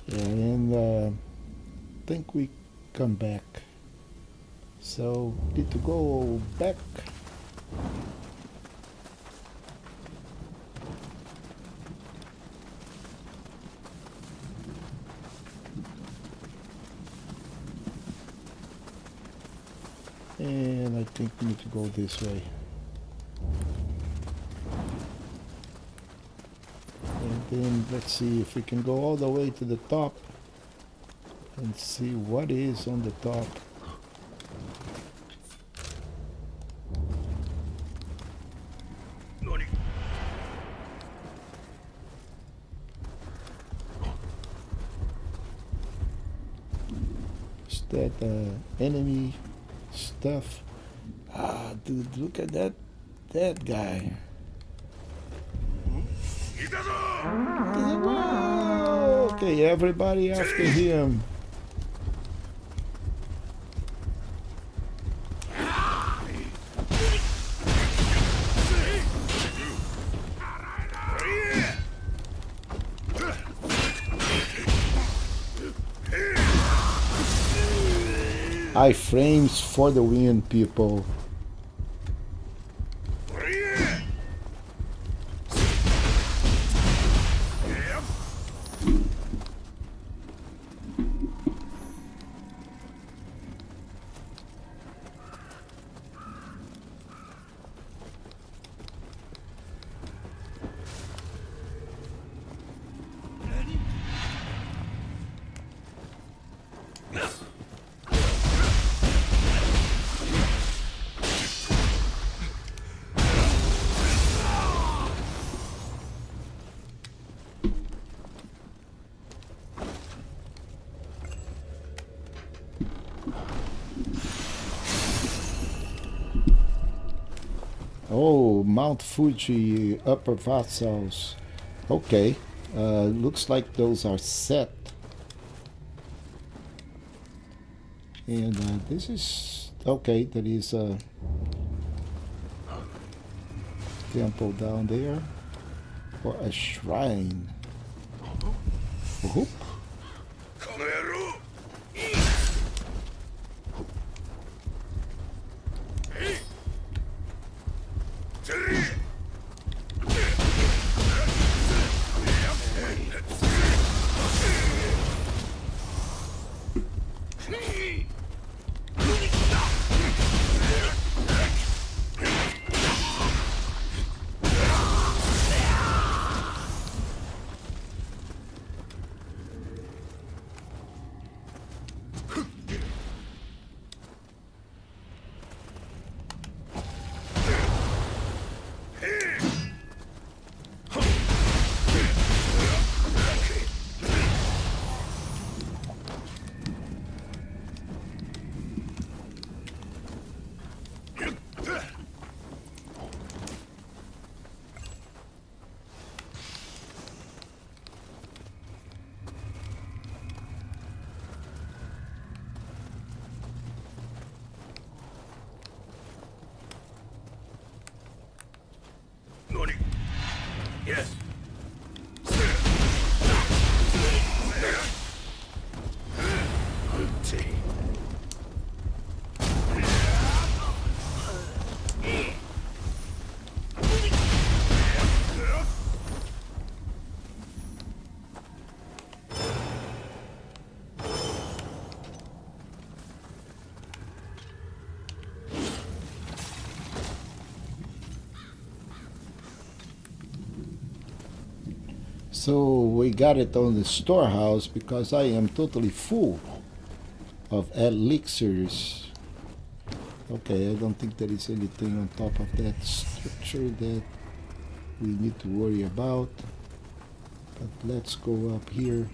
And I think we come back. So need to go back. And I think we need to go this way. And then let's see if we can go all the way to the top and see what is on the top. Is that enemy? stuff. Ah, dude, look at that guy. Whoa! Okay, everybody after him. Iframes for the win, people. Oh, Mount Fuji upper vassals. Okay, looks like those are set. And this is okay. There is a temple down there or a shrine. Whoop.
Yes.
So we got it on the storehouse because I am totally full of elixirs. Okay, I don't think there is anything on top of that structure that we need to worry about. But let's go up here.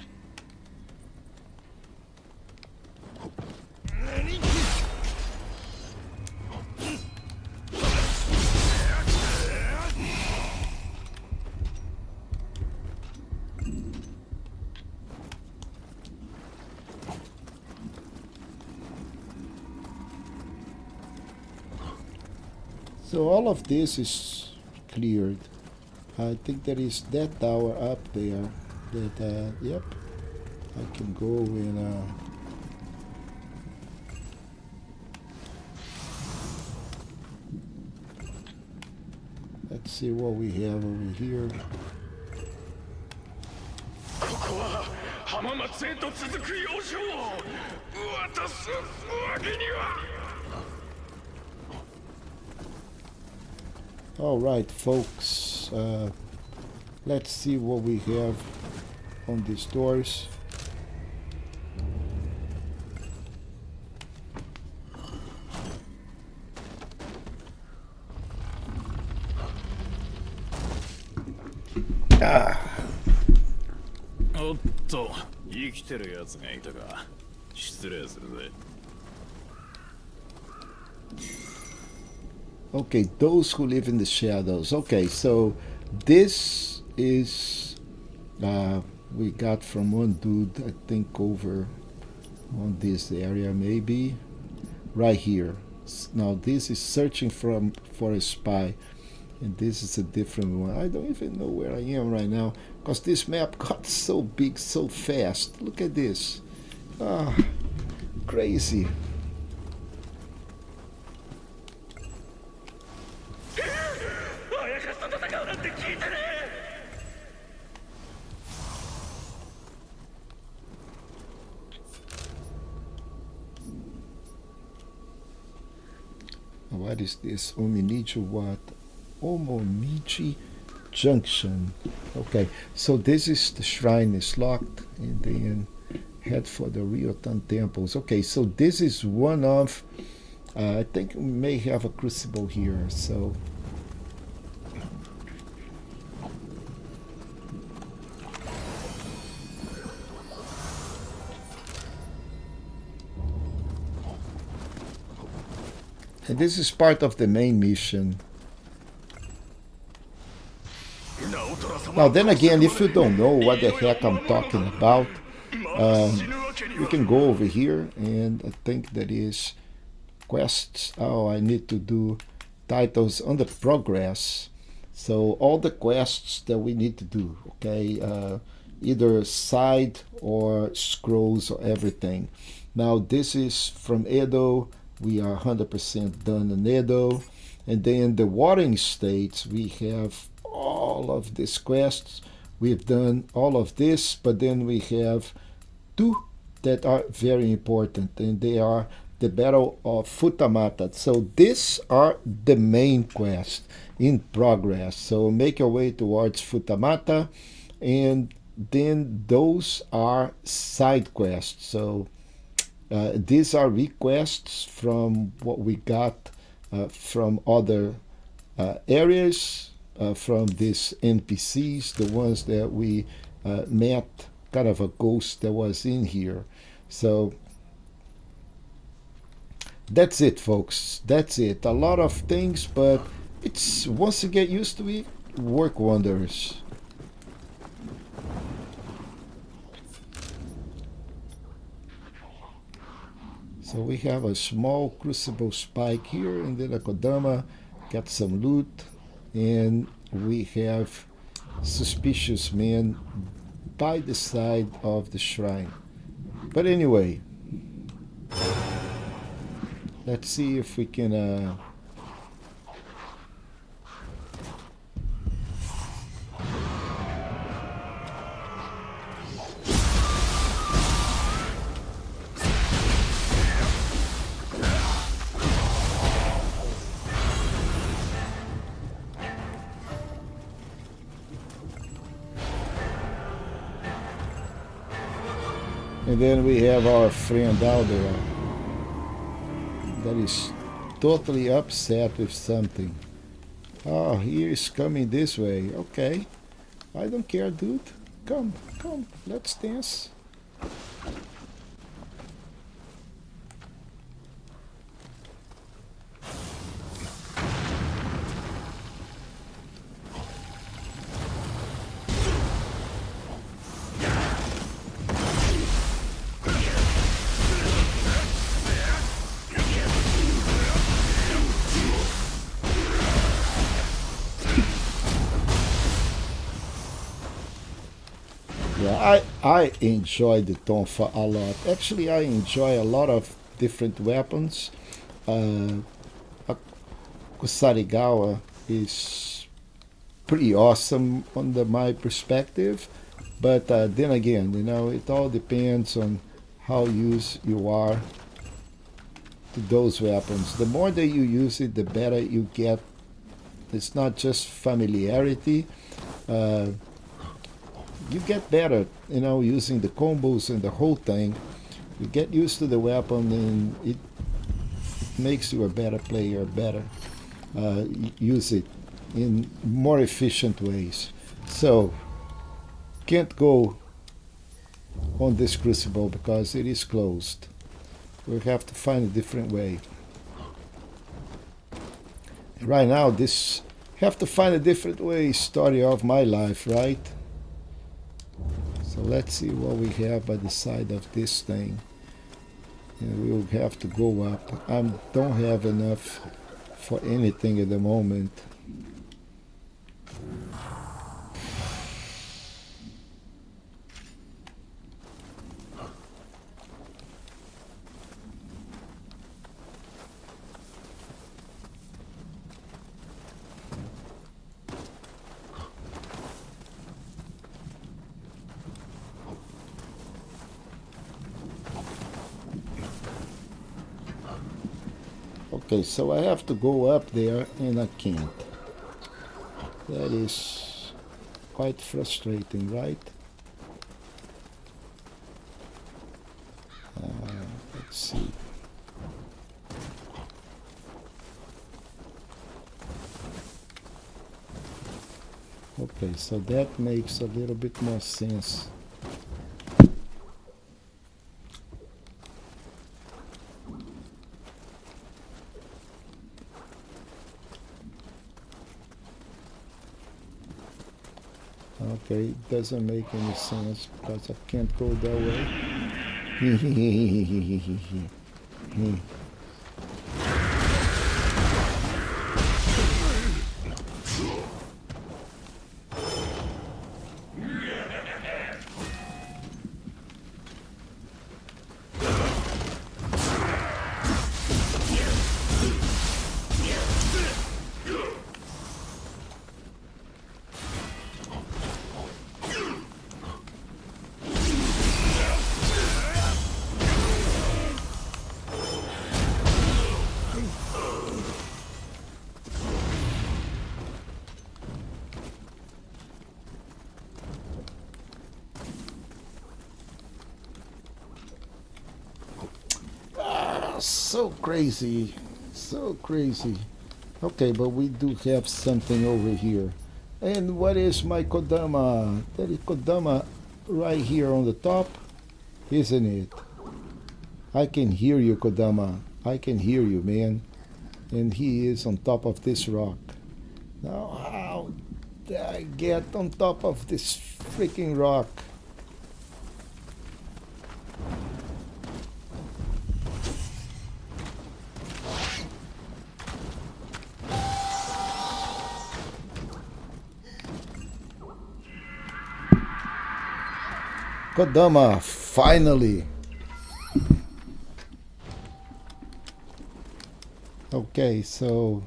So all of this is cleared. I think there is that tower up there that, yep, I can go and let's see what we have over here.
ここは浜松へと続く要衝を渡すわけには。
All right, folks, let's see what we have on these doors.
おっと、生きてるやつがいたか。失礼するぜ。
Okay, those who live in the shadows. Okay, so this is we got from one dude, I think, over on this area, maybe right here. Now this is searching for a spy, and this is a different one. I don't even know where I am right now because this map got so big so fast. Look at this. Ah, crazy. What is this? Ominichi what? Omomichi Junction. Okay, so this is the shrine is locked, and then head for the Ryotan temples. Okay, so this is one of. I think we may have a crucible here. So. And this is part of the main mission. Now then again, if you don't know what the heck I'm talking about, you can go over here, and I think that is quests. Oh, I need to do titles under progress. So all the quests that we need to do, okay, either side or scrolls or everything. Now this is from Edo. We are 100% done in Edo. And then the watering states, we have all of these quests. We've done all of this, but then we have two that are very important, and they are the Battle of Futamata. So these are the main quests in progress. So make your way towards Futamata, and then those are side quests. So these are requests from what we got from other areas, from these NPCs, the ones that we met, kind of a ghost that was in here. So that's it, folks. That's it. A lot of things, but it's once you get used to it, work wonders. So we have a small crucible spike here, and then a Kodama got some loot, and we have suspicious men by the side of the shrine. But anyway, let's see if we can and then we have our friend out there that is totally upset with something. Oh, he is coming this way. Okay. I don't care, dude. Come, come, let's dance. Yeah, I enjoy the tonfa a lot. Actually, I enjoy a lot of different weapons. Uh, Kusarigawa is pretty awesome under my perspective, but then again, it all depends on how used you are to those weapons. The more that you use it, the better you get. It's not just familiarity. You get better, using the combos and the whole thing. You get used to the weapon, and it makes you a better player, better. Use it in more efficient ways. So, can't go on this crucible because it is closed. We'll have to find a different way. Right now, this have to find a different way story of my life, right? So let's see what we have by the side of this thing. And we'll have to go up. I don't have enough for anything at the moment. Okay, so I have to go up there and I can't. That is quite frustrating, right? Let's see. Okay, so that makes a little bit more sense. Okay, it doesn't make any sense because I can't go that way. So crazy, so crazy. Okay, but we do have something over here. And what is my Kodama? That is Kodama right here on the top, isn't it? I can hear you, Kodama. I can hear you, man. And he is on top of this rock. Now, how did I get on top of this freaking rock? Kodama, finally! Okay, so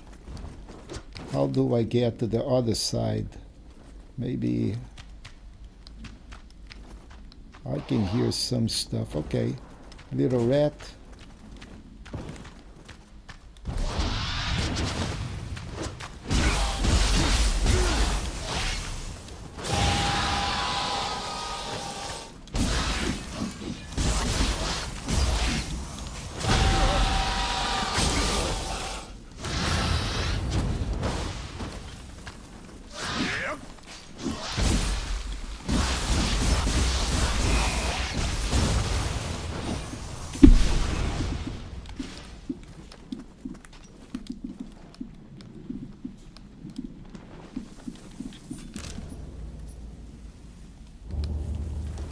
how do I get to the other side? Maybe I can hear some stuff. Okay, little rat.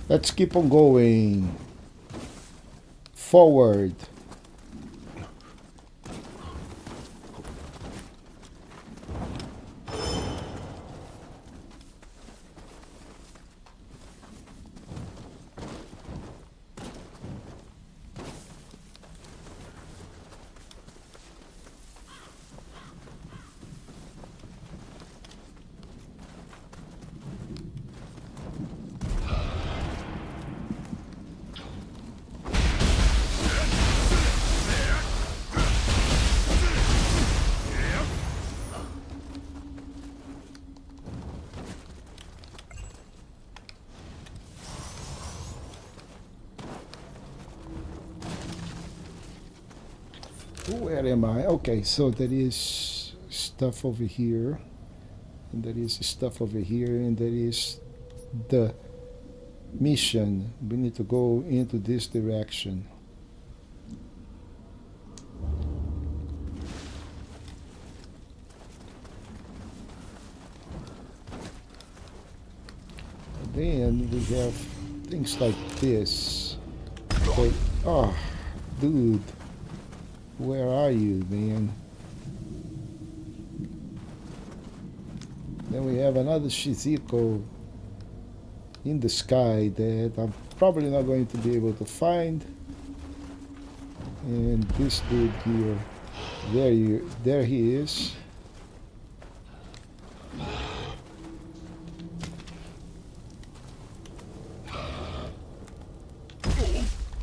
Let's keep on going. Forward. Where am I? Okay, so there is stuff over here, and there is stuff over here, and there is the mission. We need to go into this direction. then we have things like this. But, oh, dude, where are you, man? Then we have another Shizuko in the sky that I'm probably not going to be able to find. And this dude here, there he is.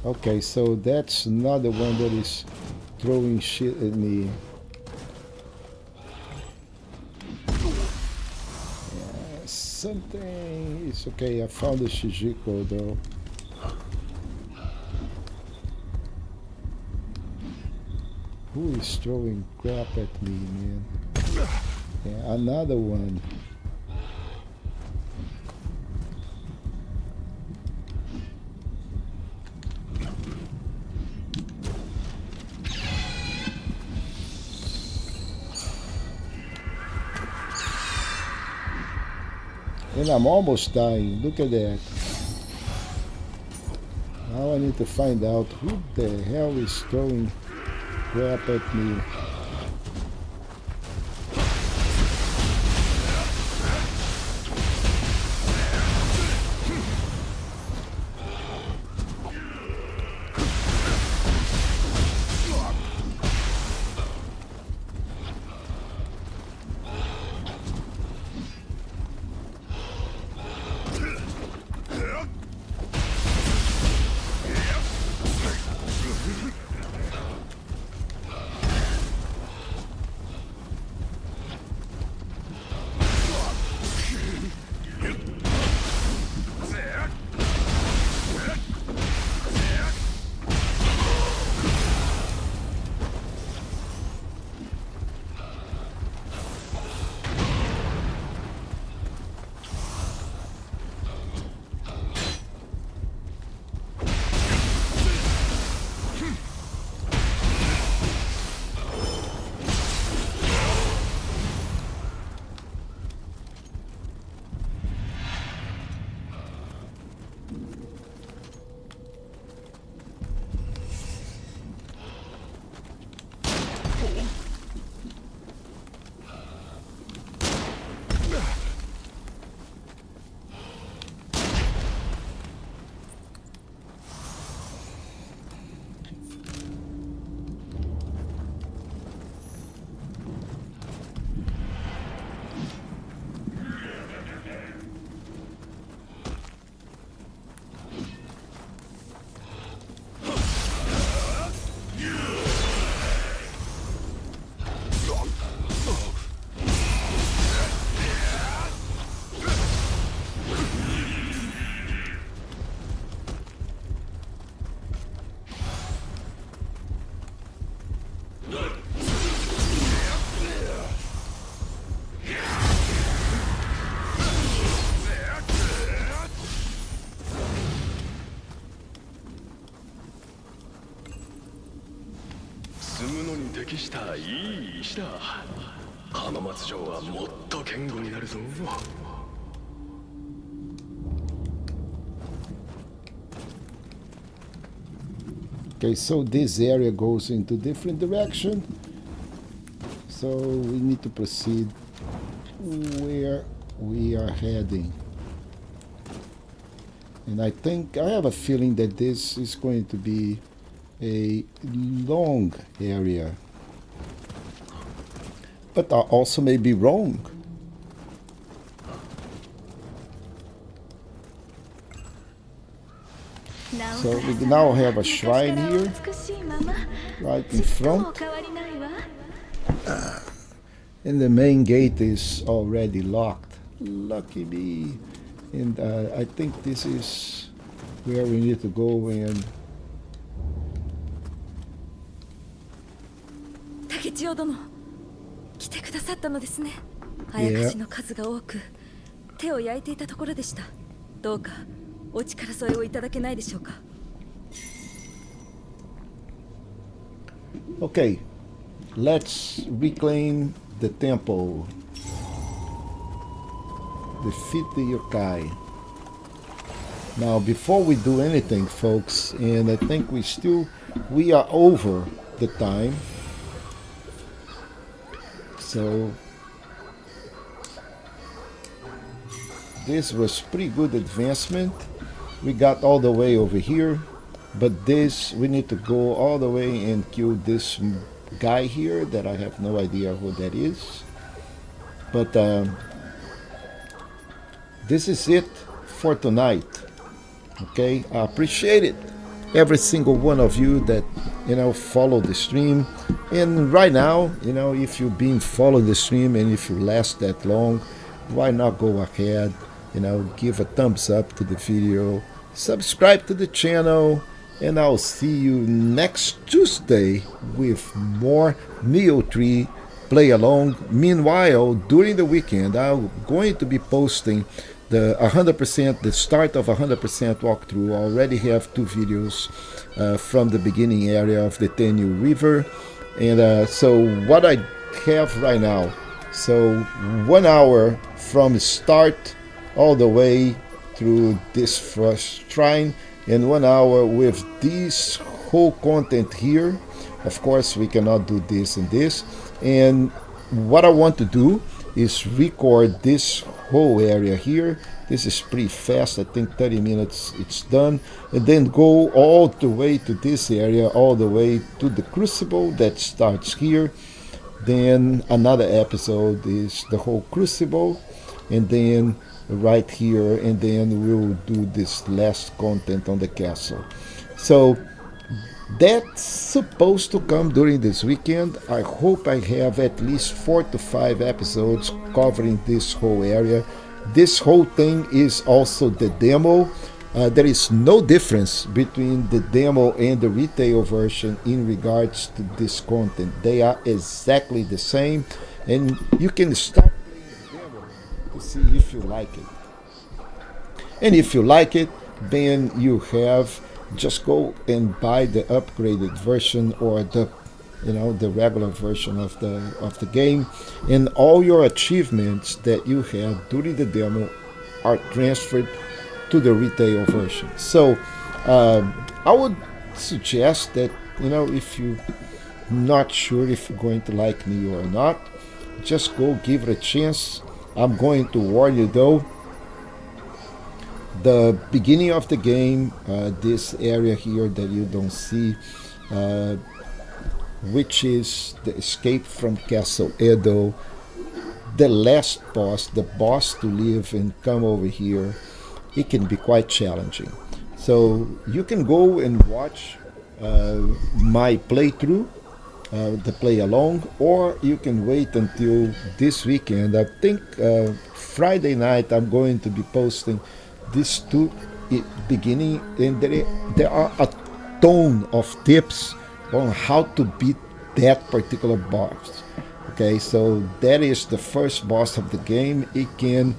Okay, so that's another one that is throwing shit at me. Yeah, something is okay. I found the Shizuko though. Who is throwing crap at me, man? Yeah, another one. And I'm almost dying. Look at that. Now I need to find out who the hell is throwing crap at me. Okay, so this area goes into different direction. So we need to proceed where we are heading. And I think, I have a feeling that this is going to be a long area. But I also may be wrong. So we now have a shrine here, right in front. And the main gate is already locked. Lucky me. And I think this is where we need to go and... Yeah. Okay, let's reclaim the temple. Defeat the yokai. Now, before we do anything, folks, and I think we are over the time. So this was pretty good advancement. We got all the way over here, but this we need to go all the way and kill this guy here that I have no idea who that is. But this is it for tonight. Okay, I appreciate it, every single one of you that follow the stream. And right now, if you've been following the stream and if you last that long, why not go ahead, give a thumbs up to the video, subscribe to the channel, and I'll see you next Tuesday with more Nioh 3 play along. Meanwhile, during the weekend, I'm going to be posting the 100%, the start of 100% walkthrough. I already have 2 videos from the beginning area of the Nioh River. And so what I have right now, so 1 hour from start all the way through this first shrine, and 1 hour with this whole content here. Of course, we cannot do this and this. And what I want to do is record this whole area here. This is pretty fast. I think 30 minutes it's done. And then go all the way to this area, all the way to the crucible that starts here. Then another episode is the whole crucible, and then right here, and then we'll do this last content on the castle. So that's supposed to come during this weekend. I hope I have at least 4 to 5 episodes covering this whole area. This whole thing is also the demo. There is no difference between the demo and the retail version in regards to this content. They are exactly the same, and you can start playing the demo to see if you like it. And if you like it, then you have just go and buy the upgraded version or the regular version of the game, and all your achievements that you had during the demo are transferred to the retail version. So I would suggest that if you're not sure if you're going to like Nioh or not, just go give it a chance. I'm going to warn you though, the beginning of the game, this area here that you don't see, which is the escape from Castle Edo, the last boss, the boss to leave and come over here, it can be quite challenging. So you can go and watch my playthrough, the play along, or you can wait until this weekend. I think Friday night I'm going to be posting these 2 beginning, and there are a ton of tips on how to beat that particular boss. Okay, so that is the first boss of the game. It can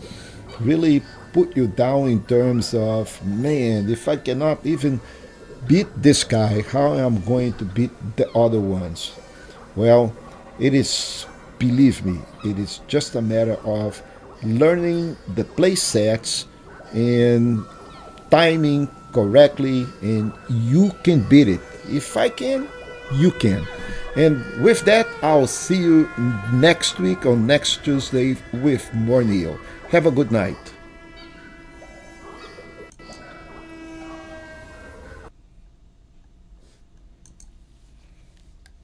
really put you down in terms of, man, if I cannot even beat this guy, how am I going to beat the other ones? Well, it is, believe me, it is just a matter of learning the play sets and timing correctly, and you can beat it. If I can, you can. And with that, I'll see you next week on next Tuesday with more Nioh. Have a good night.